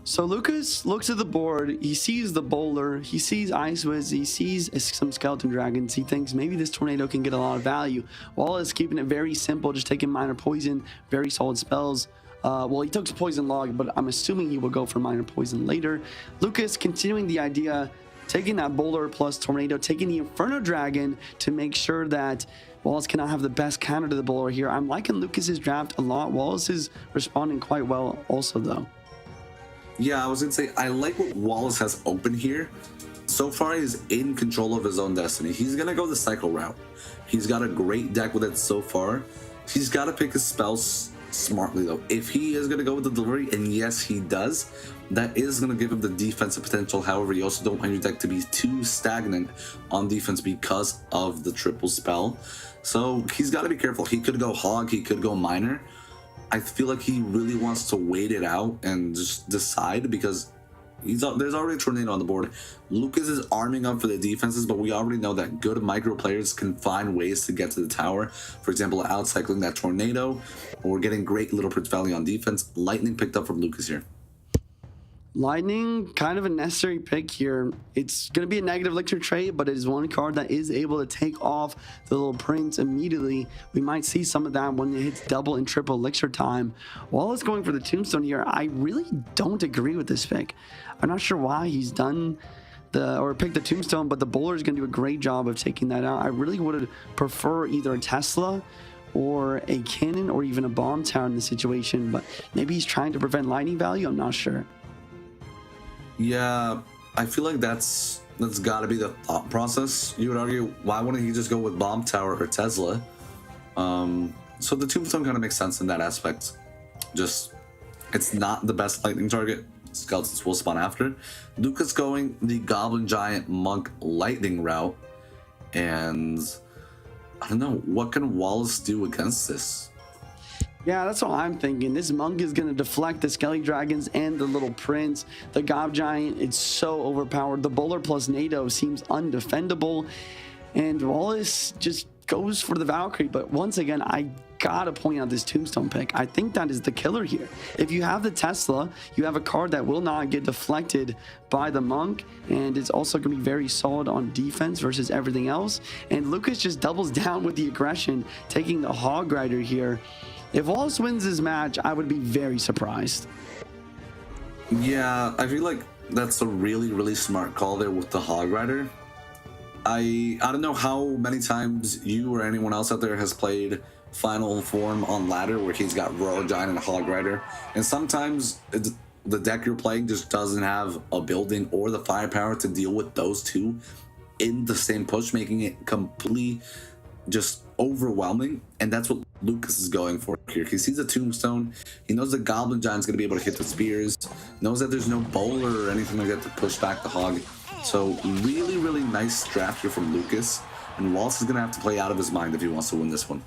So Lucas looks at the board, he sees the Bowler, he sees Ice Wiz, he sees some Skeleton Dragons, he thinks maybe this tornado can get a lot of value. Wallace keeping it very simple, just taking minor poison, very solid spells. Well, he took poison log, but I'm assuming he will go for minor poison later. Lucas continuing the idea, taking that Bowler plus Tornado, taking the Inferno Dragon to make sure that Wallace cannot have the best counter to the Bowler here. I'm liking Lucas's draft a lot. Wallace is responding quite well also, though. Yeah, I was going to say, I like what Wallace has open here. So far, he's in control of his own destiny. He's going to go the cycle route. He's got a great deck with it so far. He's got to pick his spells smartly, though. If he is going to go with the delivery, and yes, he does, that is going to give him the defensive potential. However, you also don't want your deck to be too stagnant on defense because of the triple spell. So he's got to be careful. He could go Hog, he could go Miner. I feel like he really wants to wait it out and just decide, because there's already a tornado on the board. Lucas is arming up for the defenses, but we already know that good micro players can find ways to get to the tower. For example, outcycling that tornado, or getting great Little Prince Valley on defense. Lightning picked up from Lucas here. Lightning, kind of a necessary pick here. It's going to be a negative elixir trade, but it is one card that is able to take off the Little Prince immediately. We might see some of that when it hits double and triple elixir time. Wallace going for the Tombstone here. I really don't agree with this pick. I'm not sure why he's done pick the Tombstone, but the Bowler is going to do a great job of taking that out. I really would prefer either a Tesla or a cannon or even a bomb tower in this situation, but maybe he's trying to prevent lightning value. I'm not sure. Yeah, I feel like that's got to be the thought process. You would argue, why wouldn't he just go with bomb tower or Tesla? So the Tombstone kind of makes sense in that aspect. Just, it's not the best lightning target. Skeletons will spawn after. Lucas going the Goblin Giant Monk lightning route, and I don't know, what can Wallace do against this? Yeah, that's what I'm thinking. This Monk is going to deflect the Skelly Dragons and the Little Prince. The Gob Giant, it's so overpowered. The Bowler plus NATO seems undefendable, and Wallace just goes for the Valkyrie. But once again, I gotta point out this Tombstone pick. I think that is the killer here. If you have the Tesla, you have a card that will not get deflected by the Monk, and it's also gonna be very solid on defense versus everything else. And Lucas just doubles down with the aggression, taking the Hog Rider here. If Wallace wins this match, I would be very surprised. Yeah, I feel like that's a really, really smart call there with the Hog Rider. I don't know how many times you or anyone else out there has played Final Form on ladder where he's got Royal Giant and Hog Rider, and sometimes the deck you're playing just doesn't have a building or the firepower to deal with those two in the same push, making it completely just overwhelming. And that's what Lucas is going for here. He sees a Tombstone, he knows the Goblin Giant's going to be able to hit the spears, knows that there's no Bowler or anything like that to push back the Hog. So really, really nice draft here from Lucas, and Wallace is going to have to play out of his mind if he wants to win this one.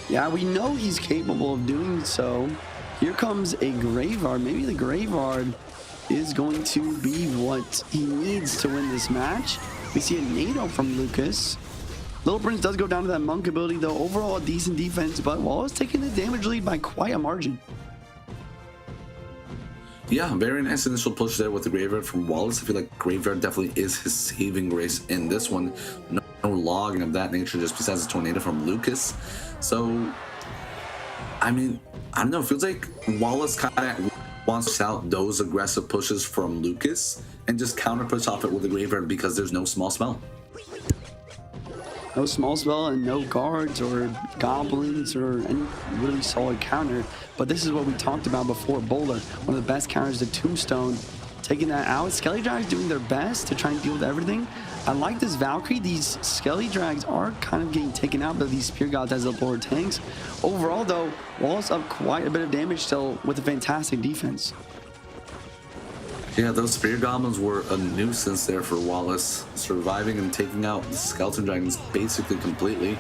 Yeah, we know he's capable of doing so. Here comes a Graveyard. Maybe the Graveyard is going to be what he needs to win this match. We see a NATO from Lucas. Little Prince does go down to that Monk ability, though. Overall, a decent defense, but Wallace taking the damage lead by quite a margin. Yeah, very nice initial push there with the Graveyard from Wallace. I feel like Graveyard definitely is his saving grace in this one. No logging of that nature just besides the Tornado from Lucas. So, I mean, I don't know. It feels like Wallace kind of wants out those aggressive pushes from Lucas and just counter push off it with the Graveyard because there's no small spell. No small spell and no guards or goblins or any really solid counter. But this is what we talked about before. Bowler, one of the best counters to Tombstone, taking that out. Skelly Drags doing their best to try and deal with everything. I like this Valkyrie. These Skelly Drags are kind of getting taken out by these Spear Gods as the lower tanks. Overall, though, Wallace up quite a bit of damage still with a fantastic defense. Yeah, those Spear Goblins were a nuisance there for Wallace, surviving and taking out the Skeleton Dragons basically completely.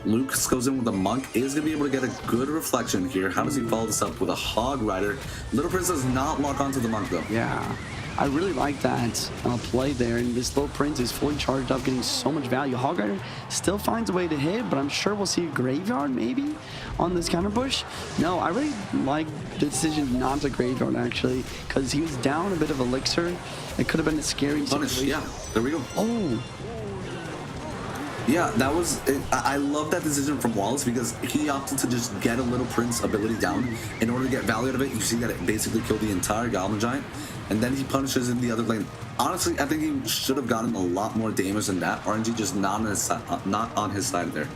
Lucas goes in with a Monk, is going to be able to get a good reflection here. How does he follow this up with a Hog Rider? Little Prince does not lock onto the Monk, though. Yeah, I really like that play there. And this Little Prince is fully charged up, getting so much value. Hog Rider still finds a way to hit, but I'm sure we'll see a Graveyard maybe on this counter push. No, I really like the decision not to Graveyard, actually, because he was down a bit of Elixir. It could have been a scary situation. Yeah, there we go. Oh. Yeah, that was it. I love that decision from Wallace because he opted to just get a Little Prince ability down in order to get value out of it. You see that it basically killed the entire Goblin Giant, and then he punishes in the other lane. Honestly, I think he should have gotten a lot more damage than that. RNG just not on his side there.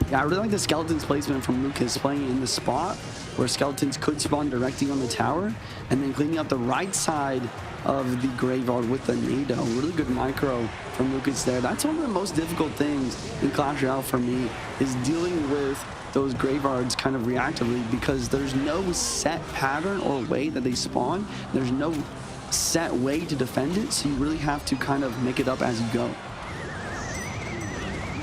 Yeah, I really like the Skeletons placement from Lucas, playing in the spot where Skeletons could spawn directly on the tower, and then cleaning up the right side of the Graveyard with the NATO. Really good micro from Lucas there. That's one of the most difficult things in Clash Royale for me, is dealing with those Graveyards kind of reactively, because there's no set pattern or way that they spawn. There's no set way to defend it, so you really have to kind of make it up as you go.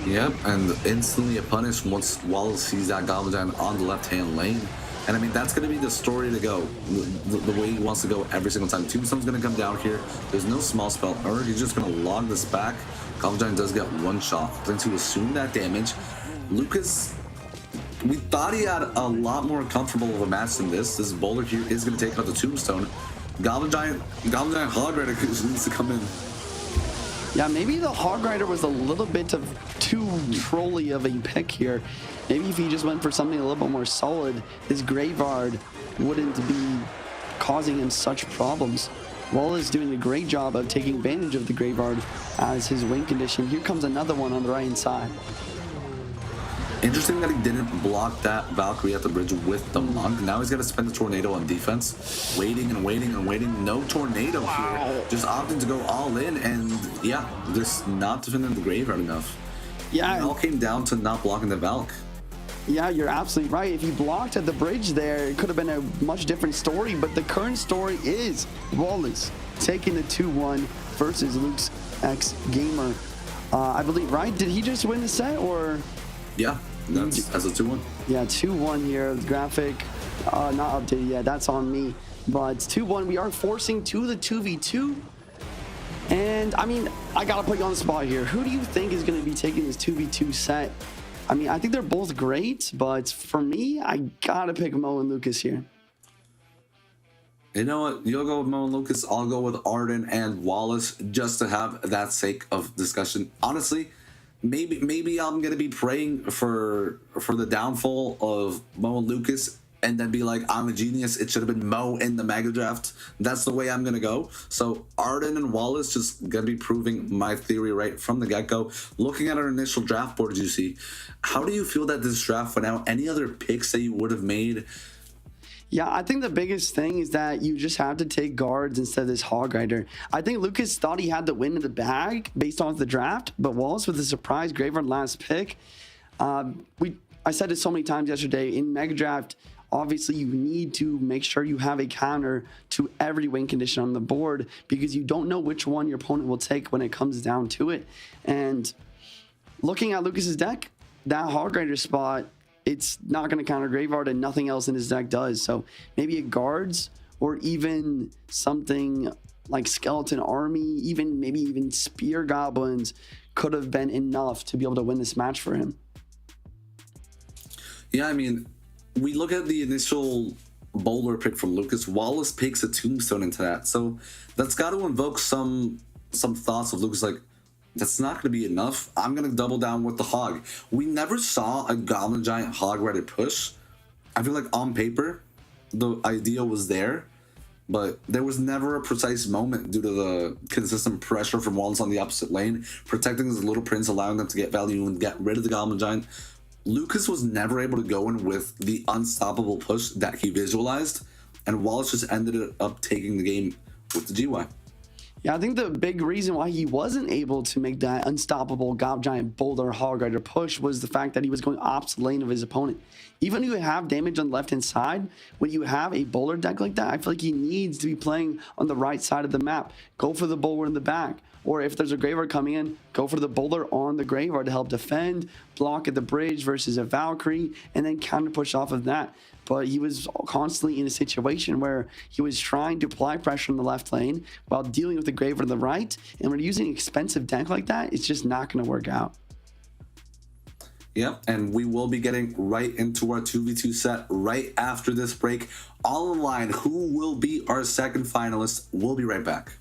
Yep, and instantly a punish once Wallace sees that Goblin Giant on the left-hand lane. And I mean, that's going to be the story to go, the way he wants to go every single time. Tombstone's going to come down here. There's no small spell, or he's just going to log this back. Goblin Giant does get one shot. Plans to assume that damage. Lucas, we thought he had a lot more comfortable of a match than this. This Bowler here is going to take out the Tombstone. Goblin Giant Hog Rider needs to come in. Yeah, maybe the Hog Rider was a little bit of too trolly of a pick here. Maybe if he just went for something a little bit more solid, his Graveyard wouldn't be causing him such problems. Wallace doing a great job of taking advantage of the graveyard as his win condition. Here comes another one on the right hand side. Interesting that he didn't block that Valkyrie at the bridge with the Monk. Now he's got to spend the Tornado on defense. Waiting and waiting and waiting. No Tornado here. Just opting to go all in, and yeah, just not defending the graveyard enough. Yeah. It all came down to not blocking the Valk. Yeah, you're absolutely right. If he blocked at the bridge there, it could have been a much different story. But the current story is Wallace taking the 2-1 versus Luke's X Gamer. I believe, right? Did he just win the set, or? Yeah, that's a 2-1. Yeah, 2-1 here. The graphic not updated yet. That's on me. But 2-1. We are forcing to the 2v2. And, I mean, I got to put you on the spot here. Who do you think is going to be taking this 2v2 set? I mean, I think they're both great, but for me, I got to pick Mo and Lucas here. You know what? You'll go with Mo and Lucas. I'll go with Arden and Wallace just to have that sake of discussion. Honestly, maybe I'm going to be praying for the downfall of Mo and Lucas and then be like, I'm a genius. It should have been Mo in the Mega Draft. That's the way I'm going to go. So Arden and Wallace just going to be proving my theory right from the get-go. Looking at our initial draft board, you see, how do you feel that this draft went out? Any other picks that you would have made? Yeah, I think the biggest thing is that you just have to take guards instead of this Hog Rider. I think Lucas thought he had the win in the bag based off the draft, but Wallace with a surprise graveyard last pick. I said it so many times yesterday, in Mega Draft, obviously you need to make sure you have a counter to every win condition on the board because you don't know which one your opponent will take when it comes down to it. And looking at Lucas's deck, that Hog Rider spot, it's not going to counter graveyard and nothing else in his deck does. So maybe it guards or even something like Skeleton Army, maybe even Spear Goblins could have been enough to be able to win this match for him. Yeah, I mean, we look at the initial bowler pick from Lucas. Wallace picks a Tombstone into that. So that's got to invoke some thoughts of Lucas like, that's not going to be enough. I'm going to double down with the Hog. We never saw a Goblin Giant Hog Rider push. I feel like on paper, the idea was there, but there was never a precise moment due to the consistent pressure from Wallace on the opposite lane, protecting his Little Prince, allowing them to get value and get rid of the Goblin Giant. Lucas was never able to go in with the unstoppable push that he visualized, and Wallace just ended up taking the game with the GY. Yeah, I think the big reason why he wasn't able to make that unstoppable Gob Giant Boulder Hog Rider push was the fact that he was going opposite lane of his opponent. Even if you have damage on the left-hand side, when you have a bowler deck like that, I feel like he needs to be playing on the right side of the map. Go for the bowler in the back. Or if there's a graveyard coming in, go for the bowler on the graveyard to help defend, block at the bridge versus a Valkyrie, and then counter push off of that. But he was constantly in a situation where he was trying to apply pressure in the left lane while dealing with the graveyard on the right. And when you're using an expensive deck like that, it's just not going to work out. Yep, and we will be getting right into our 2v2 set right after this break. All in line, who will be our second finalist? We'll be right back.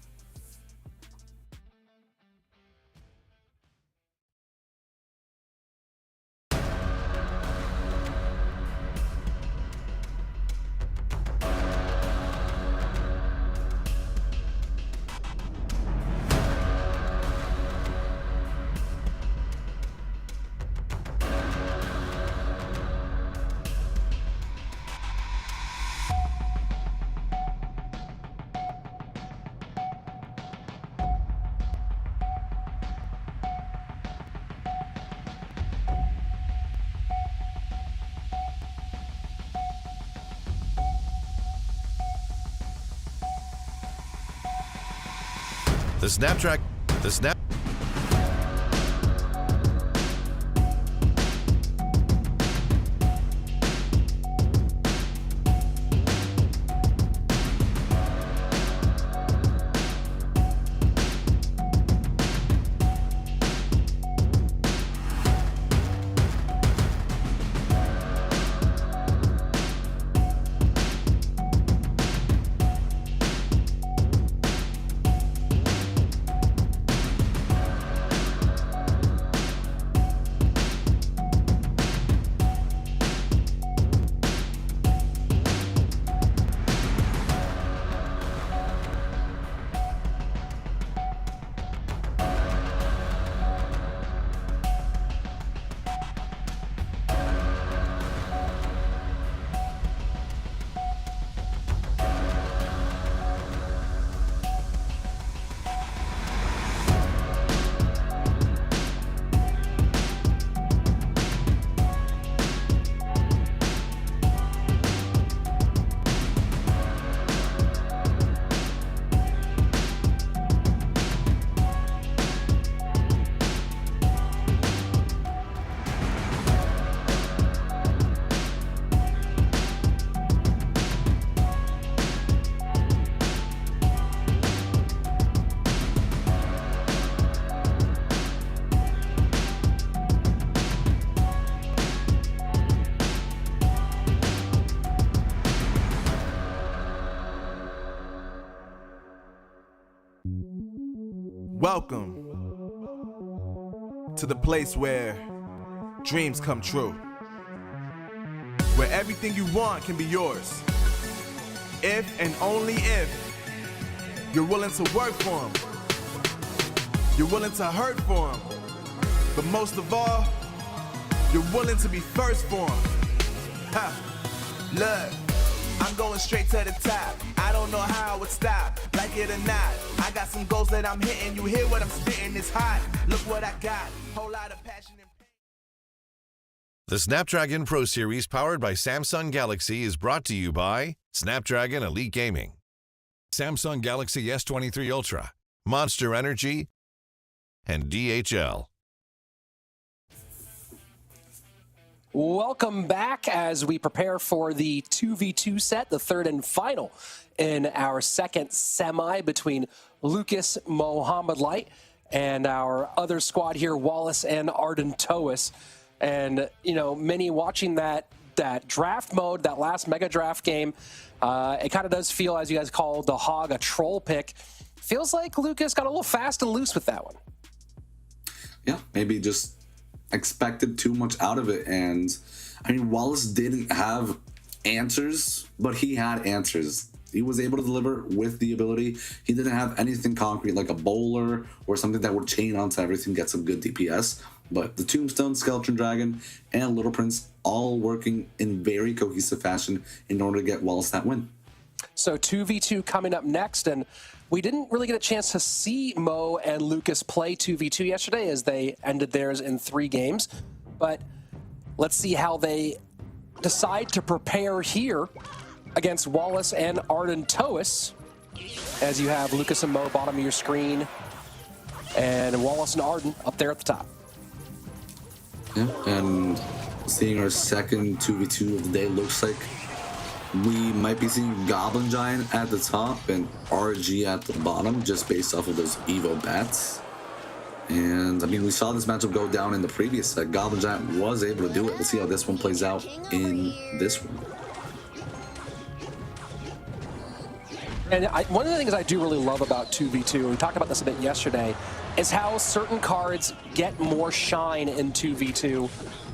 The Snapdragon. Welcome to the place where dreams come true. Where everything you want can be yours. If and only if you're willing to work for them. You're willing to hurt for them. But most of all, you're willing to be first for them. Ha! Look, I'm going straight to the top. I don't know how I would stop, like it or not. I got some goals that I'm hitting. You hear what I'm spitting? It's hot. Look what I got. Whole lot of passion and pain. The Snapdragon Pro Series powered by Samsung Galaxy is brought to you by Snapdragon Elite Gaming, Samsung Galaxy S23 Ultra, Monster Energy, and DHL. Welcome back as we prepare for the 2v2 set, the third and final in our second semi between Lucas Mohammed Light and our other squad here, Wallace and Arden Toas. And, you know, many watching that draft mode, that last mega draft game, it kind of does feel, as you guys call the hog, a troll pick. Feels like Lucas got a little fast and loose with that one. Yeah, maybe just expected too much out of it. And I mean, Wallace didn't have answers, but he had answers. He was able to deliver with the ability. He didn't have anything concrete like a bowler or something that would chain onto everything, get some good DPS. But the Tombstone, Skeleton Dragon, and Little Prince all working in very cohesive fashion in order to get Wallace that win. So 2v2 coming up next, and we didn't really get a chance to see Mo and Lucas play 2v2 yesterday as they ended theirs in 3 games. But let's see how they decide to prepare here against Wallace and Arden Toas, as you have Lucas and Mo bottom of your screen and Wallace and Arden up there at the top. Yeah, and seeing our second 2v2 of the day, looks like we might be seeing Goblin Giant at the top and RG at the bottom, just based off of those Evo bats. And I mean, we saw this matchup go down in the previous set. Goblin Giant was able to do it. Let's see how this one plays out in this one. And one of the things I do really love about 2v2, and we talked about this a bit yesterday, is how certain cards get more shine in 2v2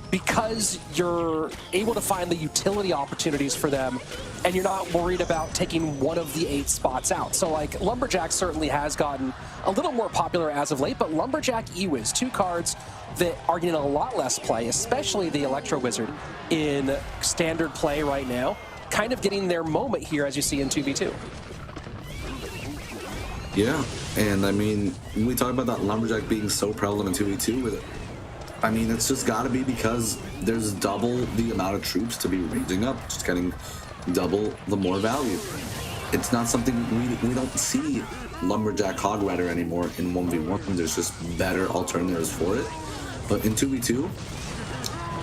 because you're able to find the utility opportunities for them and you're not worried about taking one of the 8 spots out. So like Lumberjack certainly has gotten a little more popular as of late, but Lumberjack Ewiz, 2 cards that are getting a lot less play, especially the Electro Wizard in standard play right now, kind of getting their moment here as you see in 2v2. Yeah, and I mean, when we talk about that Lumberjack being so prevalent in 2v2 with it, I mean, it's just got to be because there's double the amount of troops to be raging up, just getting double the more value. It's not something we don't see Lumberjack Hog Rider anymore in 1v1. There's just better alternatives for it. But in 2v2,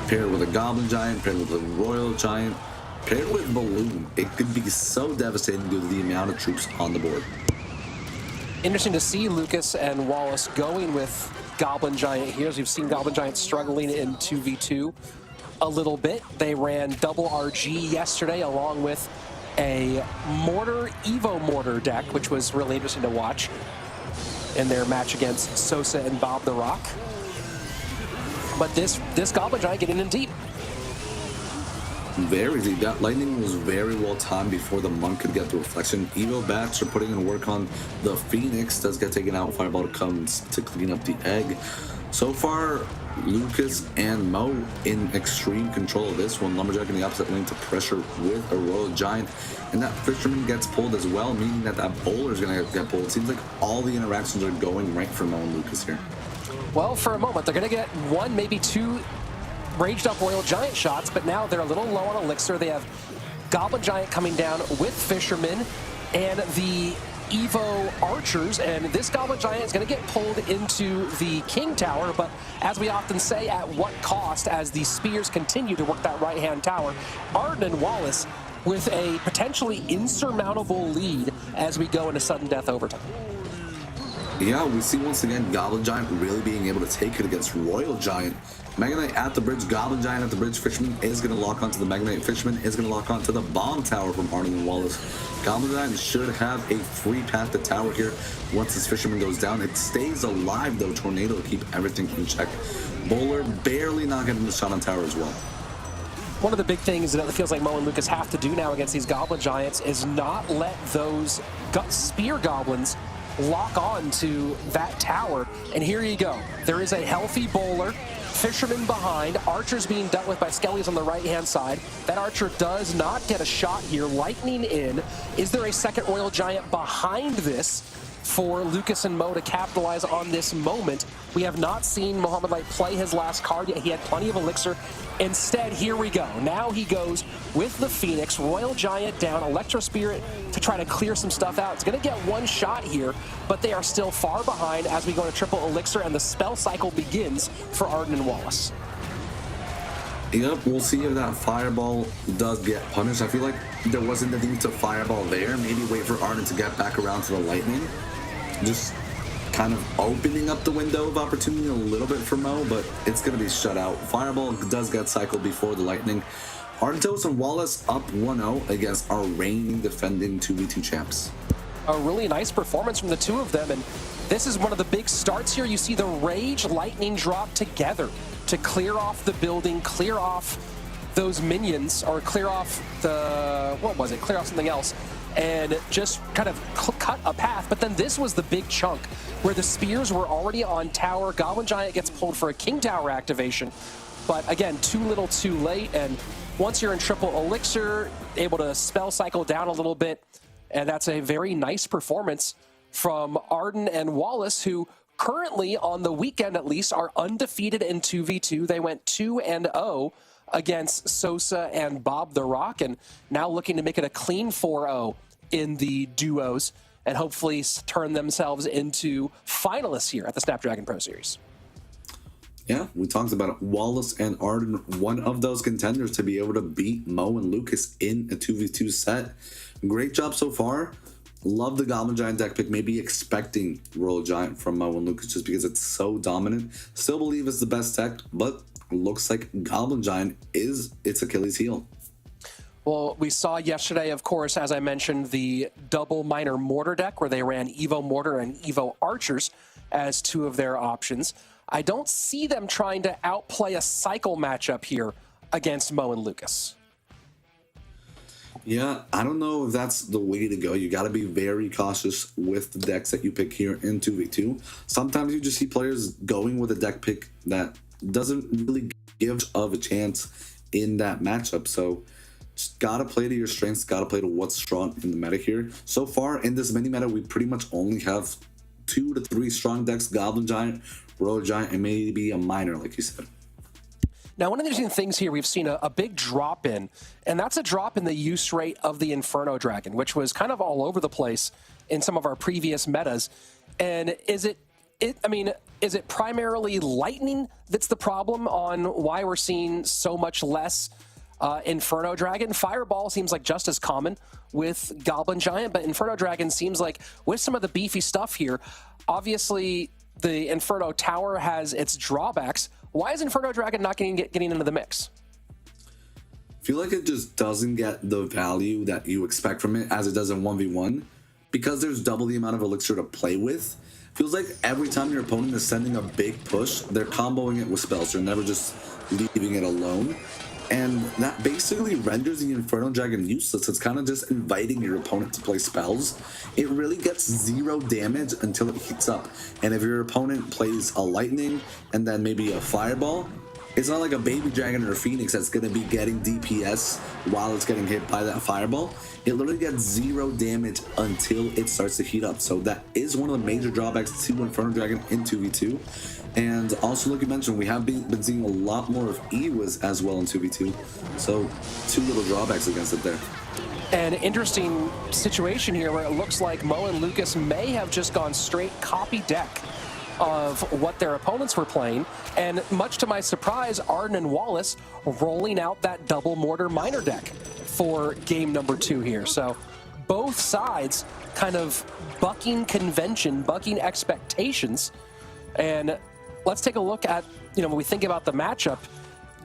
paired with a Goblin Giant, paired with a Royal Giant, paired with Balloon, it could be so devastating due to the amount of troops on the board. Interesting to see Lucas and Wallace going with Goblin Giant here, as we've seen Goblin Giant struggling in 2v2 a little bit. They ran double RG yesterday along with a Mortar, Evo Mortar deck, which was really interesting to watch in their match against Sosa and Bob the Rock. But this Goblin Giant getting in deep. Very deep. That lightning was very well timed before the monk could get the reflection. Evo bats are putting in work on the Phoenix. Does get taken out. Fireball comes to clean up the egg. So far, Lucas and Mo in extreme control of this one. Lumberjack in the opposite lane to pressure with a Royal Giant. And that Fisherman gets pulled as well, meaning that bowler is going to get pulled. It seems like all the interactions are going right for Mo and Lucas here. Well, for a moment, they're going to get 1, maybe 2 raged up Royal Giant shots, but now they're a little low on elixir. They have Goblin Giant coming down with Fisherman and the Evo Archers, and this Goblin Giant is going to get pulled into the King Tower, but as we often say, at what cost as the Spears continue to work that right-hand tower. Arden and Wallace with a potentially insurmountable lead as we go into sudden death overtime. Yeah, we see once again Goblin Giant really being able to take it against Royal Giant. Mega Knight at the bridge, Goblin Giant at the bridge. Fisherman is going to lock onto the Mega Knight. Fisherman is going to lock onto the bomb tower from Arden and Wallace. Goblin Giant should have a free path to tower here once this Fisherman goes down. It stays alive though, Tornado to keep everything in check. Bowler barely not getting the shot on tower as well. One of the big things that it feels like Mo and Lucas have to do now against these Goblin Giants is not let those spear goblins lock on to that tower. And here you go. There is a healthy bowler. Fisherman behind. Archer's being dealt with by Skelly's on the right-hand side. That Archer does not get a shot here. Lightning in. Is there a second Royal Giant behind this for Lucas and Mo to capitalize on this moment? We have not seen Mohamed Light play his last card yet. He had plenty of elixir. Instead, here we go. Now he goes with the Phoenix. Royal Giant down. Electro Spirit to try to clear some stuff out. It's going to get one shot here, but they are still far behind as we go to triple elixir, and the spell cycle begins for Arden and Wallace. Yep, we'll see if that fireball does get punished. I feel like there wasn't the need to fireball there. Maybe wait for Arden to get back around to the lightning. Just kind of opening up the window of opportunity a little bit for Mo, but it's going to be shut out. Fireball does get cycled before the lightning. Ardentos and Wallace up 1-0 against our reigning defending 2v2 champs. A really nice performance from the two of them, and this is one of the big starts here. You see the Rage Lightning drop together to clear off the building, clear off those minions, or clear off the, what was it, clear off something else, and just kind of cut a path. But then this was the big chunk where the spears were already on tower. Goblin Giant gets pulled for a King Tower activation, but again, too little too late. And once you're in triple elixir, able to spell cycle down a little bit, and that's a very nice performance from Arden and Wallace, who currently on the weekend at least are undefeated in 2v2. They went 2-0 against Sosa and Bob the Rock, and now looking to make it a clean 4-0 in the duos and hopefully turn themselves into finalists here at the Snapdragon Pro Series. Yeah, we talked about it. Wallace and Arden, one of those contenders to be able to beat Mo and Lucas in a 2v2 set. Great job so far. Love the Goblin Giant deck pick. Maybe expecting Royal Giant from Mo and Lucas just because it's so dominant. Still believe it's the best deck, but looks like Goblin Giant is its Achilles heel. Well, we saw yesterday, of course, as I mentioned, the double Miner Mortar deck where they ran Evo Mortar and Evo Archers as two of their options. I don't see them trying to outplay a cycle matchup here against Mo and Lucas. Yeah, I don't know if that's the way to go. You got to be very cautious with the decks that you pick here in 2v2. Sometimes you just see players going with a deck pick that doesn't really give of a chance in that matchup. So just gotta play to your strengths, gotta play to what's strong in the meta here. So far in this mini meta, we pretty much only have 2 to 3 strong decks: Goblin Giant, Royal Giant, and maybe a Miner, like you said. Now, one of the interesting things here, we've seen a big drop in, and that's a drop in the use rate of the Inferno Dragon, which was kind of all over the place in some of our previous metas. And is it primarily lightning that's the problem on why we're seeing so much less Inferno Dragon? Fireball seems like just as common with Goblin Giant, but Inferno Dragon seems like with some of the beefy stuff here, obviously the Inferno Tower has its drawbacks. Why is Inferno Dragon not getting into the mix? I feel like it just doesn't get the value that you expect from it as it does in 1v1 because there's double the amount of elixir to play with. Feels like every time your opponent is sending a big push, they're comboing it with spells. They're never just leaving it alone. And that basically renders the Inferno Dragon useless. It's kind of just inviting your opponent to play spells. It really gets 0 damage until it heats up. And if your opponent plays a Lightning and then maybe a Fireball, it's not like a Baby Dragon or a Phoenix that's going to be getting DPS while it's getting hit by that Fireball. It literally gets 0 damage until it starts to heat up. So that is one of the major drawbacks to Inferno Dragon in 2v2. And also, like you mentioned, we have been seeing a lot more of Ewas as well in 2v2. So 2 little drawbacks against it there. An interesting situation here where it looks like Mo and Lucas may have just gone straight copy deck of what their opponents were playing, and much to my surprise, Arden and Wallace rolling out that double Mortar Miner deck for game number 2 here. So both sides kind of bucking convention, bucking expectations. And let's take a look at, when we think about the matchup,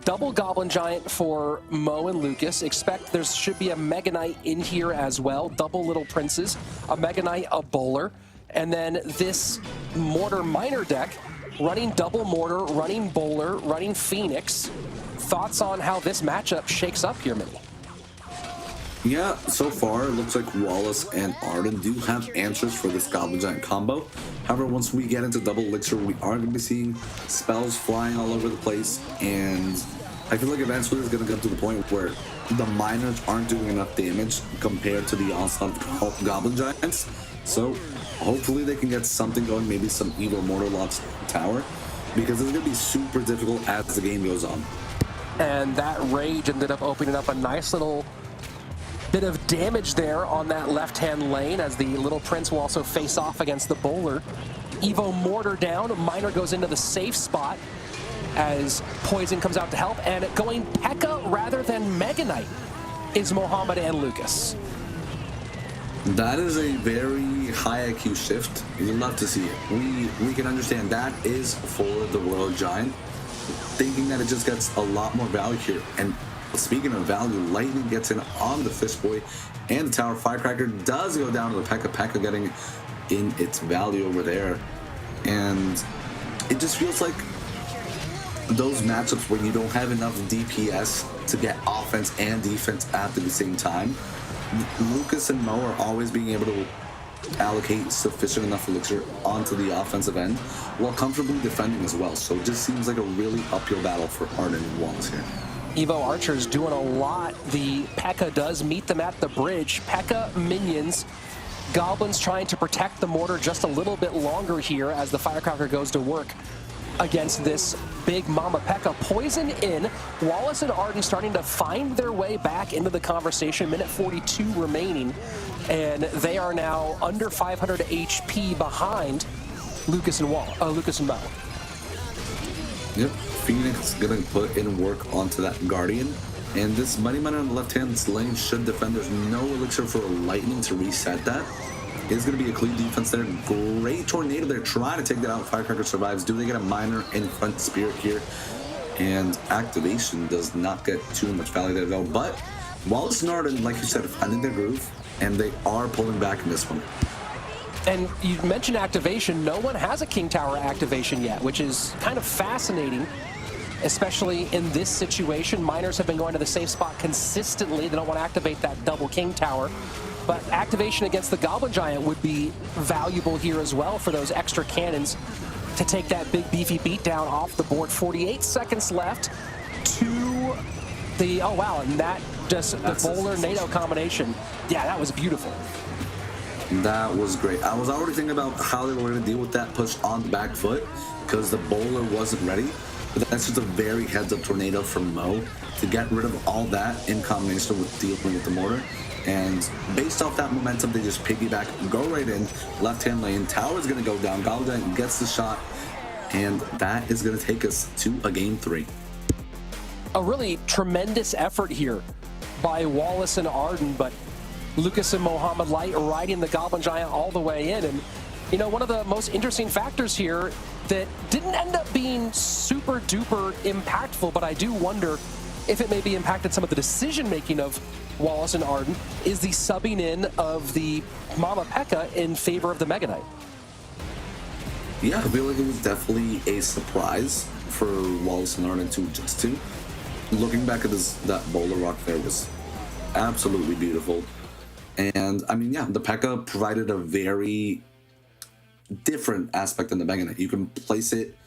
double Goblin Giant for Mo and Lucas. Expect there should be a Mega Knight in here as well. Double Little Princes, a Mega Knight, a Bowler. And then this Mortar Miner deck, running double Mortar, running Bowler, running Phoenix. Thoughts on how this matchup shakes up here, Minnie? Yeah, so far it looks like Wallace and Arden do have answers for this Goblin Giant combo. However, once we get into double elixir, we are going to be seeing spells flying all over the place, and I feel like eventually it's going to come to the point where the miners aren't doing enough damage compared to the onslaught of Goblin Giants. So hopefully they can get something going, maybe some Evil Mortal Lots Tower, because it's going to be super difficult as the game goes on. And that Rage ended up opening up a nice little bit of damage there on that left-hand lane, as the Little Prince will also face off against the Bowler. Evo Mortar down, Miner goes into the safe spot as Poison comes out to help, and going P.E.K.K.A rather than Mega Knight is Mohammed and Lucas. That is a very high IQ shift. You'd love to see it. We can understand that is for the Royal Giant, thinking that it just gets a lot more value here. And speaking of value, Lightning gets in on the Fish Boy and the Tower. Firecracker does go down to the P.E.K.K.A. P.E.K.K.A getting in its value over there. And it just feels like those matchups where you don't have enough DPS to get offense and defense at the same time. Lucas and Mo are always being able to allocate sufficient enough elixir onto the offensive end while comfortably defending as well. So it just seems like a really uphill battle for Arden and Wallace here. Evo Archer's doing a lot. The P.E.K.K.A does meet them at the bridge. P.E.K.K.A minions. Goblins trying to protect the mortar just a little bit longer here as the Firecracker goes to work against this big Mama P.E.K.K.A. Poison in. Wallace and Arden starting to find their way back into the conversation. Minute 42 remaining. And they are now under 500 HP behind Lucas and Mo. Yep, Phoenix gonna put in work onto that Guardian, and this Money Miner on the left-hand lane should defend. There's no elixir for a Lightning to reset that. It's gonna be a clean defense there. Great Tornado there, trying to take that out. Firecracker survives. Do they get a Miner in front Spirit here? And Activation does not get too much value there though, but Wallace and Arden, like you said, finding their groove, and they are pulling back in this one. And you mentioned activation. No one has a King Tower activation yet, which is kind of fascinating, especially in this situation. Miners have been going to the safe spot consistently. They don't want to activate that double King Tower. But activation against the Goblin Giant would be valuable here as well for those extra cannons to take that big beefy beatdown off the board. 48 seconds left to the, oh wow, and that just, the Bowler-NATO combination. Yeah, that was beautiful. That was great. I was already thinking about how they were going to deal with that push on the back foot because the Bowler wasn't ready. But that's just a very heads-up tornado from Mo to get rid of all that in combination with dealing with the mortar. And based off that momentum, they just piggyback, go right in, left-hand lane. Tower's going to go down. Goblin Giant gets the shot, and that is going to take us to a game 3. A really tremendous effort here by Wallace and Arden, but Lucas and Mohammed Light riding the Goblin Giant all the way in. And, you know, one of the most interesting factors here that didn't end up being super duper impactful, but I do wonder if it maybe impacted some of the decision making of Wallace and Arden, is the subbing in of the Mama P.E.K.K.A in favor of the Mega Knight. Yeah, I feel like it was definitely a surprise for Wallace and Arden to adjust to. Looking back at that Bowler Rock there was absolutely beautiful. And I mean, yeah, the P.E.K.K.A provided a very different aspect than the Mega Knight. You can place it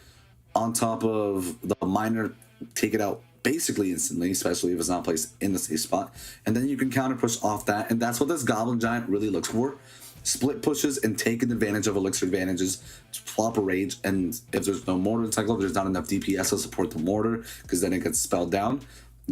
on top of the Miner, take it out basically instantly, especially if it's not placed in the safe spot. And then you can counter push off that. And that's what this Goblin Giant really looks for. Split pushes and taking advantage of elixir advantages, flop a Rage, and if there's no mortar to cycle, there's not enough DPS to support the mortar, because then it gets spelled down.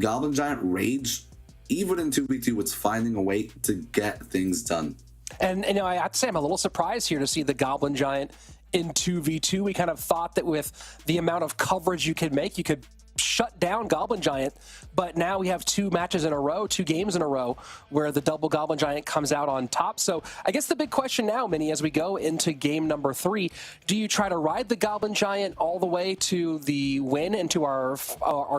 Goblin Giant Rage, even in 2v2, it's finding a way to get things done. And you know, I have to say I'm a little surprised here to see the Goblin Giant in 2v2. We kind of thought that with the amount of coverage you could make, you could shut down Goblin Giant, but now we have 2 matches in a row, 2 games in a row, where the double Goblin Giant comes out on top. So I guess the big question now, Minnie, as we go into game number 3, do you try to ride the Goblin Giant all the way to the win and to our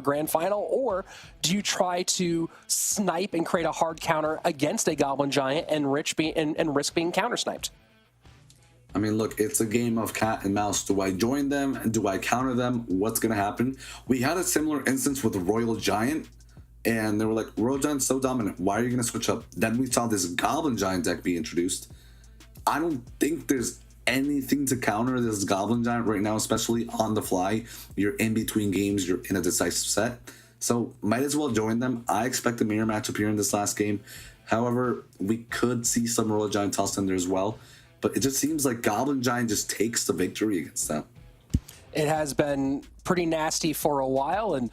grand final, or do you try to snipe and create a hard counter against a Goblin Giant and risk being counter-sniped? I mean, look, it's a game of cat and mouse. Do I join them? Do I counter them? What's going to happen? We had a similar instance with Royal Giant, and they were like, Royal Giant's so dominant. Why are you going to switch up? Then we saw this Goblin Giant deck be introduced. I don't think there's anything to counter this Goblin Giant right now, especially on the fly. You're in between games. You're in a decisive set. So might as well join them. I expect a mirror matchup here in this last game. However, we could see some Royal Giant tossed in there as well. But it just seems like Goblin Giant just takes the victory against them. It has been pretty nasty for a while, and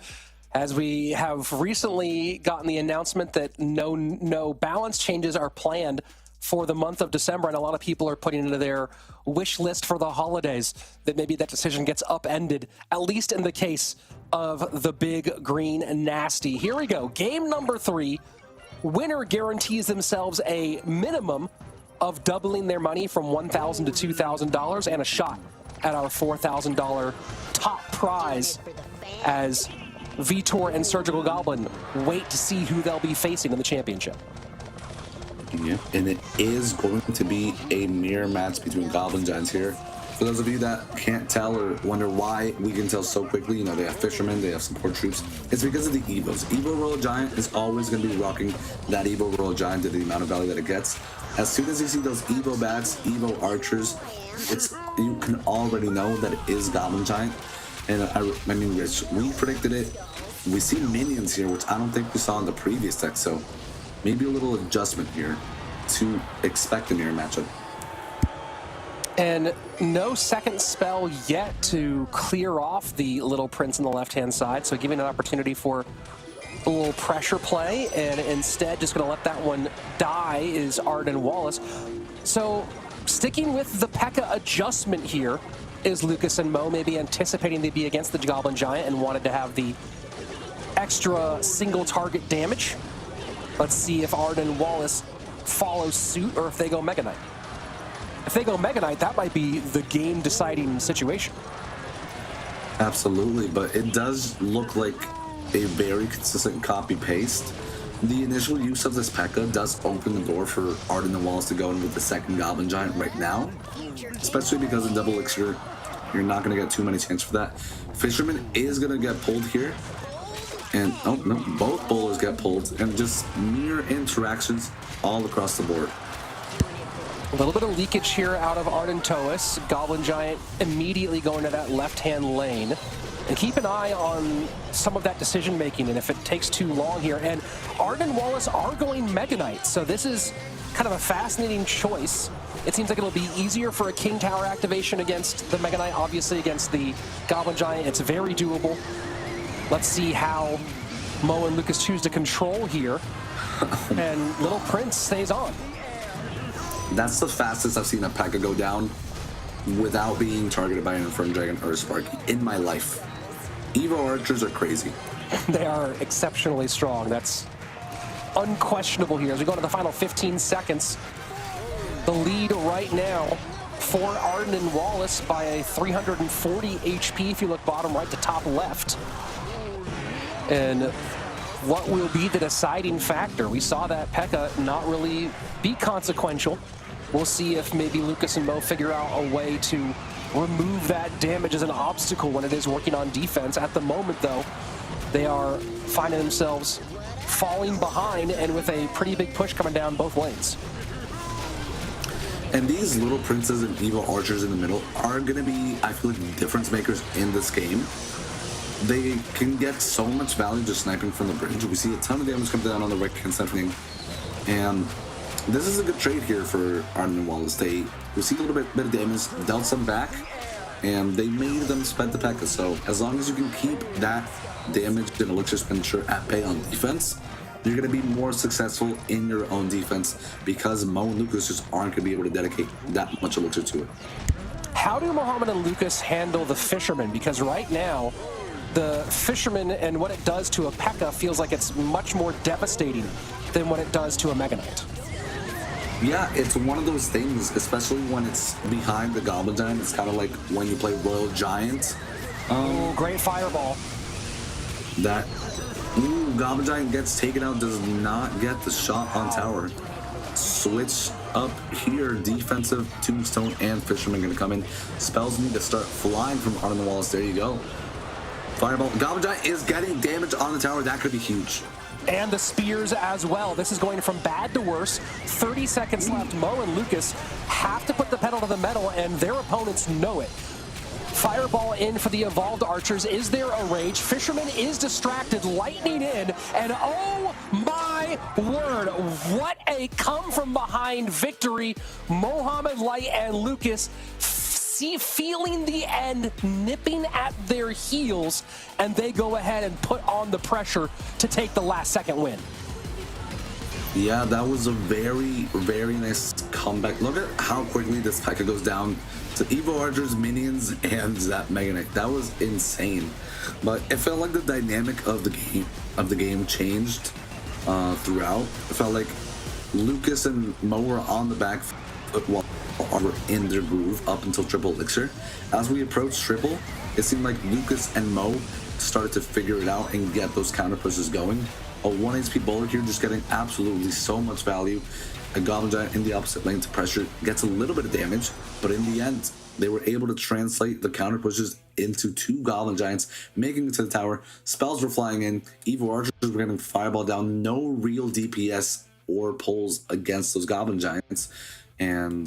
as we have recently gotten the announcement that no balance changes are planned for the month of December, and a lot of people are putting into their wish list for the holidays that maybe that decision gets upended, at least in the case of the big green nasty. Here we go. Game number 3. Winner guarantees themselves a minimum of doubling their money from $1,000 to $2,000 and a shot at our $4,000 top prize as Vtor and Surgical Goblin wait to see who they'll be facing in the championship. Yeah, and it is going to be a mirror match between Goblin Giants here. For those of you that can't tell or wonder why we can tell so quickly, you know, they have fishermen, they have support troops. It's because of the Evos. Evo Royal Giant is always going to be rocking that Evo Royal Giant to the amount of value that it gets. As soon as you see those Evo bats, Evo archers, you can already know that it is Goblin Giant. And I mean, Rich, we predicted it. We see minions here, which I don't think we saw in the previous deck. So maybe a little adjustment here to expect a mirror matchup. And no second spell yet to clear off the Little Prince on the left-hand side, so giving an opportunity for a little pressure play, and instead just going to let that one die is Arden Wallace. So sticking with the P.E.K.K.A. adjustment here is Lucas and Mo, maybe anticipating they'd be against the Goblin Giant and wanted to have the extra single target damage. Let's see if Arden Wallace follows suit or if they go Mega Knight. If they go Mega Knight, that might be the game-deciding situation. Absolutely, but it does look like a very consistent copy-paste. The initial use of this P.E.K.K.A. does open the door for Arden and Wallace to go in with the second Goblin Giant right now, especially because in Double Elixir, you're not going to get too many chances for that. Fisherman is going to get pulled here, and oh no, both bowlers get pulled, and just mere interactions all across the board. A little bit of leakage here out of Arden Toas. Goblin Giant immediately going to that left-hand lane. And keep an eye on some of that decision-making, and if it takes too long here. And Arden Wallace are going Mega Knight, so this is kind of a fascinating choice. It seems like it'll be easier for a King Tower activation against the Mega Knight, obviously against the Goblin Giant. It's very doable. Let's see how Mo and Lucas choose to control here. And Little Prince stays on. That's the fastest I've seen a P.E.K.K.A. go down without being targeted by an Infernal Dragon or a Sparky in my life. Evo archers are crazy. They are exceptionally strong. That's unquestionable here. As we go to the final 15 seconds, the lead right now for Arden and Wallace by a 340 HP if you look bottom right to top left. And what will be the deciding factor? We saw that P.E.K.K.A. not really be consequential. We'll see if maybe Lucas and Mo figure out a way to remove that damage as an obstacle when it is working on defense. At the moment, though, they are finding themselves falling behind and with a pretty big push coming down both lanes. And these Little Princes and Evo Archers in the middle are going to be, I feel like, difference makers in this game. They can get so much value just sniping from the bridge. We see a ton of damage come down on the right-hand sniping. And this is a good trade here for Arden and Wallace. They received a little bit of damage, dealt some back, and they made them spend the P.E.K.K.A. So as long as you can keep that damage and elixir expenditure at pay on defense, you're going to be more successful in your own defense because Mo and Lucas just aren't going to be able to dedicate that much elixir to it. How do Mohammed and Lucas handle the Fisherman? Because right now, the Fisherman and what it does to a P.E.K.K.A feels like it's much more devastating than what it does to a Mega Knight. Yeah, it's one of those things, especially when it's behind the Goblin Giant. It's kind of like when you play Royal Giant. Oh, great fireball. Goblin Giant gets taken out, does not get the shot on tower. Switch up here, defensive Tombstone and Fisherman gonna come in. Spells need to start flying from Arden Wallace. There you go. Fireball. Goblin Giant is getting damage on the tower. That could be huge. And the spears as well. This is going from bad to worse. 30 seconds left. Mo and Lucas have to put the pedal to the metal, and their opponents know it. Fireball in for the Evolved Archers. Is there a rage? Fisherman is distracted. Lightning in. And oh my word, what a come from behind victory. Mohamed Light and Lucas feeling the end nipping at their heels, and they go ahead and put on the pressure to take the last second win. Yeah, that was a very, very nice comeback. Look at how quickly this P.E.K.K.A goes down to Evo Archers, minions, and that Mega Knight. That was insane. But it felt like the dynamic of the game changed throughout. It felt like Lucas and Mo were on the back foot while were in their groove up until triple elixir. As we approached triple, it seemed like Lucas and Mo started to figure it out and get those counter pushes going. A 1 HP bowler here just getting absolutely so much value. A Goblin Giant in the opposite lane to pressure gets a little bit of damage, but in the end, they were able to translate the counter pushes into 2 Goblin Giants, making it to the tower. Spells were flying in. Evo Archers were getting fireball down. No real DPS or pulls against those Goblin Giants. And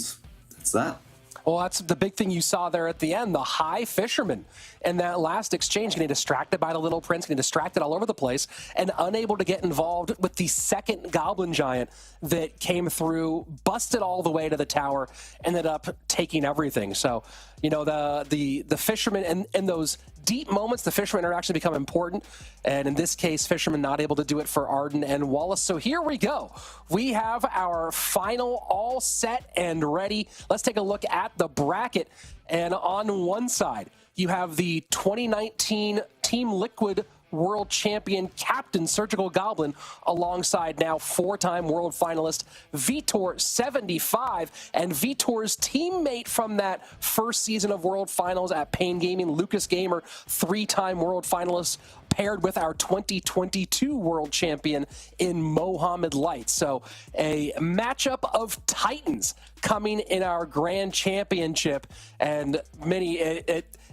that's that. Well, that's the big thing you saw there at the end, the high Fisherman. And that last exchange, getting distracted by the Little Prince, getting distracted all over the place, and unable to get involved with the second Goblin Giant that came through, busted all the way to the tower, ended up taking everything. So, you know, the Fisherman and those deep moments, the Fishermen are actually become important. And in this case, Fisherman not able to do it for Arden and Wallace. So here we go. We have our final all set and ready. Let's take a look at the bracket. And on one side, you have the 2019 Team Liquid World Champion Captain Surgical Goblin alongside now 4-time world finalist Vtor 75, and Vitor's teammate from that first season of World Finals at Pain Gaming, Lucas Gamer, 3-time world finalist, paired with our 2022 world champion in Mohamed Light. So a matchup of titans coming in our grand championship, and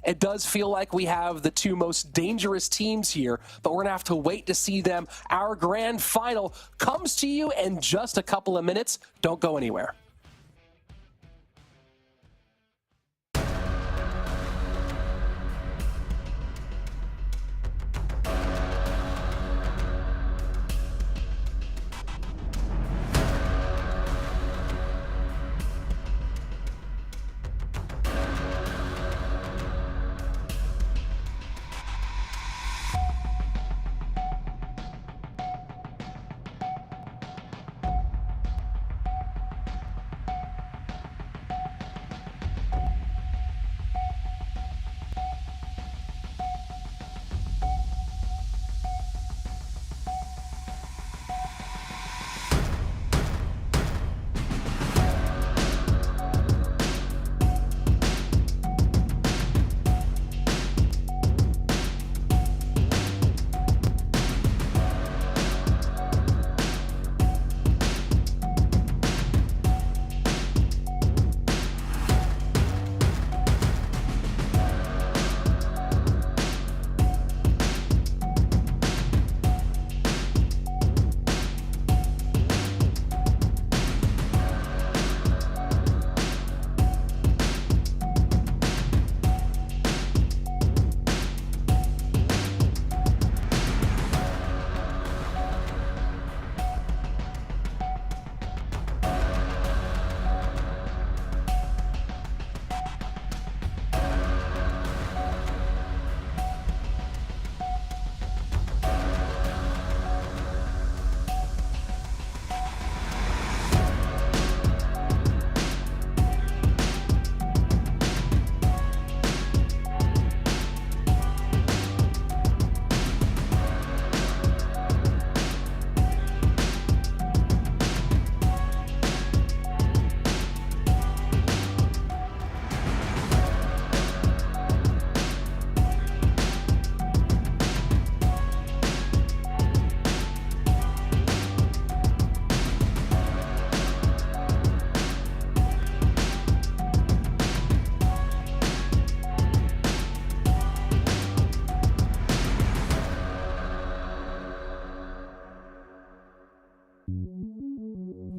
it does feel like we have the 2 most dangerous teams here, but we're going to have to wait to see them. Our grand final comes to you in just a couple of minutes. Don't go anywhere.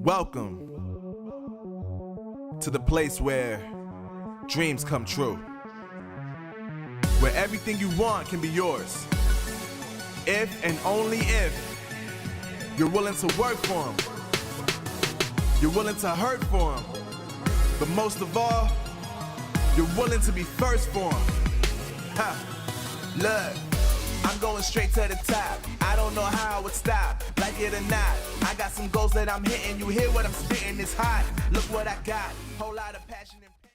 Welcome to the place where dreams come true. Where everything you want can be yours. If and only if you're willing to work for them. You're willing to hurt for them. But most of all, you're willing to be first for them. Ha! Look, I'm going straight to the top. I don't know how I would stop, like it or not. I got some goals that I'm hitting. You hear what I'm spitting? It's hot. Look what I got. Whole lot of passion and pain.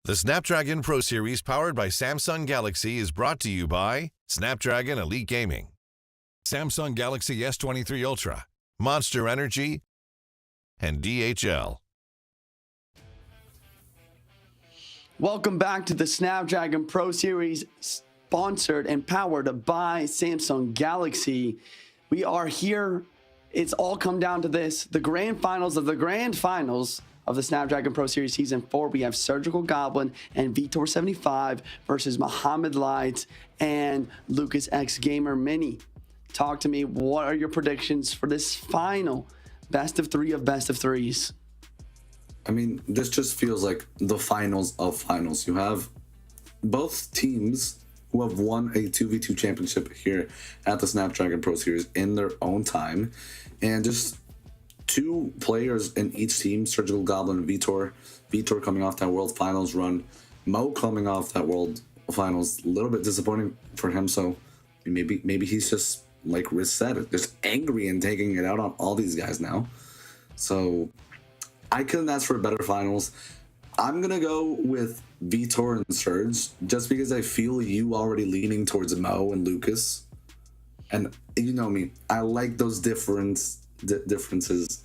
The Snapdragon Pro Series powered by Samsung Galaxy is brought to you by Snapdragon Elite Gaming, Samsung Galaxy S23 Ultra, Monster Energy, and DHL. Welcome back to the Snapdragon Pro Series, sponsored and powered by Samsung Galaxy. We are here. It's all come down to this, the grand finals of the grand finals of the Snapdragon Pro Series Season 4. We have Surgical Goblin and Vtor 75 versus Muhammad Lights and Lucas X Gamer Mini. Talk to me. What are your predictions for this final best of 3 of best of 3s? I mean, this just feels like the finals of finals. You have both teams who have won a 2v2 championship here at the Snapdragon Pro Series in their own time. And just two players in each team, Surgical Goblin and Vtor. Vtor coming off that World Finals run. Mo coming off that World Finals. A little bit disappointing for him, so maybe he's just, like Riz said, just angry and taking it out on all these guys now. So I couldn't ask for better finals. I'm going to go with Vtor and Surge, just because I feel you already leaning towards Mo and Lucas. And you know me, I like those differences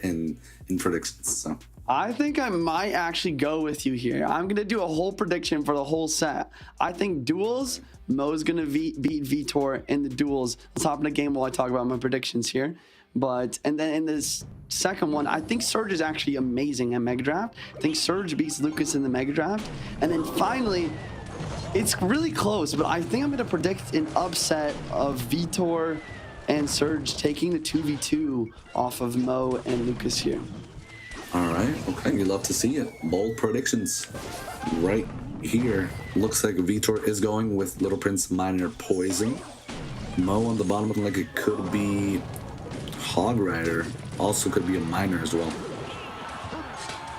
in predictions. So I think I might actually go with you here. I'm going to do a whole prediction for the whole set. I think duels, Mo's going to beat Vtor in the duels. Let's hop in the game while I talk about my predictions here. And then in this second one, I think Surge is actually amazing at Mega Draft. I think Surge beats Lucas in the Mega Draft. And then finally, it's really close, but I think I'm going to predict an upset of Vtor and Surge taking the 2v2 off of Mo and Lucas here. all right, okay, you love to see it. Bold predictions right here. Looks like Vtor is going with Little Prince Minor Poison. Mo on the bottom looking like it could be Hog Rider, also could be a Miner as well.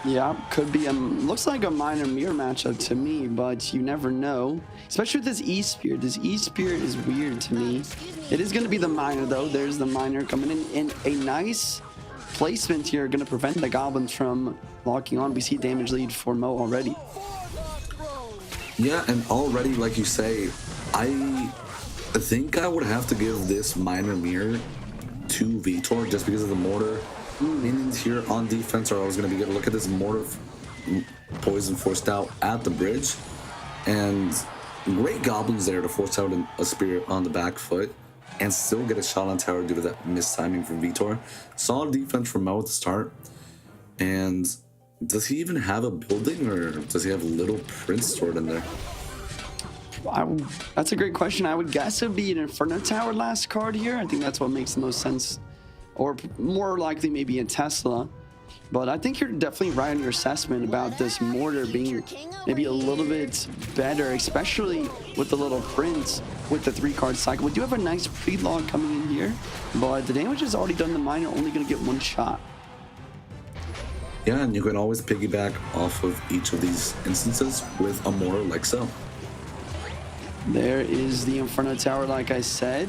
Yeah, could be looks like a minor mirror matchup to me, but you never know. Especially with this E-Spirit. This E-Spirit is weird to me. It is going to be the Miner though. There's the Miner coming in. And a nice placement here, going to prevent the Goblins from locking on. We see damage lead for Mo already. Yeah, and already, like you say, I think I would have to give this Minor Mirror to Vtor just because of the mortar. Minions here on defense are always going to be good. Look at this mortar poison forced out at the bridge, and great goblins there to force out a spirit on the back foot and still get a shot on tower due to that mistiming from Vtor. Solid defense from Mo at the start. And does he even have a building, or does he have Little Prince stored in there? That's a great question. I would guess it would be an Inferno Tower last card here. I think that's what makes the most sense. Or more likely maybe a Tesla. But I think you're definitely right on your assessment about this mortar being maybe a little bit better, especially with the Little Prince with the 3-card cycle. We do have a nice pre-log coming in here, but the damage is already done. The Miner only going to get 1 shot. Yeah, and you can always piggyback off of each of these instances with a mortar like so. There is the Inferno Tower, like I said.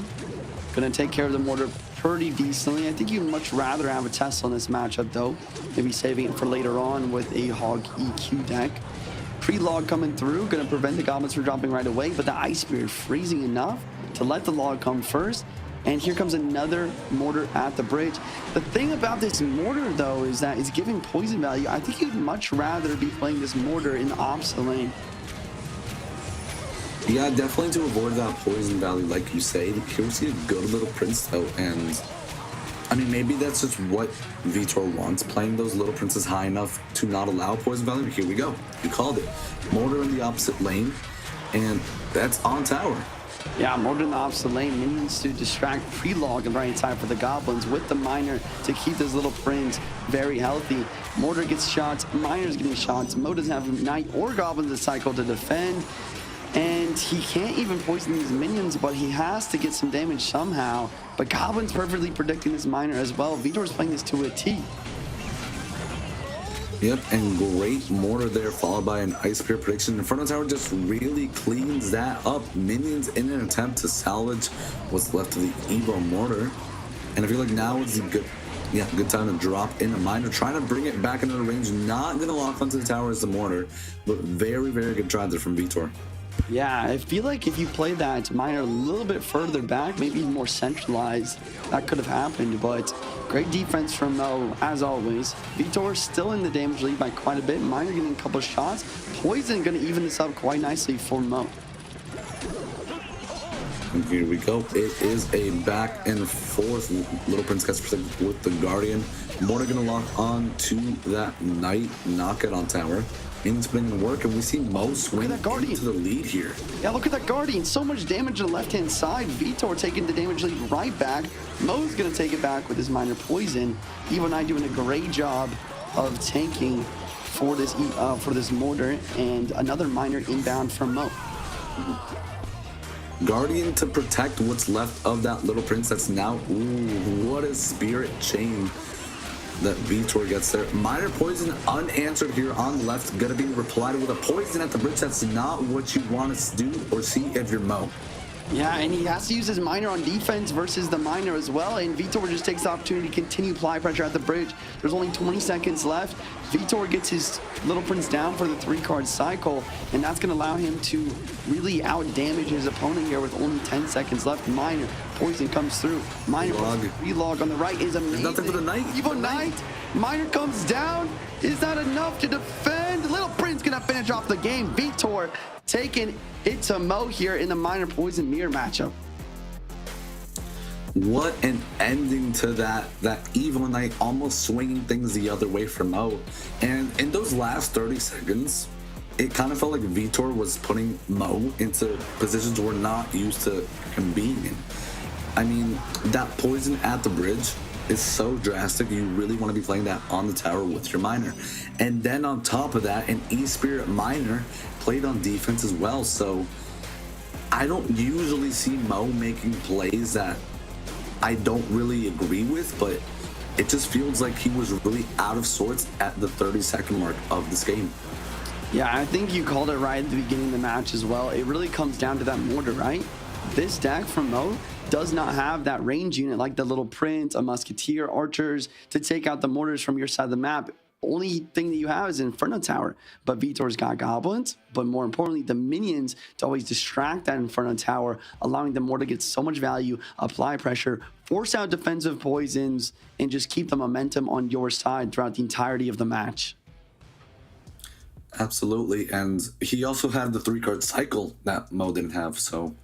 Going to take care of the mortar pretty decently. I think you'd much rather have a Tesla in this matchup, though. Maybe saving it for later on with a Hog EQ deck. Pre-log coming through, going to prevent the Goblins from dropping right away, but the Ice Spirit freezing enough to let the log come first. And here comes another mortar at the bridge. The thing about this mortar, though, is that it's giving poison value. I think you'd much rather be playing this mortar in the opposite lane. Yeah, definitely to avoid that poison value, like you say. Here we see a good Little Prince, though, and I mean, maybe that's just what Vtor wants, playing those Little Princes high enough to not allow poison value. Here we go. You called it. Mortar in the opposite lane, and that's on tower. Yeah, more than the opposite lane. Minions to distract pre-log on the right side for the Goblins with the Miner to keep this little prince very healthy. Mortar gets shots, Miner's getting shots. Mo doesn't have Knight or Goblins to cycle to defend. And he can't even poison these minions, but he has to get some damage somehow. But Goblin's perfectly predicting this Miner as well. Vtor's playing this to a T. Yep, and great mortar there, followed by an Ice Spear prediction. Inferno Tower just really cleans that up. Minions in an attempt to salvage what's left of the Evo mortar. And I feel like now is a good time to drop in a Miner, trying to bring it back into the range. Not gonna lock onto the tower as the mortar, but very, very good try there from Vtor. Yeah, I feel like if you play that Miner a little bit further back, maybe more centralized, that could have happened. But great defense from Mo, as always. Vtor still in the damage lead by quite a bit. Miner getting a couple of shots. Poison going to even this up quite nicely for Mo. And here we go. It is a back and forth. Little Prince gets protected with the Guardian. Mortar going to lock on to that Knight, knock it on tower. Minions putting in work, and we see Mo swing into the lead here. Yeah, look at that Guardian. So much damage on the left-hand side. Vtor taking the damage lead right back. Mo's going to take it back with his Miner Poison. Evo and I doing a great job of tanking for this mortar, and another Miner inbound from Mo. Guardian to protect what's left of that Little Prince that's now, ooh, what a spirit chain that Vtor gets there. Miner Poison unanswered here on the left, gonna be replied with a poison at the bridge. That's not what you want us to do or see if you're Mo. Yeah, and he has to use his Miner on defense versus the Miner as well, and Vtor just takes the opportunity to continue apply pressure at the bridge. There's only 20 seconds left. Vtor gets his Little Prince down for the 3-card cycle, and that's going to allow him to really out-damage his opponent here with only 10 seconds left. Miner, Poison comes through. Miner, relog on the right is amazing. There's nothing for the Knight. Evo Knight, Miner comes down. Is that enough to defend? Little Prince going to finish off the game. Vtor taking it to Mo here in the Miner Poison mirror matchup. What an ending to that Evo Knight almost swinging things the other way for Mo. And in those last 30 seconds, it kind of felt like Vtor was putting Mo into positions we're not used to him being in. I mean, that poison at the bridge is so drastic. You really want to be playing that on the tower with your Miner. And then on top of that, an E-Spirit Miner played on defense as well. So I don't usually see Mo making plays that I don't really agree with, but it just feels like he was really out of sorts at the 30-second mark of this game. Yeah, I think you called it right at the beginning of the match as well. It really comes down to that mortar, right? This deck from Mo does not have that range unit like the Little Prince, a Musketeer, Archers to take out the mortars from your side of the map. Only thing that you have is Inferno Tower, but Vtor's got Goblins, but more importantly, the minions to always distract that Inferno Tower, allowing the mortar to get so much value, apply pressure, force out defensive poisons, and just keep the momentum on your side throughout the entirety of the match. Absolutely, and he also had the 3-card cycle that Mo didn't have, so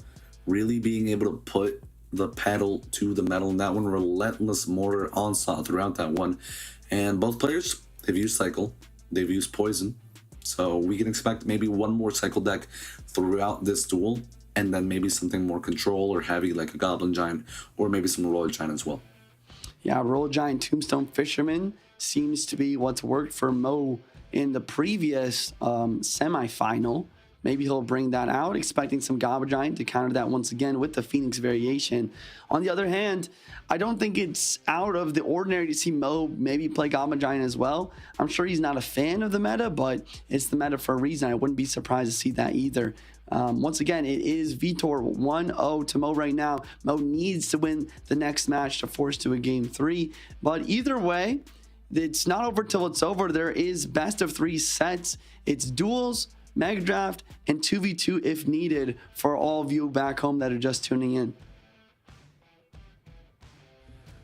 really being able to put the pedal to the metal in that one, relentless mortar onslaught throughout that one. And both players, they've used cycle, they've used poison, so we can expect maybe one more cycle deck throughout this duel, and then maybe something more control or heavy like a Goblin Giant, or maybe some Royal Giant as well. Yeah, Royal Giant Tombstone Fisherman seems to be what's worked for Mo in the previous semi-final. Maybe he'll bring that out, expecting some Goblin Giant to counter that once again with the Phoenix variation. On the other hand, I don't think it's out of the ordinary to see Mo maybe play Goblin Giant as well. I'm sure he's not a fan of the meta, but it's the meta for a reason. I wouldn't be surprised to see that either. Once again, it is Vtor 1-0 to Mo right now. Mo needs to win the next match to force to a game 3. But either way, it's not over till it's over. There is best of 3 sets. It's duels, Mega Draft, and 2v2 if needed for all of you back home that are just tuning in.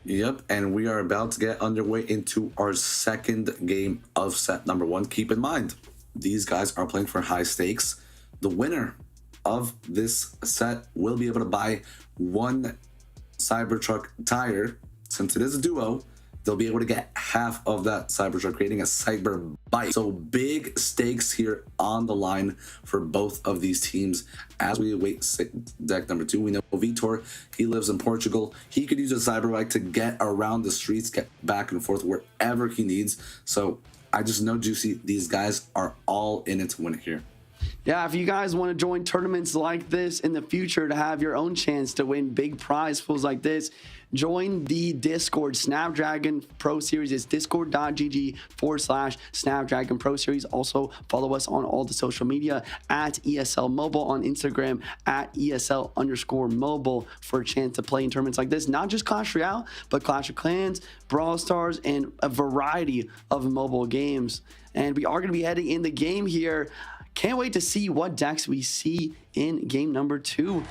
Yep, and we are about to get underway into our second game of set number 1. Keep in mind, these guys are playing for high stakes. The winner of this set will be able to buy 1 Cybertruck tire. Since it is a duo, they'll be able to get half of that Cybertruck, creating a cyber bite. So big stakes here on the line for both of these teams as we await deck number 2. We know Vtor, he lives in Portugal. He could use a cyber bike to get around the streets, get back and forth wherever he needs. So I just know, Juicy, these guys are all in it to win it here. Yeah, if you guys want to join tournaments like this in the future to have your own chance to win big prize pools like this, join the Discord. Snapdragon Pro Series is discord.gg/Snapdragon Pro Series. Also, follow us on all the social media at ESL Mobile, on Instagram at ESL_mobile for a chance to play in tournaments like this. Not just Clash Royale, but Clash of Clans, Brawl Stars, and a variety of mobile games. And we are going to be heading in the game here. Can't wait to see what decks we see in game number 2.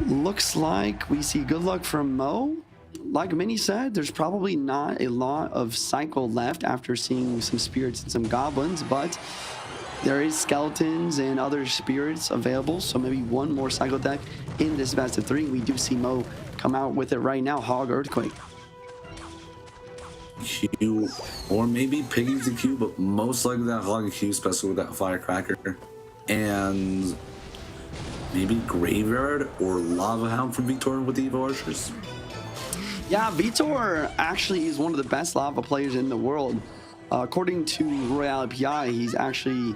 Looks like we see good luck from Mo. Like Minnie said, there's probably not a lot of cycle left after seeing some spirits and some goblins, but there is skeletons and other spirits available, so maybe one more cycle deck in this best of 3. We do see Mo come out with it right now. Hog Earthquake. Q, or maybe Piggy's the Q, but most likely that Hog and Q, especially with that Firecracker, and maybe Graveyard or Lava Hound from Vtor with the Evo Archers. Yeah, Vtor actually is one of the best lava players in the world. According to Royale API, he's actually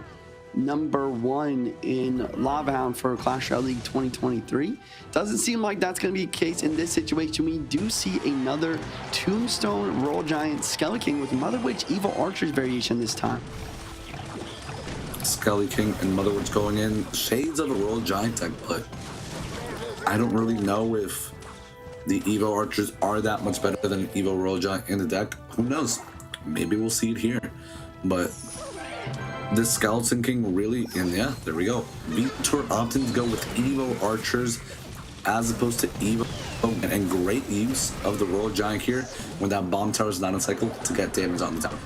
#1 in Lava Hound for Clash Royale League 2023. Doesn't seem like that's going to be the case in this situation. We do see another Tombstone Royal Giant Skelly King with Mother Witch Evil Archers variation this time. Skelly King and Mother Witch going in. Shades of a Royal Giant deck, but I don't really know if the Evo Archers are that much better than Evo Royal Giant in the deck. Who knows? Maybe we'll see it here. But this Skeleton King really, and yeah, there we go. Vtor opting to go with Evo Archers as opposed to Evo, and great use of the Royal Giant here when that bomb tower is not in cycle to get damage on the tower.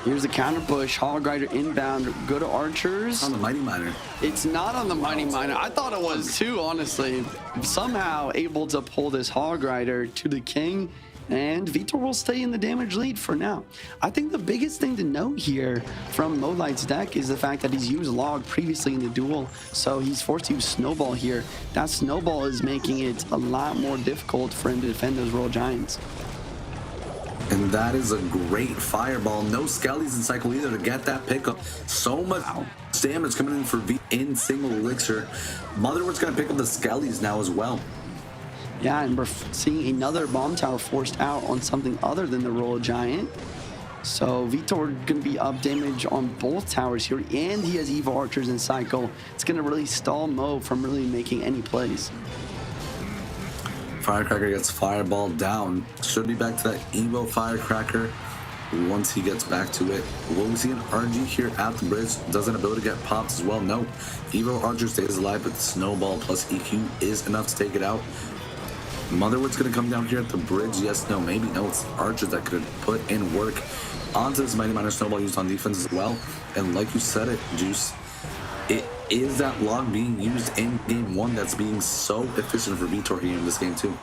Here's the counter push. Hog Rider inbound. Go to Archers. On the Mighty Miner. It's not on the Mighty Miner. I thought it was too, honestly. Somehow able to pull this Hog Rider to the King, and Vtor will stay in the damage lead for now. I think the biggest thing to note here from Molight's deck is the fact that he's used Log previously in the duel, so he's forced to use Snowball here. That Snowball is making it a lot more difficult for him to defend those Royal Giants. And that is a great fireball. No Skellies in cycle either to get that pickup. So much damage coming in for V in single elixir. Motherwood's going to pick up the Skellies now as well. Yeah, and we're seeing another bomb tower forced out on something other than the Royal Giant. So Vtor going to be up damage on both towers here, and he has Evo Archers in cycle. It's going to really stall Mo from really making any plays. Firecracker gets fireball down. Should be back to that Evo Firecracker once he gets back to it. Will we see an RG here at the bridge? Doesn't ability get popped as well? No. Evo Archer stays alive, but the Snowball plus EQ is enough to take it out. Motherwood's going to come down here at the bridge. Yes, no, maybe. No, it's Archers that could put in work onto this Mighty Miner Snowball used on defense as well. And like you said it, Juice, it is that Log being used in game 1 that's being so efficient for Vtor here in this game too.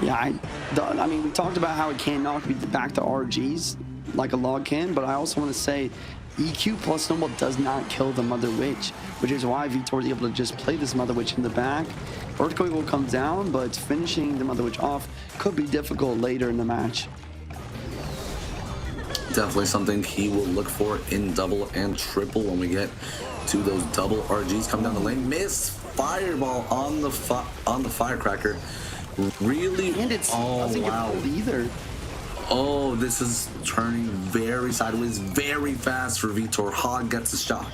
Yeah, I mean, we talked about how it cannot be back to RGs like a Log can, but I also want to say EQ plus Snowball does not kill the Mother Witch, which is why Vtor is able to just play this Mother Witch in the back. Earthquake will come down, but finishing the Mother Witch off could be difficult later in the match. Definitely something he will look for in double and triple when we get to those double RGs come down the lane. Miss fireball on the Firecracker. Really? And it doesn't get pulled either. Oh, this is turning very sideways, very fast for Vtor. Hog gets the shot.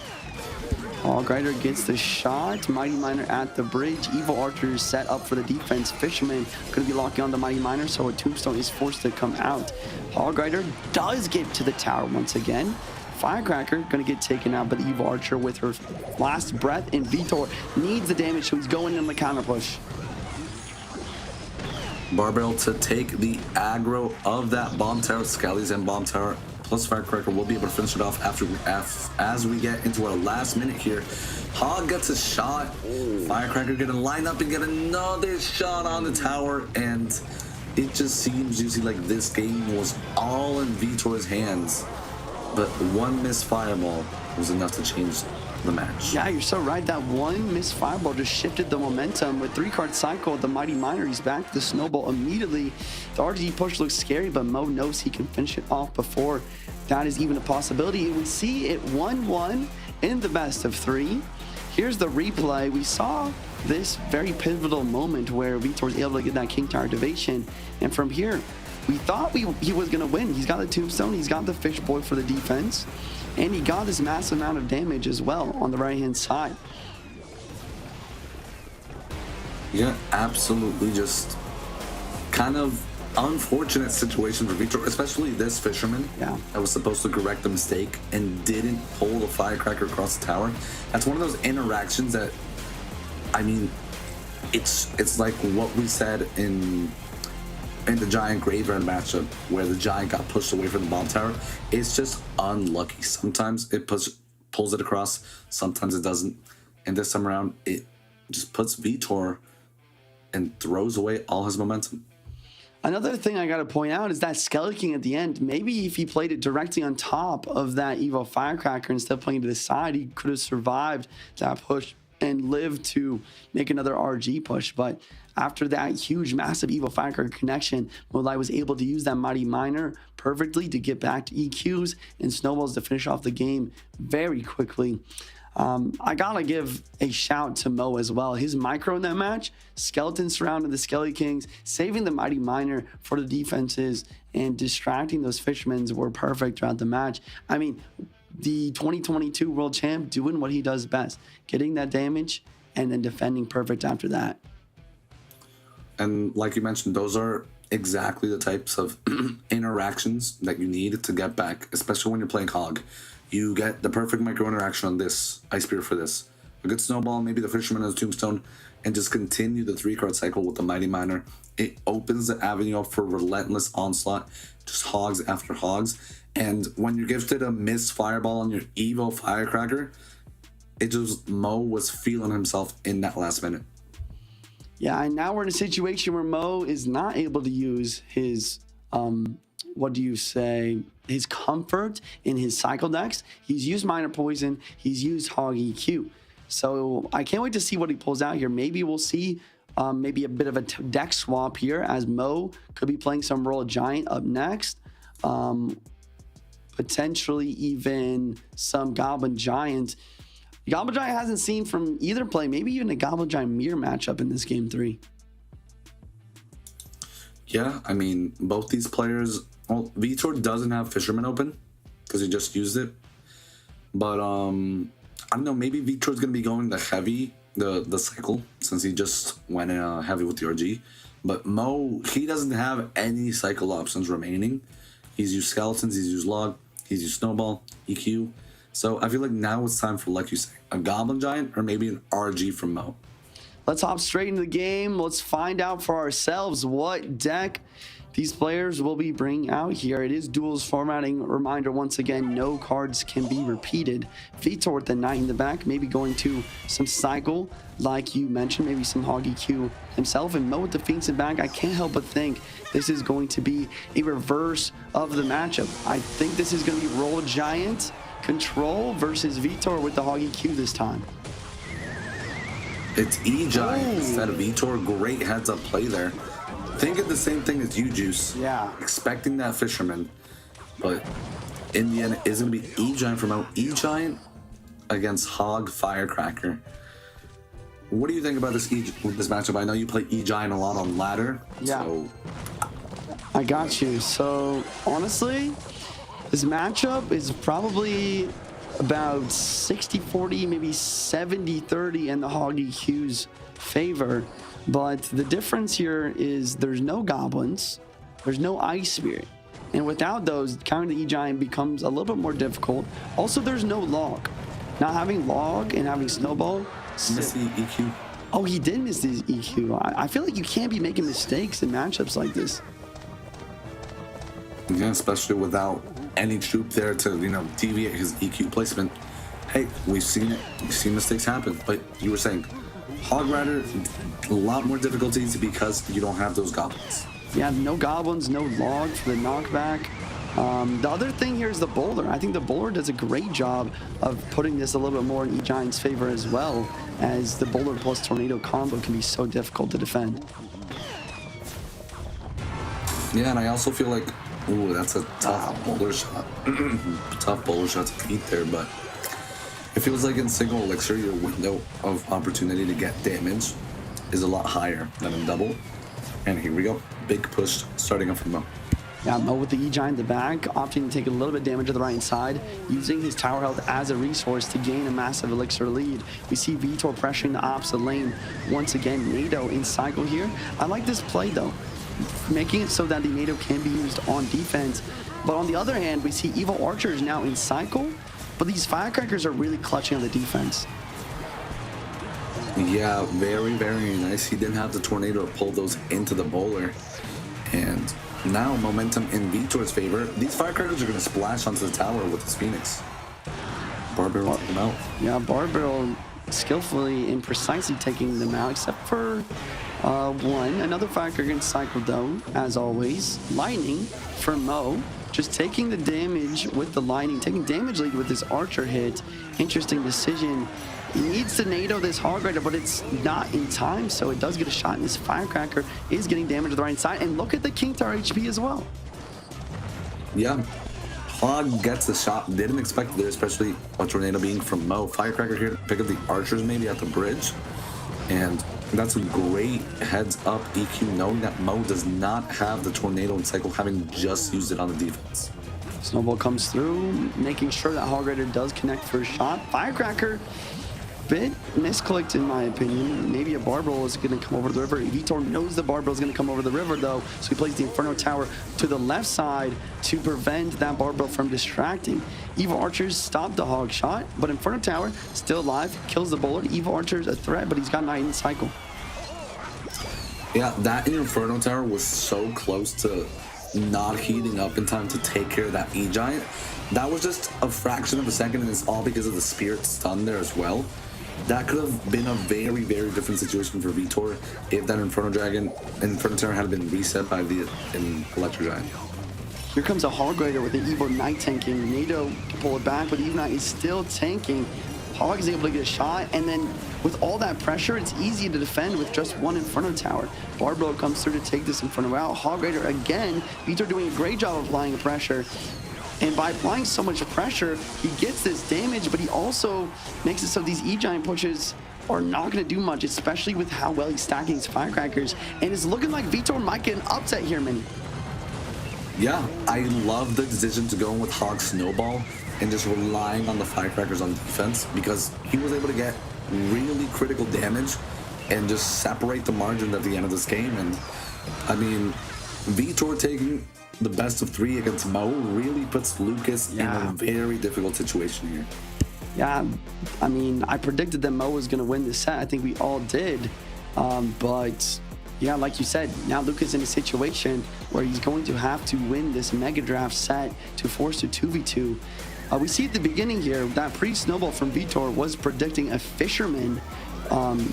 Hog Rider gets the shot. Mighty Miner at the bridge. Evil Archer is set up for the defense. Fisherman going to be locking on the Mighty Miner, so a Tombstone is forced to come out. Hog Rider does get to the tower once again. Firecracker going to get taken out by the Evil Archer with her last breath, and Vtor needs the damage, so he's going in the counter push. Barbell to take the aggro of that bomb tower. Skellies and bomb tower plus Firecracker will be able to finish it off as we get into our last minute here. Hog gets a shot. Firecracker gonna line up and get another shot on the tower, and it just seems, Juicy, like this game was all in Vtor's hands. But one missed fireball was enough to change the match. Yeah, you're so right. That one missed fireball just shifted the momentum. With 3-card cycle, the Mighty Miner, he's back to the snowball immediately. The RG push looks scary, but Mo knows he can finish it off before that is even a possibility. And we see it 1-1 in the best of 3. Here's the replay. We saw this very pivotal moment where Vtor was able to get that King Tower activation. And from here, we thought he was going to win. He's got the tombstone, he's got the fish boy for the defense, and he got this massive amount of damage as well on the right-hand side. Yeah, absolutely. Just kind of unfortunate situation for Vtor, especially this fisherman that was supposed to correct the mistake and didn't pull the firecracker across the tower. That's one of those interactions that, I mean, it's like what we said in the Giant Graveyard matchup where the Giant got pushed away from the bomb tower. It's just unlucky. Sometimes it pulls it across, sometimes it doesn't. And this time around, it just puts Vtor and throws away all his momentum. Another thing I got to point out is that Skeleton King at the end. Maybe if he played it directly on top of that Evo Firecracker instead of playing to the side, he could have survived that push and lived to make another RG push. But after that huge, massive Evo Firecracker connection, Molai was able to use that Mighty Miner perfectly to get back to EQs and snowballs to finish off the game very quickly. I gotta give a shout to Mo as well. His micro in that match, Skeleton surrounded the Skelly Kings, saving the Mighty Miner for the defenses and distracting those fishermen were perfect throughout the match. I mean, the 2022 world champ doing what he does best, getting that damage and then defending perfect after that. And like you mentioned, those are exactly the types of interactions that you need to get back, especially when you're playing Hog. You get the perfect micro interaction on this Ice Spear for this. A good snowball, maybe the fisherman has a tombstone, and just continue the 3-card cycle with the Mighty Miner. It opens the avenue up for relentless onslaught, just hogs after hogs. And when you're gifted a missed fireball on your Evo Firecracker, it just, Mo was feeling himself in that last minute. Yeah, and now we're in a situation where Mo is not able to use his, his comfort in his cycle decks. He's used Minor Poison, he's used Hog EQ. So I can't wait to see what he pulls out here. Maybe we'll see maybe a bit of a deck swap here as Mo could be playing some Royal Giant up next. Potentially even some Goblin Giant. Goblin Giant hasn't seen from either play, maybe even a Goblin Giant Mirror matchup in this game 3. Yeah, I mean, both these players, well, Vtor doesn't have Fisherman open because he just used it. But I don't know, maybe Vitor's going to be going the heavy, the cycle, since he just went heavy with the RG. But Mo, he doesn't have any cycle options remaining. He's used Skeletons, he's used Log, he's used Snowball, EQ. So I feel like now it's time for, like you say, a Goblin Giant or maybe an RG from Mo. Let's hop straight into the game. Let's find out for ourselves what deck these players will be bringing out here. It is duels formatting. Reminder once again, no cards can be repeated. Vtor with the Knight in the back, maybe going to some cycle, like you mentioned, maybe some Hog EQ himself, and Mo with the Phoenix in back. I can't help but think this is going to be a reverse of the matchup. I think this is going to be Royal Giant Control versus Vtor with the Hog EQ this time. It's E-Giant instead of Vtor. Great heads up play there. Thinking the same thing as you, Juice. Yeah. Expecting that Fisherman. But in the end, it's going to be E-Giant from out. E-Giant against Hog Firecracker. What do you think about this matchup? I know you play E-Giant a lot on ladder. Yeah. So I got you. So honestly, this matchup is probably about 60-40, maybe 70-30 in the Hog EQ's favor. But the difference here is there's no goblins, there's no Ice Spirit. And without those, countering the E-Giant becomes a little bit more difficult. Also, there's no Log. Not having Log and having Snowball. Missed the EQ. Oh, he did miss his EQ. I feel like you can't be making mistakes in matchups like this. Yeah, especially without any troop there to, deviate his EQ placement. Hey, we've seen it. We've seen mistakes happen. But you were saying, Hog Rider, a lot more difficulties because you don't have those goblins. Yeah, no goblins, no log for the knockback. The other thing here is the bowler. I think the bowler does a great job of putting this a little bit more in E-Giant's favor as well, as the bowler plus tornado combo can be so difficult to defend. Yeah, and I also feel like, ooh, that's a tough bowler shot. Tough bowler shot to beat there, but it feels like in single elixir, your window of opportunity to get damage is a lot higher than in double. And here we go. Big push starting up from Mo. Yeah, Mo with the E-Giant in the back, opting to take a little bit of damage to the right side, using his tower health as a resource to gain a massive elixir lead. We see Vtor pressuring the opposite lane. Once again, NATO in cycle here. I like this play though, making it so that the NATO can be used on defense. But on the other hand, we see Evil Archers now in cycle, but these firecrackers are really clutching on the defense. Yeah, very, very nice. He didn't have the tornado to pull those into the bowler. And now momentum in Vtor's favor. These firecrackers are going to splash onto the tower with his Phoenix. Barbarrel will take him out. Yeah, Barbarrel skillfully and precisely taking them out, except for one. Another firecracker in cycle though, as always. Lightning for Mo. Just taking the damage with the lightning, taking damage lead with this archer hit. Interesting decision. He needs to NATO this Hog Rider, but it's not in time, so it does get a shot, and this Firecracker is getting damage to the right side. And look at the King Tower HP as well. Yeah, Hog gets the shot. Didn't expect it there, especially a tornado being from Mo. Firecracker here to pick up the archers maybe at the bridge. And that's a great heads up EQ, knowing that Mo does not have the tornado in cycle, having just used it on the defense. Snowball comes through, making sure that Hog Rider does connect for a shot. Firecracker, bit misclicked in my opinion. Maybe a Barbarrel is going to come over the river. Vtor knows the Barbarrel is going to come over the river though, so he plays the Inferno Tower to the left side to prevent that Barbarrel from distracting. Evil Archers stop the Hog shot, but Inferno Tower still alive, kills the bowler. Evil Archer's a threat, but he's got Knight in cycle. Yeah, that Inferno Tower was so close to not heating up in time to take care of that E-Giant. That was just a fraction of a second, and it's all because of the Spirit stun there as well. That could have been a very, very different situation for Vtor if that Inferno Tower had been reset by the Electro Giant. Here comes a Hog Rider with an Evo Knight tanking. NATO can pull it back, but Evo Knight is still tanking. Hog is able to get a shot, and then with all that pressure, it's easy to defend with just one Inferno Tower. Barbarrel comes through to take this Inferno out. Hog Rider again. Vtor doing a great job of applying pressure. And by applying so much pressure, he gets this damage, but he also makes it so these E-Giant pushes are not going to do much, especially with how well he's stacking his firecrackers. And it's looking like Vtor might get an upset here, Minnie. Yeah, I love the decision to go in with Hog Snowball and just relying on the firecrackers on defense, because he was able to get really critical damage and just separate the margin at the end of this game. And I mean, Vtor taking the best of 3 against Mo really puts Lucas in a very difficult situation here. Yeah, I mean, I predicted that Mo was going to win this set. I think we all did. But yeah, like you said, now Lucas in a situation where he's going to have to win this Mega Draft set to force a 2v2. We see at the beginning here that pre-snowball from Vtor was predicting a Fisherman.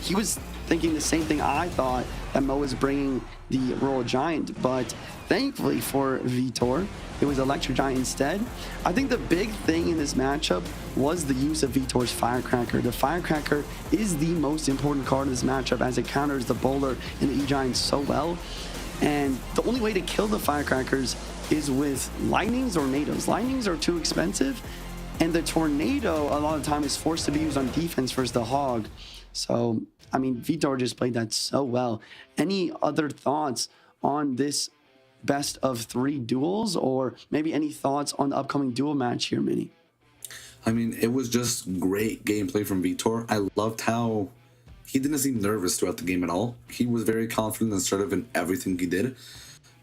He was thinking the same thing I thought, that Mo was bringing the Royal Giant, but thankfully for Vtor, it was Electro Giant instead. I think the big thing in this matchup was the use of Vtor's Firecracker. The Firecracker is the most important card in this matchup, as it counters the bowler and the E-Giant so well. And the only way to kill the Firecrackers is with Lightnings or Nados. Lightnings are too expensive, and the Tornado a lot of the time is forced to be used on defense versus the Hog. So, I mean, Vtor just played that so well. Any other thoughts on this best of 3 duels, or maybe any thoughts on the upcoming duel match here, Minnie? I mean, it was just great gameplay from Vtor. I loved how he didn't seem nervous throughout the game at all. He was very confident and assertive in everything he did.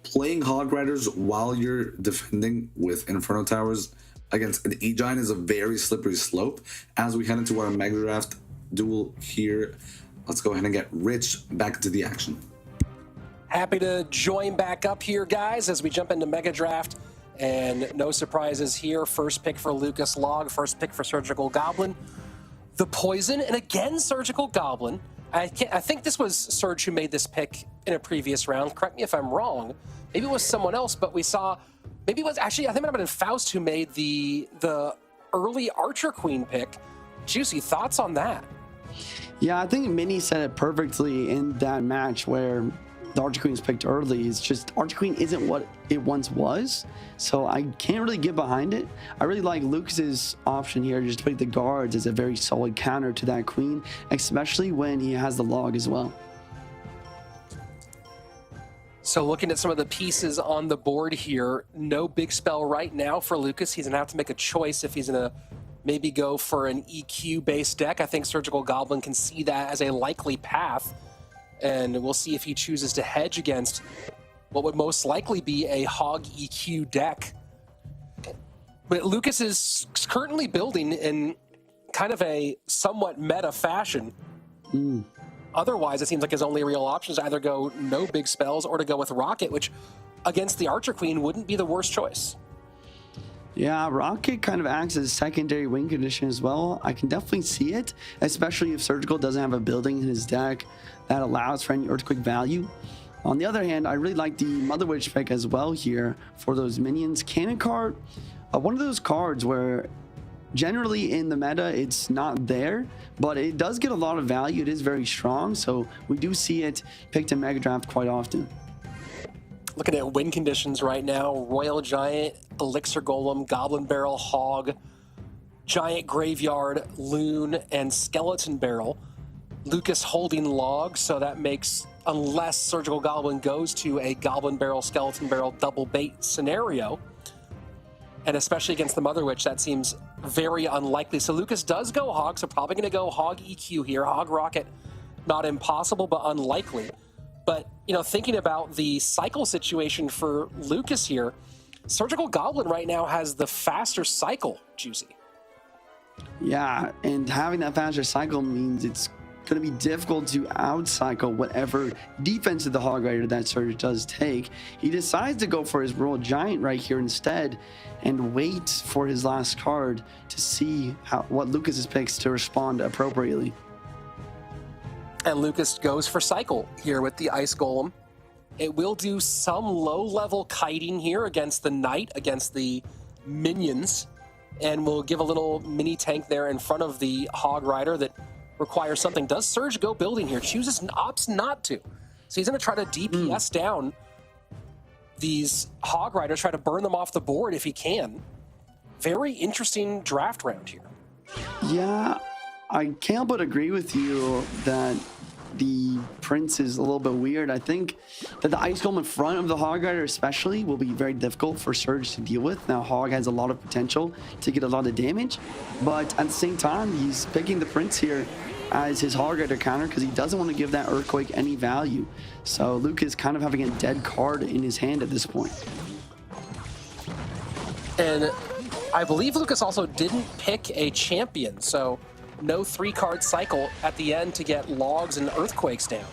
Playing Hog Riders while you're defending with Inferno Towers against an E-Giant is a very slippery slope. As we head into our Mega Draft duel here, let's go ahead and get Rich back into the action. Happy to join back up here, guys, as we jump into Mega Draft. And no surprises here. First pick for Lucas Log, first pick for Surgical Goblin. The Poison, and again Surgical Goblin, I think this was Surge who made this pick in a previous round. Correct me if I'm wrong. Maybe it was someone else, but we saw, maybe it was actually, I think it might have been Faust who made the early Archer Queen pick. Juicy, thoughts on that? Yeah, I think Mini said it perfectly in that match where the Archer Queen was picked early. It's just Archer Queen isn't what it once was, so I can't really get behind it. I really like Lucas's option here, just to pick the guards as a very solid counter to that Queen, especially when he has the log as well. So looking at some of the pieces on the board here, no big spell right now for Lucas. He's gonna have to make a choice if he's gonna maybe go for an EQ-based deck. I think Surgical Goblin can see that as a likely path, and we'll see if he chooses to hedge against what would most likely be a Hog EQ deck. But Lucas is currently building in kind of a somewhat meta fashion. Otherwise, it seems like his only real option is to either go no big spells or to go with Rocket, which against the Archer Queen wouldn't be the worst choice. Yeah, Rocket kind of acts as a secondary win condition as well. I can definitely see it, especially if Surgical doesn't have a building in his deck that allows for any Earthquake value. On the other hand, I really like the Mother Witch pick as well here for those minions. Cannon card, one of those cards where generally in the meta it's not there, but it does get a lot of value. It is very strong, so we do see it picked in Mega Draft quite often. Looking at win conditions right now, Royal Giant, Elixir Golem, Goblin Barrel, Hog, Giant Graveyard, Loon, and Skeleton Barrel. Lucas holding log, so that makes, unless Surgical Goblin goes to a Goblin Barrel, Skeleton Barrel, double bait scenario, and especially against the Mother Witch, that seems very unlikely. So Lucas does go Hog, so probably going to go Hog EQ here. Hog Rocket, not impossible, but unlikely. But, you know, thinking about the cycle situation for Lucas here, Surgical Goblin right now has the faster cycle, Juicy. Yeah, and having that faster cycle means it's going to be difficult to outcycle whatever defense of the Hog Rider that Surge does take. He decides to go for his Royal Giant right here instead and wait for his last card to see what Lucas picks to respond appropriately. And Lucas goes for cycle here with the Ice Golem. It will do some low-level kiting here against the Knight, against the minions, and will give a little mini tank there in front of the Hog Rider that requires something. Does Surge go building here? Opts not to. So he's going to try to DPS down these Hog Riders, try to burn them off the board if he can. Very interesting draft round here. Yeah, I can't but agree with you that the Prince is a little bit weird. I think that the Ice Golem in front of the Hog Rider especially will be very difficult for Surge to deal with. Now, Hog has a lot of potential to get a lot of damage, but at the same time, he's picking the Prince here as his Hog Rider counter because he doesn't want to give that Earthquake any value. So Luke is kind of having a dead card in his hand at this point. And I believe Lucas also didn't pick a champion, so no 3-card cycle at the end to get logs and earthquakes down.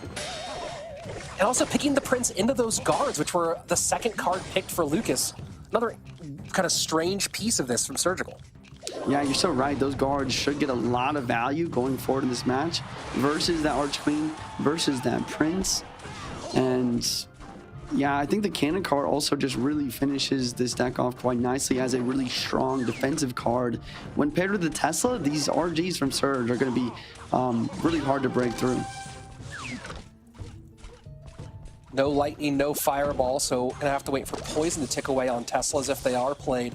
And also picking the Prince into those guards, which were the second card picked for Lucas. Another kind of strange piece of this from Surgical. Yeah, you're so right. Those guards should get a lot of value going forward in this match versus that Archqueen, versus that Prince. And yeah, I think the Cannon card also just really finishes this deck off quite nicely as a really strong defensive card. When paired with the Tesla, these RGs from Surge are going to be really hard to break through. No lightning, no fireball, so gonna have to wait for poison to tick away on Teslas if they are played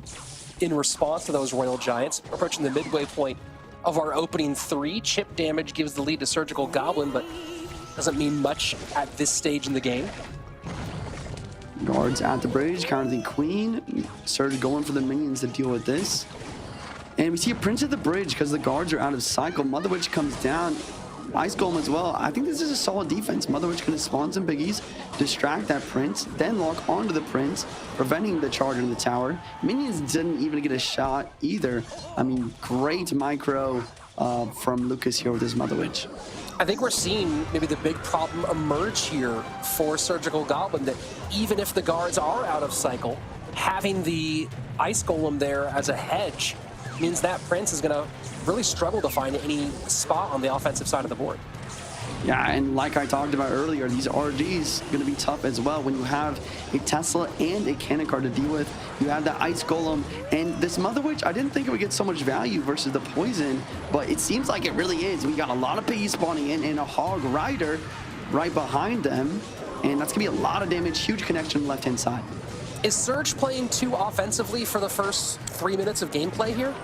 in response to those Royal Giants. Approaching the midway point of our opening 3. Chip damage gives the lead to Surgical Goblin, but doesn't mean much at this stage in the game. Guards at the bridge, counter the Queen. Surge going for the minions to deal with this. And we see a Prince at the bridge because the guards are out of cycle. Mother Witch comes down. Ice Golem as well. I think this is a solid defense. Mother Witch can spawn some biggies, distract that Prince, then lock onto the Prince, preventing the charge in the tower. Minions didn't even get a shot either. I mean, great micro from Lucas here with his Mother Witch. I think we're seeing maybe the big problem emerge here for Surgical Goblin, that even if the guards are out of cycle, having the Ice Golem there as a hedge means that Prince is going to really struggle to find any spot on the offensive side of the board. Yeah, and like I talked about earlier, these RGs going to be tough as well when you have a Tesla and a cannon card to deal with. You have the Ice Golem, and this Mother Witch, I didn't think it would get so much value versus the Poison, but it seems like it really is. We got a lot of piggies spawning in and a Hog Rider right behind them, and that's going to be a lot of damage, huge connection on the left-hand side. Is Surge playing too offensively for the first 3 minutes of gameplay here?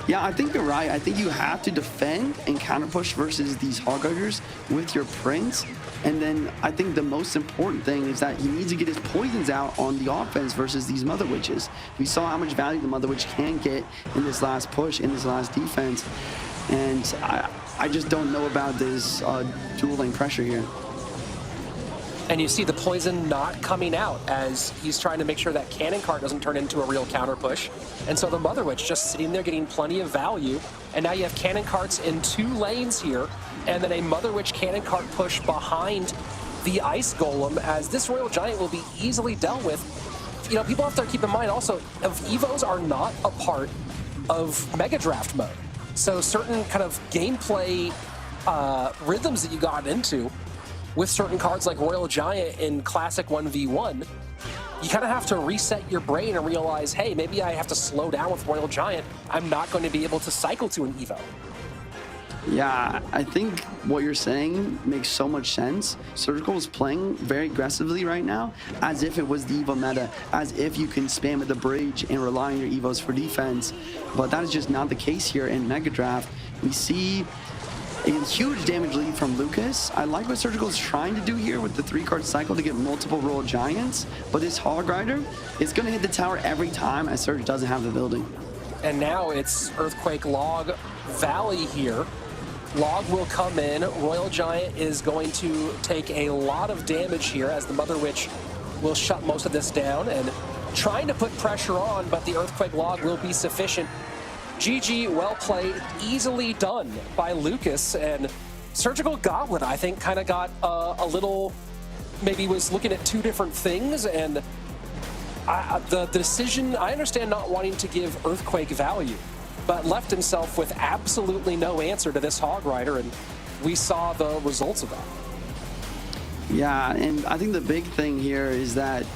Yeah, I think you're right. I think you have to defend and counter push versus these Hog Riders with your Prince. And then I think the most important thing is that he needs to get his poisons out on the offense versus these Mother Witches. We saw how much value the Mother Witch can get in this last push, in this last defense. And I just don't know about this dual lane pressure here. And you see the poison not coming out as he's trying to make sure that cannon cart doesn't turn into a real counter push. And so the Mother Witch just sitting there getting plenty of value. And now you have cannon carts in 2 lanes here, and then a Mother Witch cannon cart push behind the Ice Golem, as this Royal Giant will be easily dealt with. You know, people have to keep in mind also, Evos are not a part of Mega Draft mode. So certain kind of gameplay rhythms that you got into with certain cards like Royal Giant in Classic 1v1, you kind of have to reset your brain and realize, hey, maybe I have to slow down with Royal Giant. I'm not going to be able to cycle to an Evo. Yeah, I think what you're saying makes so much sense. Surgical is playing very aggressively right now, as if it was the Evo meta, as if you can spam at the bridge and rely on your Evos for defense. But that is just not the case here in Mega Draft. We see a huge damage lead from Lucas. I like what Surgical is trying to do here with the 3-card cycle to get multiple Royal Giants, but this Hog Rider is going to hit the tower every time as Surge doesn't have the building. And now it's Earthquake Log Valley here. Log will come in. Royal Giant is going to take a lot of damage here as the Mother Witch will shut most of this down and trying to put pressure on, but the Earthquake Log will be sufficient. GG, well played, easily done by Lucas, and Surgical Goblin, I think, kind of got a little, maybe was looking at 2 different things, and the decision, I understand not wanting to give Earthquake value, but left himself with absolutely no answer to this Hog Rider, and we saw the results of that. Yeah, and I think the big thing here is that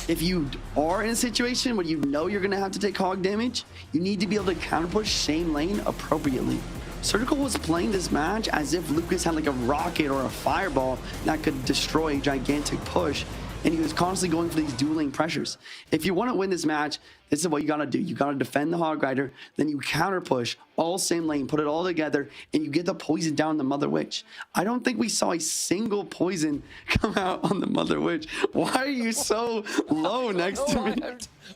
if you are in a situation where you know you're going to have to take hog damage, you need to be able to counter push same lane appropriately. Surgical was playing this match as if Lucas had like a rocket or a fireball that could destroy a gigantic push, and he was constantly going for these dual lane pressures. If you want to win this match, this is what you got to do. You got to defend the Hog Rider, then you counter push all same lane, put it all together, and you get the poison down the Mother Witch. I don't think we saw a single poison come out on the Mother Witch. Why are you so low next to me?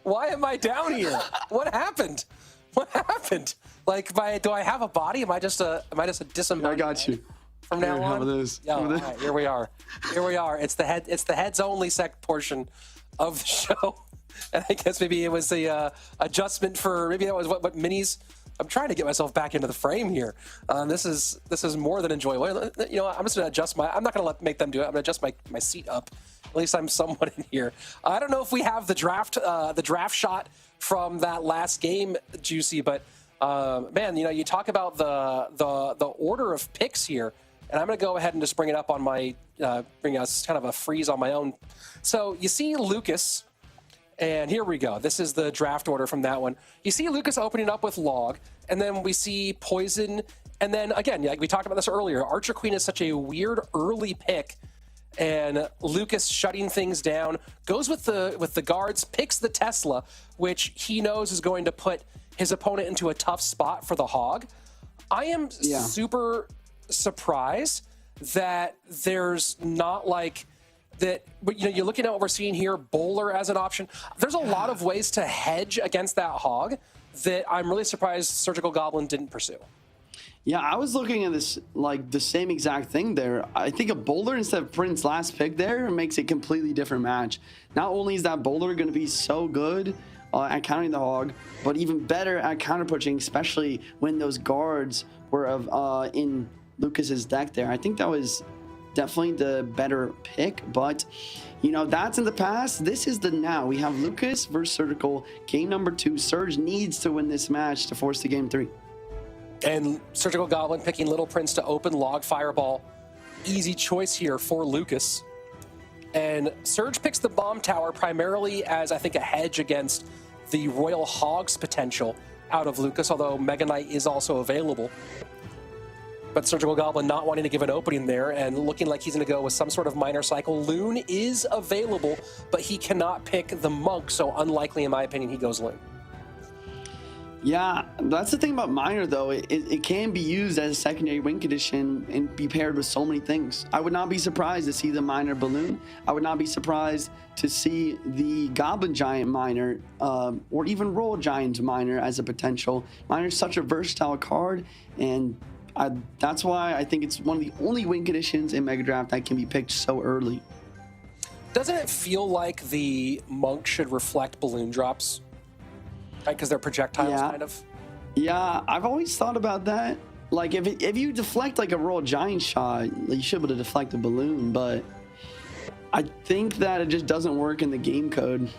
Why am I down here? What happened? What happened? Like, do I have a body? Am I just a disembodied? I got you. From now here, on, how this? Yeah, all right, here we are. Here we are. It's the heads only portion of the show, and I guess maybe it was the adjustment for maybe that was what minis. I'm trying to get myself back into the frame here. This is more than enjoyable. You know, I'm just gonna adjust I'm not gonna make them do it. I'm gonna adjust my seat up. At least I'm somewhat in here. I don't know if we have the draft shot from that last game, Juicy, but man, you know, you talk about the order of picks here. And I'm going to go ahead and just bring it up on my, bring us kind of a freeze on my own. So you see Lucas, and here we go. This is the draft order from that one. You see Lucas opening up with Log, and then we see Poison. And then again, like we talked about this earlier, Archer Queen is such a weird early pick. And Lucas shutting things down, goes with the guards, picks the Tesla, which he knows is going to put his opponent into a tough spot for the Hog. I am super surprised that there's not like that, but you know, you're looking at what we're seeing here, Bowler as an option. There's a lot of ways to hedge against that Hog that I'm really surprised Surgical Goblin didn't pursue. Yeah, I was looking at this like the same exact thing there. I think a Bowler instead of Prince last pick there makes a completely different match. Not only is that Bowler going to be so good at countering the Hog, but even better at counter pushing, especially when those guards were in Lucas's deck there. I think that was definitely the better pick, but you know, that's in the past. This is the now. We have Lucas versus Surgical, game number 2. Surge needs to win this match to force to game 3. And Surgical Goblin picking Little Prince to open Log Fireball easy choice here for Lucas. And Surge picks the bomb tower primarily as, I think, a hedge against the Royal Hogs potential out of Lucas, although Mega Knight is also available. But Surgical Goblin not wanting to give an opening there and looking like he's going to go with some sort of minor cycle. Loon is available, but he cannot pick the Monk, so unlikely, in my opinion, he goes Loon. Yeah, that's the thing about Miner, though. It can be used as a secondary win condition and be paired with so many things. I would not be surprised to see the Miner Balloon. I would not be surprised to see the Goblin Giant Miner or even Royal Giant Miner as a potential. Miner is such a versatile card, and that's why I think it's one of the only win conditions in Mega Draft that can be picked so early. Doesn't it feel like the Monk should reflect balloon drops? Right, because they're projectiles, kind of. Yeah, I've always thought about that. Like, if you deflect like a Royal Giant shot, you should be able to deflect a balloon, but I think that it just doesn't work in the game code.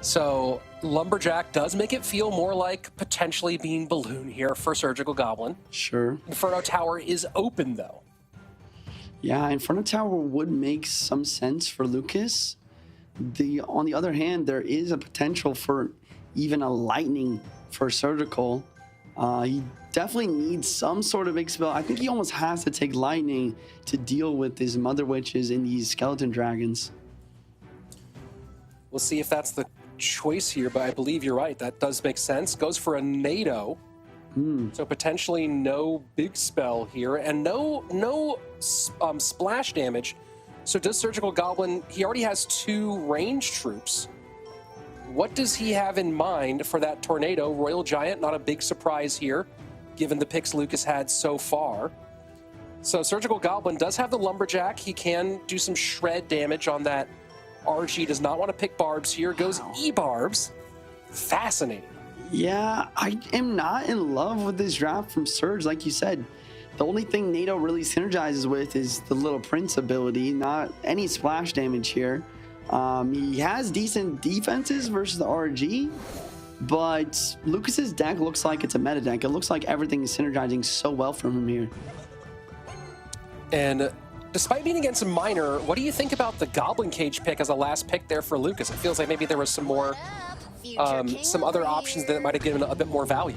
So Lumberjack does make it feel more like potentially being balloon here for Surgical Goblin. Sure. Inferno Tower is open, though. Yeah, Inferno Tower would make some sense for Lucas. On the other hand, there is a potential for even a lightning for Surgical. He definitely needs some sort of big spell. I think he almost has to take lightning to deal with his Mother Witches and these Skeleton Dragons. We'll see if that's the choice here, but I believe you're right. That does make sense. Goes for a NATO. So potentially no big spell here and no splash damage. So does Surgical Goblin, he already has 2 range troops. What does he have in mind for that Tornado? Royal Giant, not a big surprise here, given the picks Lucas had so far. So Surgical Goblin does have the Lumberjack. He can do some shred damage on that RG. Does not want to pick Barbs here. Goes E-Barbs. Fascinating. Yeah, I am not in love with this draft from Surge, like you said. The only thing NATO really synergizes with is the Little Prince ability, not any splash damage here. He has decent defenses versus the RG, but Lucas's deck looks like it's a meta deck. It looks like everything is synergizing so well from him here. And despite being against a Miner, what do you think about the Goblin Cage pick as a last pick there for Lucas? It feels like maybe there was some more, some other options that might have given a bit more value.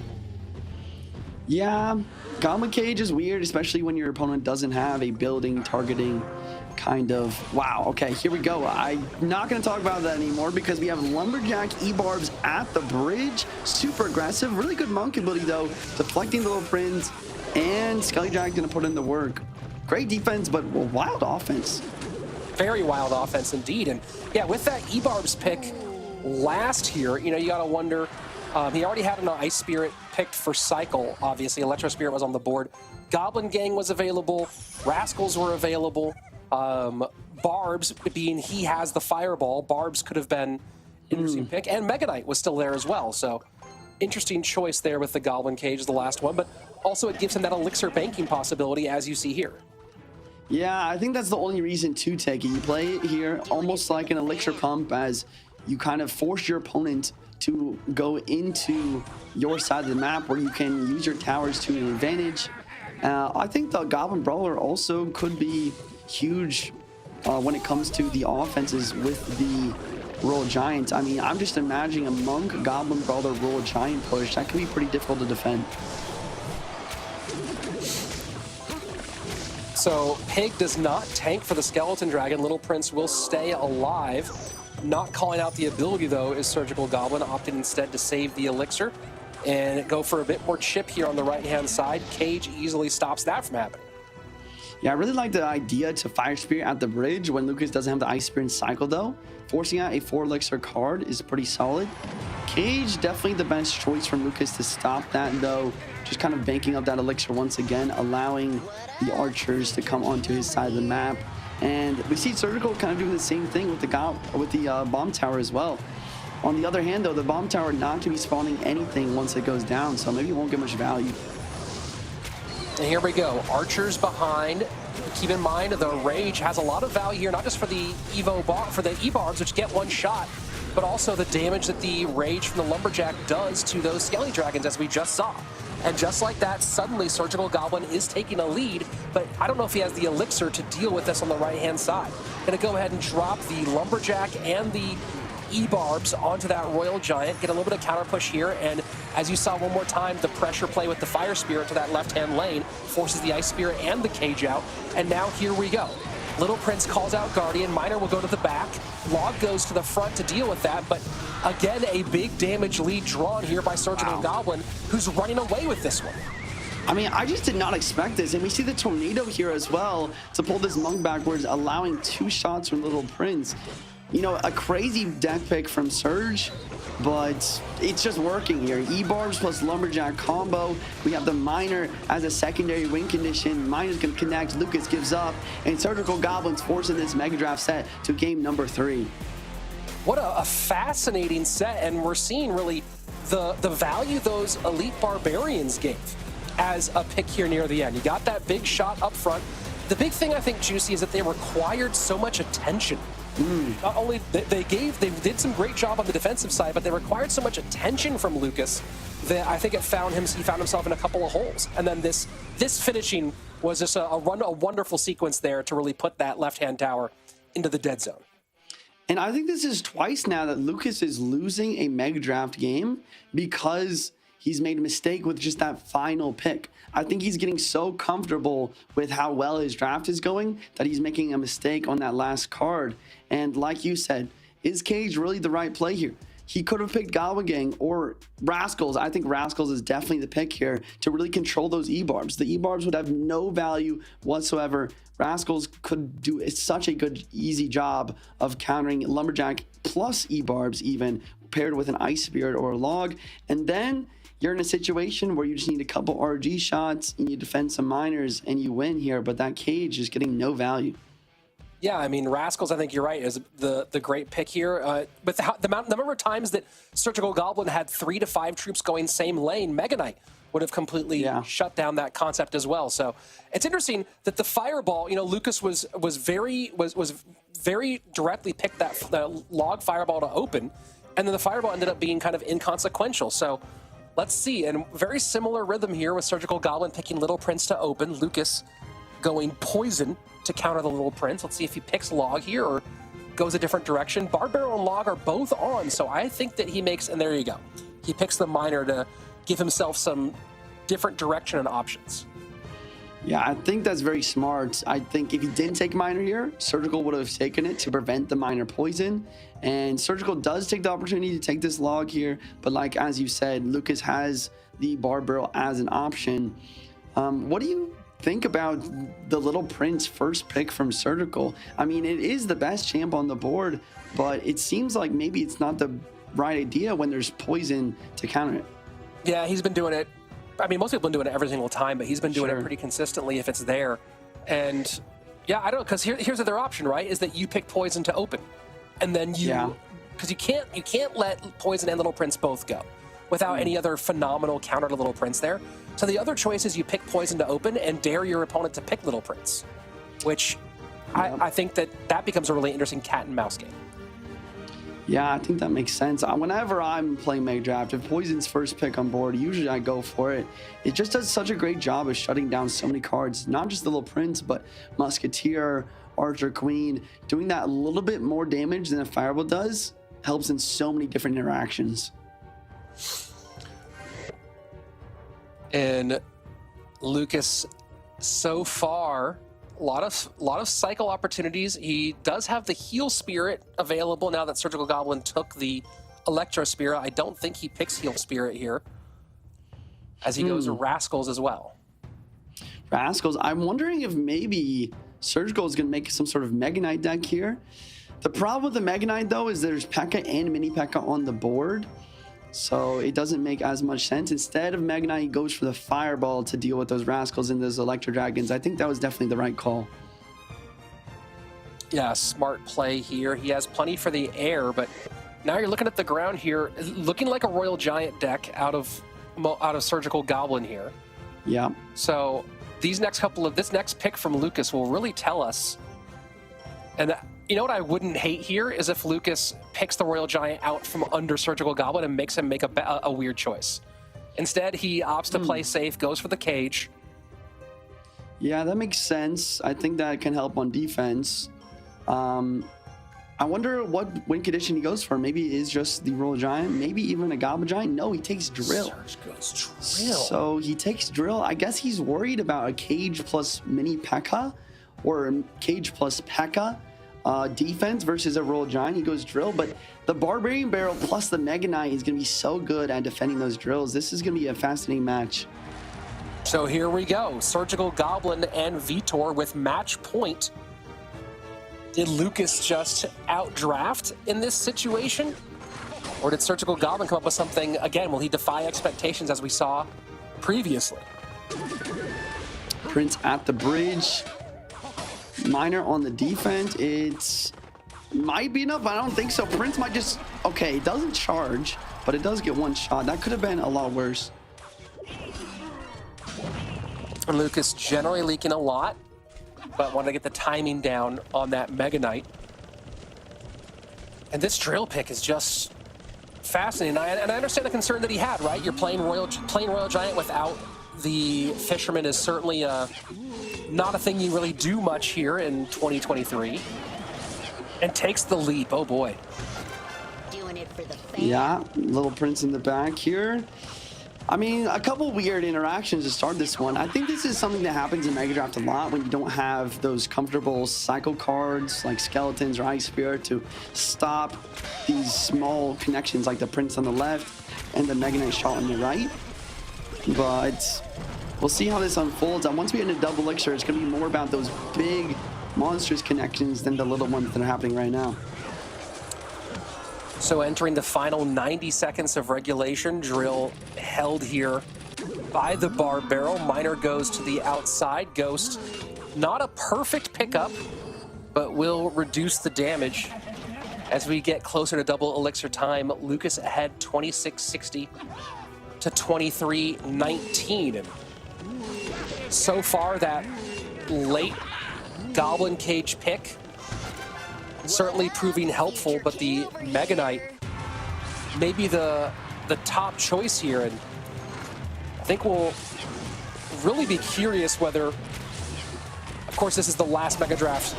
Yeah, Goblin Cage is weird, especially when your opponent doesn't have a building targeting kind of... Wow, okay, here we go. I'm not going to talk about that anymore because we have Lumberjack E-Barbs at the bridge. Super aggressive. Really good Monk ability, though. Deflecting the Little Prince, and Skelly Drag going to put in the work. Great defense, but wild offense. Very wild offense indeed. And yeah, with that E-Barbs pick last here, you know, you got to wonder... he already had an Ice Spirit picked for Cycle, obviously. Electro Spirit was on the board. Goblin Gang was available. Rascals were available. Barbs, being he has the Fireball, Barbs could have been an interesting pick. And Mega Knight was still there as well. So interesting choice there with the Goblin Cage, the last one. But also it gives him that Elixir banking possibility, as you see here. Yeah, I think that's the only reason to take it. You play it here almost like an Elixir pump, as you kind of force your opponent to go into your side of the map where you can use your towers to an advantage. I think the Goblin Brawler also could be huge when it comes to the offenses with the Royal Giant. I mean, I'm just imagining a Monk, Goblin Brawler, Royal Giant push. That can be pretty difficult to defend. So Pig does not tank for the Skeleton Dragon. Little Prince will stay alive. Not calling out the ability, though, is Surgical Goblin, opting instead to save the Elixir and go for a bit more chip here on the right-hand side. Cage easily stops that from happening. Yeah, I really like the idea to Fire Spirit at the bridge when Lucas doesn't have the Ice Spirit cycle, though. Forcing out a 4 Elixir card is pretty solid. Cage, definitely the best choice from Lucas to stop that, though. Just kind of banking up that Elixir once again, allowing the archers to come onto his side of the map. And we see Surgical kind of doing the same thing with the bomb tower as well. On the other hand, though, the bomb tower not going to be spawning anything once it goes down, so maybe it won't get much value. And here we go. Archers behind. Keep in mind, the Rage has a lot of value here, not just for the for the E-Barbs, which get one shot, but also the damage that the Rage from the Lumberjack does to those Skelly Dragons, as we just saw. And just like that, suddenly Surgical Goblin is taking a lead, but I don't know if he has the elixir to deal with this on the right-hand side. Gonna go ahead and drop the Lumberjack and the E-Barbs onto that Royal Giant, get a little bit of counter push here, and as you saw one more time, the pressure play with the Fire Spirit to that left-hand lane forces the Ice Spirit and the Cage out, and now here we go. Little Prince calls out Guardian, Miner will go to the back, Log goes to the front to deal with that, but again, a big damage lead drawn here by Surgical Goblin, who's running away with this one. I mean, I just did not expect this, and we see the Tornado here as well to pull this Monk backwards, allowing 2 shots from Little Prince. You know, a crazy deck pick from Surge, but it's just working here. E-Barbs plus Lumberjack combo. We have the Miner as a secondary win condition. Miner's going to connect. Lucas gives up, and Surgical Goblin's forcing this Mega Draft set to game number 3. What a fascinating set, and we're seeing really the value those Elite Barbarians gave as a pick here near the end. You got that big shot up front. The big thing I think, Juicy, is that they required so much attention. Not only they did some great job on the defensive side, but they required so much attention from Lucas that I think he found himself in a couple of holes. And then this finishing was just a wonderful sequence there to really put that left-hand tower into the dead zone. And I think this is twice now that Lucas is losing a Mega Draft game because he's made a mistake with just that final pick. I think he's getting so comfortable with how well his draft is going that he's making a mistake on that last card. And like you said, is Cage really the right play here? He could have picked Goblin Gang or Rascals. I think Rascals is definitely the pick here to really control those E-Barbs. The E-Barbs would have no value whatsoever. Rascals could do such a good, easy job of countering Lumberjack plus E-Barbs even, paired with an Ice Spirit or a Log. And then you're in a situation where you just need a couple RG shots and you defend some Miners and you win here, but that Cage is getting no value. Yeah, I mean, Rascals, I think you're right, is the great pick here. But the number of times that Surgical Goblin had 3 to 5 troops going same lane, Mega Knight would have completely shut down that concept as well. So it's interesting that the Fireball, you know, Lucas was very directly picked that Log Fireball to open, and then the Fireball ended up being kind of inconsequential. So let's see, and very similar rhythm here with Surgical Goblin picking Little Prince to open, Lucas going Poison to counter the Little Prince. Let's see if he picks Log here or goes a different direction. Barbarrel and Log are both on, so I think that he makes, and there you go. He picks the Miner to give himself some different direction and options. Yeah, I think that's very smart. I think if he didn't take Miner here, Surgical would have taken it to prevent the Miner poison. And Surgical does take the opportunity to take this Log here, but like as you said, Lucas has the Barbarrel as an option. What do you think about the Little Prince first pick from Surgical? I mean, it is the best champ on the board, but it seems like maybe it's not the right idea when there's poison to counter it. Yeah, he's been doing it. I mean, most people have been doing it every single time, but he's been doing it pretty consistently if it's there. And yeah, I don't know, because here's the other option, right? Is that you pick Poison to open, and then because you can't let Poison and Little Prince both go without any other phenomenal counter to Little Prince there. So the other choice is you pick Poison to open and dare your opponent to pick Little Prince, which I think that becomes a really interesting cat and mouse game. Yeah, I think that makes sense. Whenever I'm playing Mega Draft, if Poison's first pick on board, usually I go for it. It just does such a great job of shutting down so many cards, not just the Little Prince, but Musketeer, Archer, Queen. Doing that a little bit more damage than a Fireball does helps in so many different interactions. And Lucas, so far, a lot of cycle opportunities. He does have the Heal Spirit available now that Surgical Goblin took the Electro Spirit. I don't think he picks Heal Spirit here, as he goes to Rascals as well. Rascals, I'm wondering if maybe Surgical is going to make some sort of Mega Knight deck here. The problem with the Mega Knight, though, is there's P.E.K.K.A. and Mini P.E.K.K.A. on the board, so it doesn't make as much sense. Instead of Mega Knight, he goes for the Fireball to deal with those Rascals and those Electro Dragons. I think that was definitely the right call. Yeah, smart play here. He has plenty for the air, but now you're looking at the ground here, looking like a Royal Giant deck out of Surgical Goblin here. Yeah. So this next pick from Lucas will really tell us. And You know what I wouldn't hate here is if Lucas picks the Royal Giant out from under Surgical Goblin and makes him make a weird choice. Instead, he opts to play safe, goes for the cage. Yeah, that makes sense. I think that can help on defense. I wonder what win condition he goes for. Maybe it is just the Royal Giant, maybe even a Goblin Giant. No, he takes Drill. Surge goes Drill. So he takes Drill. I guess he's worried about a cage plus mini P.E.K.K.A. or a cage plus P.E.K.K.A. Defense versus a Royal Giant. He goes Drill, but the Barbarian Barrel plus the Mega Knight is going to be so good at defending those drills. This is going to be a fascinating match. So here we go. Surgical Goblin and Vtor with match point. Did Lucas just outdraft in this situation? Or did Surgical Goblin come up with something, again, will he defy expectations as we saw previously? Prince at the bridge. Miner on the defense. It might be enough, but I don't think so. Prince might just, okay, it doesn't charge, but it does get one shot. That could have been a lot worse. And Lucas generally leaking a lot, but wanted to get the timing down on that Mega Knight. And this drill pick is just fascinating. And I understand the concern that he had, right? You're playing Royal Giant without the Fisherman is certainly not a thing you really do much here in 2023. And takes the leap, oh boy. Doing it for the Yeah, Little Prince in the back here. I mean, a couple weird interactions to start this one. I think this is something that happens in Mega Draft a lot when you don't have those comfortable cycle cards like Skeletons or Ice Spirit to stop these small connections like the Prince on the left and the Mega Knight shot on the right. But we'll see how this unfolds. And once we get into Double Elixir, it's going to be more about those big, monstrous connections than the little ones that are happening right now. So entering the final 90 seconds of regulation, drill held here by the bar barrel. Miner goes to the outside. Ghost, not a perfect pickup, but will reduce the damage as we get closer to double elixir time. Lucas ahead 26-60 to 23-19. And so far, that late Goblin Cage pick certainly proving helpful, but the Mega Knight may be the top choice here, and I think we'll really be curious whether, of course, this is the last Mega Draft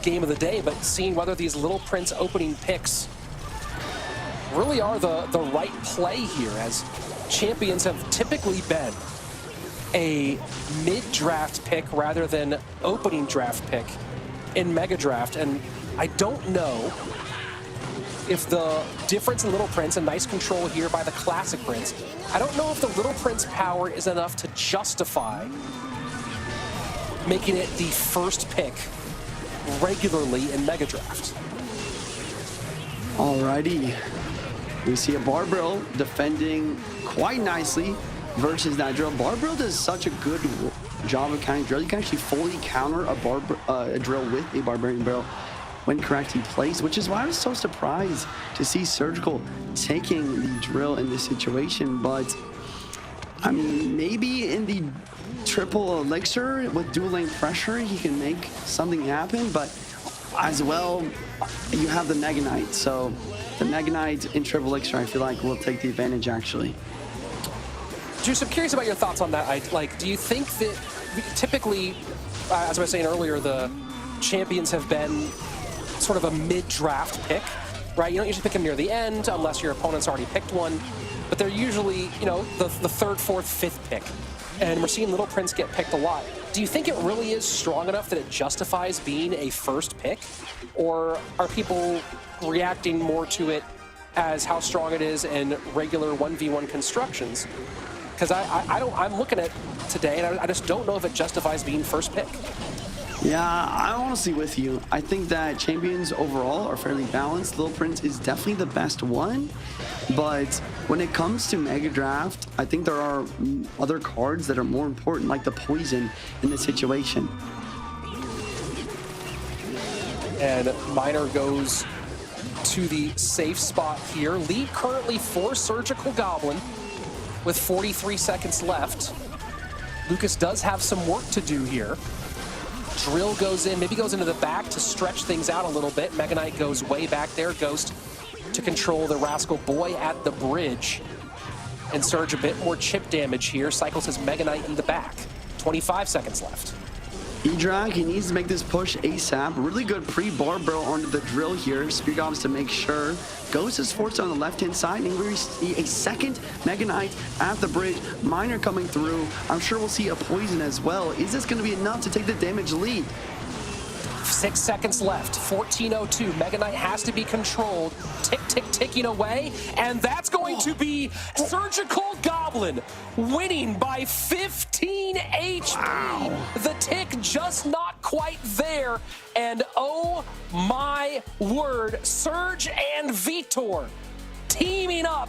game of the day, but seeing whether these Little Prince opening picks really are the right play here, as champions have typically been a mid-draft pick rather than opening draft pick in Mega Draft. And I don't know if the difference in Little Prince, and nice control here by the Classic Prince, I don't know if the Little Prince power is enough to justify making it the first pick regularly in Mega Draft. Alrighty. We see a Barbell defending quite nicely versus that drill. Barbell does such a good job of counting drill. You can actually fully counter a drill with a Barbarian Barrel when correctly placed, which is why I was so surprised to see Surgical taking the drill in this situation. But I mean, maybe in the triple elixir with dual lane pressure, he can make something happen. But as well, you have the Mega Knight. So the Mega Knight in triple elixir, I feel like, will take the advantage actually. Juice, I'm curious about your thoughts on that. Like, do you think that typically, as I was saying earlier, the champions have been sort of a mid-draft pick, right? You don't usually pick them near the end unless your opponent's already picked one, but they're usually, you know, the third, fourth, fifth pick. And we're seeing Little Prince get picked a lot. Do you think it really is strong enough that it justifies being a first pick? Or are people reacting more to it as how strong it is in regular 1v1 constructions? Because I'm looking at today and I just don't know if it justifies being first pick. Yeah, I'm honestly with you. I think that champions overall are fairly balanced. Little Prince is definitely the best one, but when it comes to Mega Draft, I think there are other cards that are more important, like the Poison in this situation. And Miner goes to the safe spot here. Lead currently for Surgical Goblin with 43 seconds left. Lucas does have some work to do here. Drill goes in, maybe goes into the back to stretch things out a little bit. Mega Knight goes way back there. Ghost to control the Rascal Boy at the bridge. And Surge a bit more chip damage here. Cycles his Mega Knight in the back. 25 seconds left. E-Drag, he needs to make this push ASAP. Really good pre-barbell onto the drill here. Spear Goblins to make sure. Ghost is forced on the left-hand side, and we see a second Mega Knight at the bridge. Miner coming through. I'm sure we'll see a poison as well. Is this going to be enough to take the damage lead? 6 seconds left. 14:02. Mega Knight has to be controlled. Tick, tick, ticking away. And that's going to be Surgical Goblin winning by 15 HP. Wow. The tick just not quite there. And oh my word, Surge and Vtor teaming up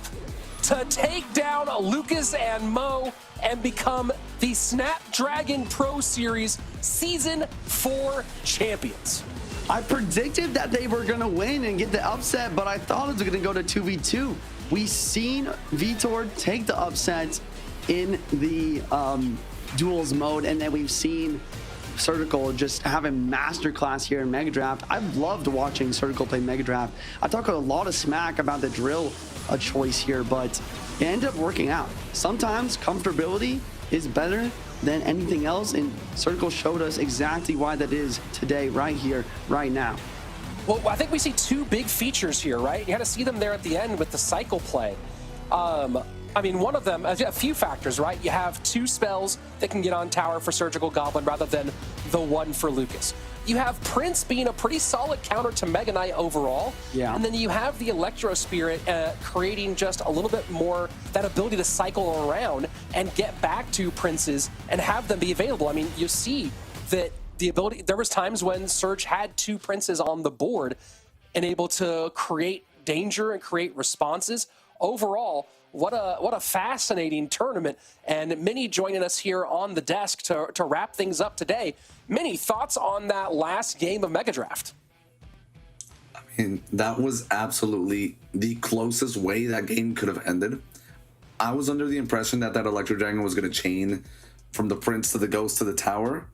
to take down Lucas and Mo and become the Snapdragon Pro Series Season 4 champions. I predicted that they were going to win and get the upset, but I thought it was going to go to 2v2. We've seen Vtor take the upset in the duels mode, and then we've seen Surgical just have a masterclass here in Mega Draft. I've loved watching Surgical play Mega Draft. I talk a lot of smack about the drill choice here, but it ended up working out. Sometimes comfortability is better than anything else, and Surgical showed us exactly why that is today, right here, right now. Well, I think we see two big features here, right? You had to see them there at the end with the cycle play. I mean, one of them, a few factors, right? You have two spells that can get on tower for Surgical Goblin rather than the one for Lucas. You have Prince being a pretty solid counter to Mega Knight overall. Yeah. And then you have the Electro Spirit creating just a little bit more that ability to cycle around and get back to Princes and have them be available. I mean, you see that the ability, there was times when Surge had two Princes on the board and able to create danger and create responses. Overall, what a fascinating tournament. And Minnie joining us here on the desk to wrap things up today. Minnie, thoughts on that last game of Mega Draft? I mean, that was absolutely the closest way that game could have ended. I was under the impression that Electro Dragon was going to chain from the Prince to the Ghost to the tower,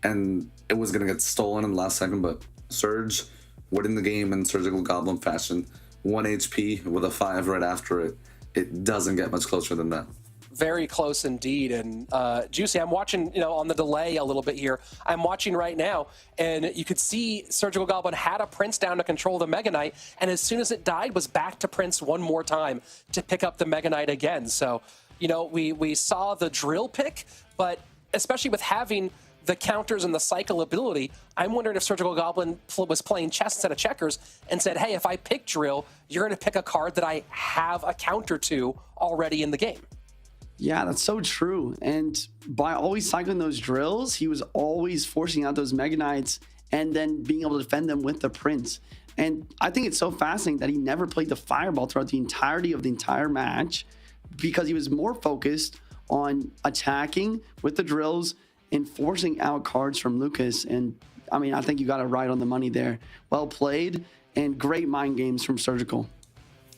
and it was going to get stolen in the last second, but Surge winning the game in Surgical Goblin fashion. 1 HP with a 5 right after it. It doesn't get much closer than that. Very close indeed. And Juicy, I'm watching, on the delay a little bit here. I'm watching right now, and you could see Surgical Goblin had a Prince down to control the Mega Knight, and as soon as it died, was back to Prince one more time to pick up the Mega Knight again. So, we saw the drill pick, but especially with having the counters and the cycle ability, I'm wondering if Surgical Goblin was playing chess instead of checkers and said, hey, if I pick drill, you're going to pick a card that I have a counter to already in the game. Yeah, that's so true. And by always cycling those drills, he was always forcing out those Mega Knights and then being able to defend them with the Prince. And I think it's so fascinating that he never played the Fireball throughout the entirety of the entire match because he was more focused on attacking with the drills and forcing out cards from Lucas. And I mean, I think you got it right on the money there. Well played and great mind games from Surgical.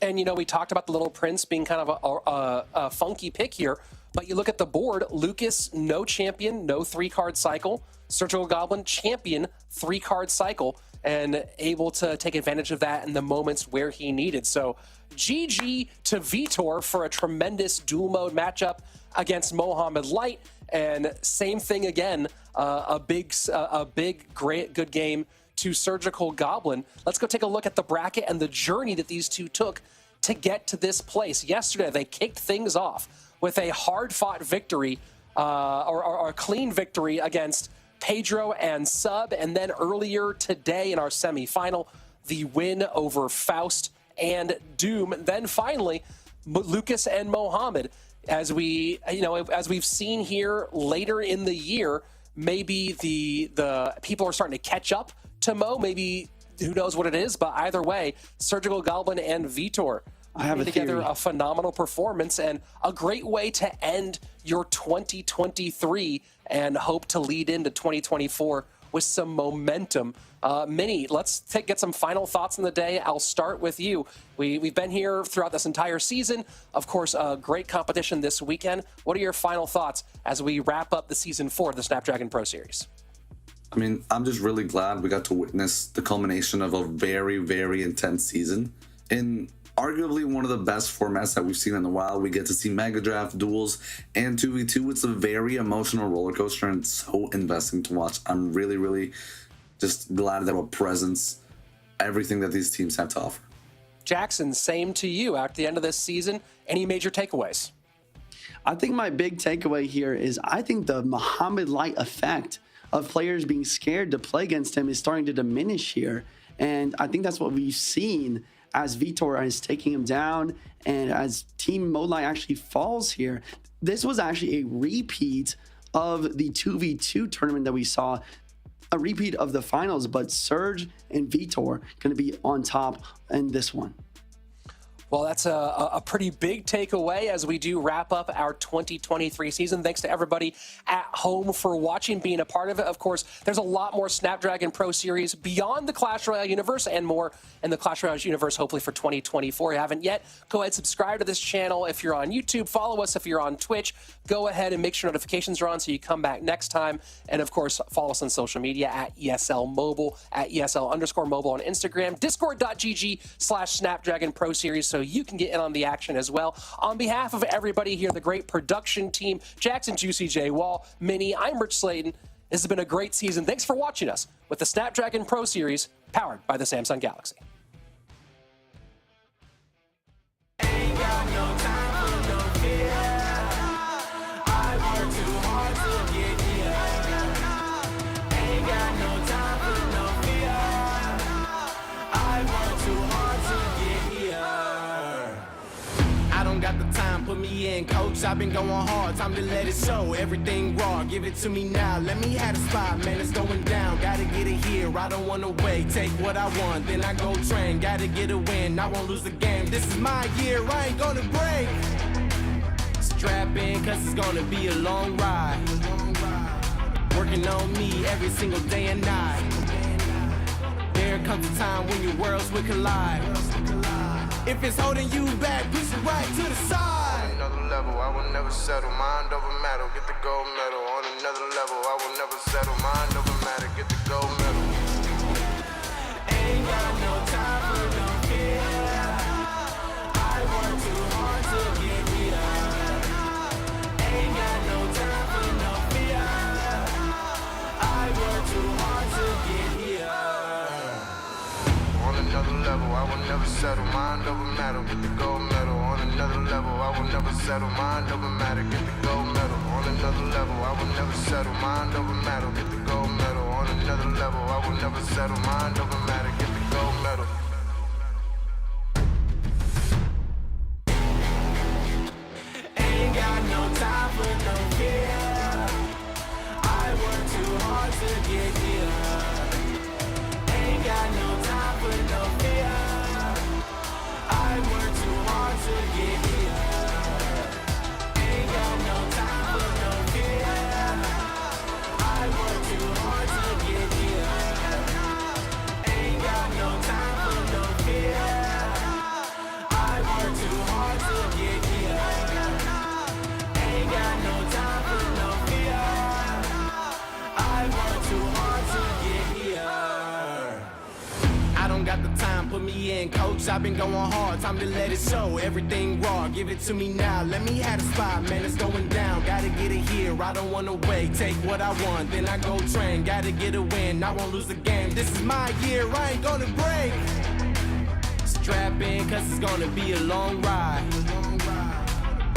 And, we talked about the Little Prince being kind of a funky pick here, but you look at the board, Lucas, no champion, no 3-card cycle. Surgical Goblin, champion, 3-card cycle, and able to take advantage of that in the moments where he needed. So GG to Vtor for a tremendous dual mode matchup against Mohamed Light. And same thing again, a big, great, good game to Surgical Goblin. Let's go take a look at the bracket and the journey that these two took to get to this place. Yesterday, they kicked things off with a hard-fought victory, or a clean victory against Pedro and Sub. And then earlier today in our semifinal, the win over Faust and Doom. Then finally, Lucas and Mohamed. As we've seen here later in the year, maybe the people are starting to catch up to Mo. Maybe who knows what it is, but either way, Surgical Goblin and Vtor putting together a phenomenal performance and a great way to end your 2023 and hope to lead into 2024 with some momentum. Minnie, let's get some final thoughts on the day. I'll start with you. We've been here throughout this entire season. Of course, a great competition this weekend. What are your final thoughts as we wrap up the Season 4 of the Snapdragon Pro Series? I mean, I'm just really glad we got to witness the culmination of a very, very intense season in arguably one of the best formats that we've seen in a while. We get to see Mega Draft, duels, and 2v2. It's a very emotional roller coaster and it's so investing to watch. I'm really, really just glad that we're presence, everything that these teams have to offer. Jackson, same to you. At the end of this season, any major takeaways? I think my big takeaway here is I think the Muhammad Light effect of players being scared to play against him is starting to diminish here. And I think that's what we've seen as Vtor is taking him down and as Team Motivational actually falls here. This was actually a repeat of the 2v2 tournament that we saw, a repeat of the finals, but Surge and Vtor going to be on top in this one. Well, that's a pretty big takeaway as we do wrap up our 2023 season. Thanks to everybody at home for watching, being a part of it. Of course, there's a lot more Snapdragon Pro Series beyond the Clash Royale universe and more in the Clash Royale universe, hopefully for 2024. If you haven't yet, go ahead and subscribe to this channel. If you're on YouTube, follow us. If you're on Twitch, go ahead and make sure notifications are on so you come back next time. And of course, follow us on social media at ESL Mobile, at ESL_mobile on Instagram, discord.gg/Snapdragon Pro Series. So you can get in on the action as well. On behalf of everybody here, the great production team, Jackson, Juicy J. Wall, Minnie, I'm Rich Slayton. This has been a great season. Thanks for watching us with the Snapdragon Pro Series, powered by the Samsung Galaxy. Got the time, put me in, coach. I've been going hard, time to let it show. Everything raw, give it to me now. Let me have the spot, man, it's going down. Gotta get it here, I don't wanna wait. Take what I want, then I go train. Gotta get a win, I won't lose the game. This is my year, I ain't gonna break. Strap in, cause it's gonna be a long ride. Working on me every single day and night. There comes a time when your worlds will collide. If it's holding you back, push it right to the side. On another level, I will never settle. Mind over matter, get the gold medal. On another level, I will never settle. Mind over matter, get the gold medal. Ain't got no time for no fear. I work too hard to get here. Ain't got no time for no fear. I work too hard to get here. On another level, I will never settle. Mind over matter, get the gold medal. On another level, I will never settle. Mind over matter, get the gold medal. On another level, I will never settle. Mind over matter, get the gold medal. On another level, I will never settle. Mind over matter, get the gold medal. Ain't got no time for no fear. I work too hard to get here. Ain't got no time for no fear. I work too hard to get here. Ain't got no time for no fear. I work too hard to get here. Ain't got no time for no fear. I work too hard to get here. Ain't got no time for no fear. I work too hard to get here. I don't got the time, put me in, coach. I've been going hard, time to let it show. Everything raw, give it to me now. Let me have the spot, man, it's going down. Gotta get it here, I don't wanna wait. Take what I want, then I go train. Gotta get a win, I won't lose the game. This is my year, I ain't gonna break. Strap in, cause it's gonna be a long ride.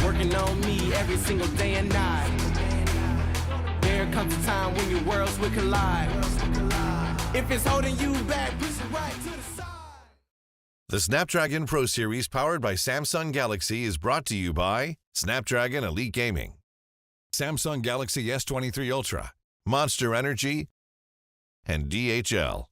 Working on me every single day and night. There comes a time when your worlds will collide. If it's holding you back, push it right to the side. The Snapdragon Pro Series, powered by Samsung Galaxy, is brought to you by Snapdragon Elite Gaming, Samsung Galaxy S23 Ultra, Monster Energy, and DHL.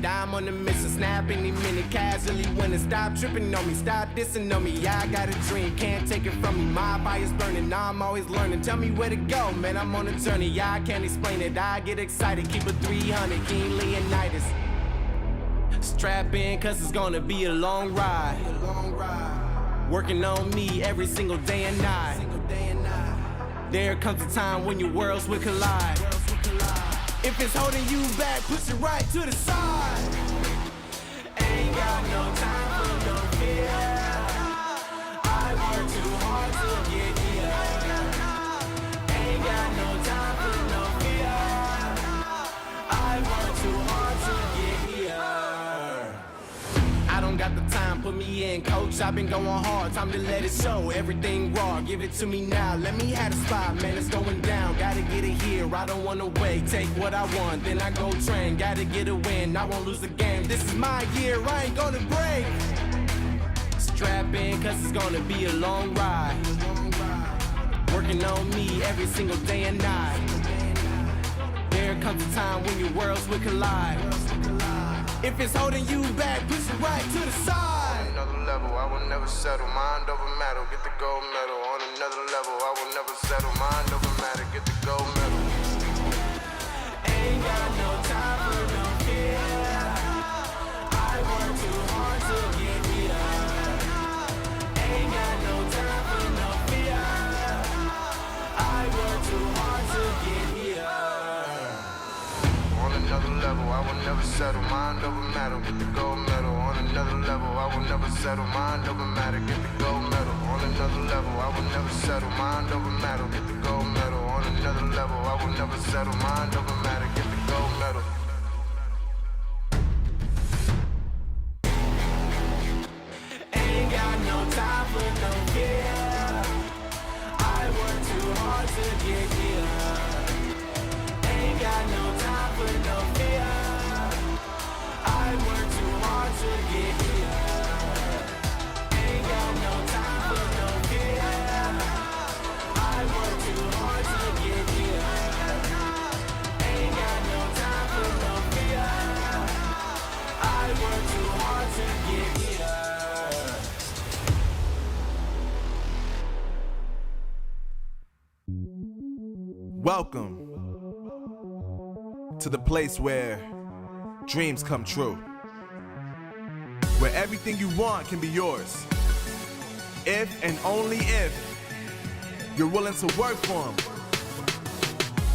dime on the mission, snap any minute, casually winning. Stop tripping on me, stop dissing on me. Yeah, I got a dream, can't take it from me. My fire's burning, now I'm always learning. Tell me where to go, man, I'm on a journey. Yeah, I can't explain it, I get excited. Keep it 300, King Leonidas. Strap in, cause it's gonna be a long ride. Working on me every single day and night. There comes a time when your worlds will collide. If it's holding you back, push it right to the side. Ain't got no time for no fear. I work too hard to get here. Ain't got no time for no fear. I work too hard to get here. I don't got the time, put me in, coach. I've been going hard, time to let it show. Everything raw, give it to me now. Let me have the spot, man, it's going down. Gotta get it here, I don't wanna wait. Take what I want, then I go train. Gotta get a win, I won't lose the game. This is my year, I ain't gonna break. Strap in, cause it's gonna be a long ride. Working on me every single day and night. There comes a time when your worlds will collide. If it's holding you back, push it right to the side. On another level, I will never settle. Mind over matter, get the gold medal. On another level, I will never settle. Mind over matter, get the gold medal. Ain't got no time for no fear. I work too hard to get here. Ain't got no time for no fear. I work too hard to get here. On another level, I will never settle. Mind over matter, get the gold medal. On another level, I will never settle. Mind over matter, get the gold medal. On another level, I will never settle. Mind over matter, get the gold medal. On another level, I will never settle. Mind over matter, get the gold medal. Ain't got no time for no fear. I work too hard to get here. Ain't got no time for no fear. I work too hard to get here. Ain't got no time for no fear. I work too hard to get here. Ain't got no time for no fear. I work too hard to get here. Welcome to the place where dreams come true, where everything you want can be yours, if and only if you're willing to work for them,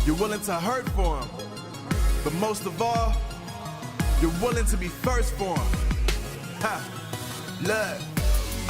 you're willing to hurt for them, but most of all, you're willing to be first for them. Ha! Look,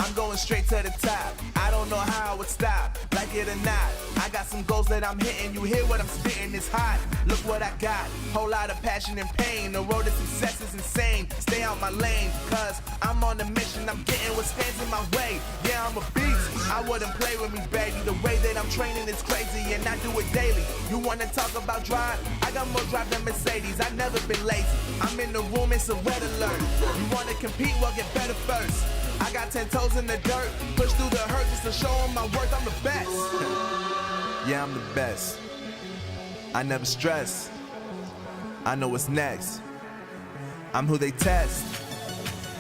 I'm going straight to the top. I don't know how I would stop, like it or not. I got some goals that I'm hitting. You hear what I'm spitting, it's hot. Look what I got, whole lot of passion and pain. The road to success is insane. Stay out my lane, cause I'm on a mission. I'm getting what stands in my way. Yeah, I'm a beast, I wouldn't play with me, baby. The way that I'm training is crazy and I do it daily. You wanna talk about drive? I got more drive than Mercedes, I've never been lazy. I'm in the room, it's a red alert. You wanna compete, well get better first. I got 10 toes in the dirt, push through the hurt just to show them my worth. I'm the best. Yeah, I'm the best. I never stress. I know what's next. I'm who they test,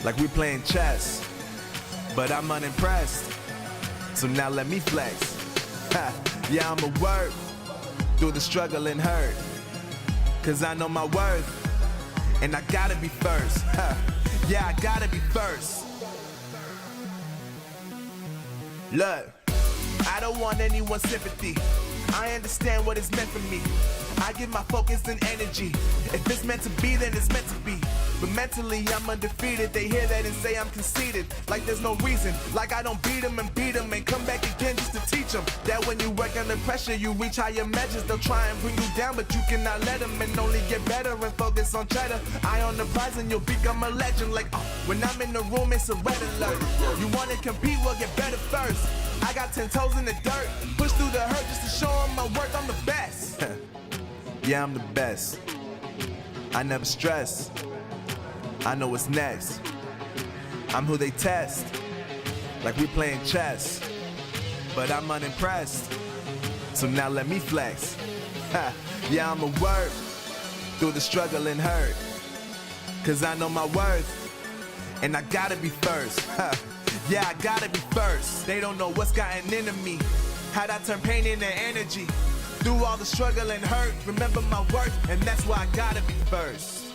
like we playing chess. But I'm unimpressed, so now let me flex. Ha, yeah, I'ma work through the struggle and hurt, cause I know my worth, and I gotta be first. Ha, yeah, I gotta be first. Look, I don't want anyone's sympathy. I understand what it's meant for me. I give my focus and energy. If it's meant to be, then it's meant to be. But mentally, I'm undefeated. They hear that and say I'm conceited. Like there's no reason. Like I don't beat them and come back again just to teach them that when you work under pressure, you reach higher measures. They'll try and bring you down, but you cannot let them, and only get better and focus on cheddar. Eye on the prize and you'll become a legend. Like, when I'm in the room, it's a red alert. You wanna compete, well get better first. I got 10 toes in the dirt, push through the hurt just to show them my worth. I'm the best. Yeah, I'm the best. I never stress. I know what's next. I'm who they test, like we playing chess. But I'm unimpressed, so now let me flex. Ha, yeah, I'ma work through the struggle and hurt, cause I know my worth, and I gotta be first. Yeah, I gotta be first. They don't know what's gotten into me, how'd I turn pain into energy. Through all the struggle and hurt, remember my worth, and that's why I gotta be first.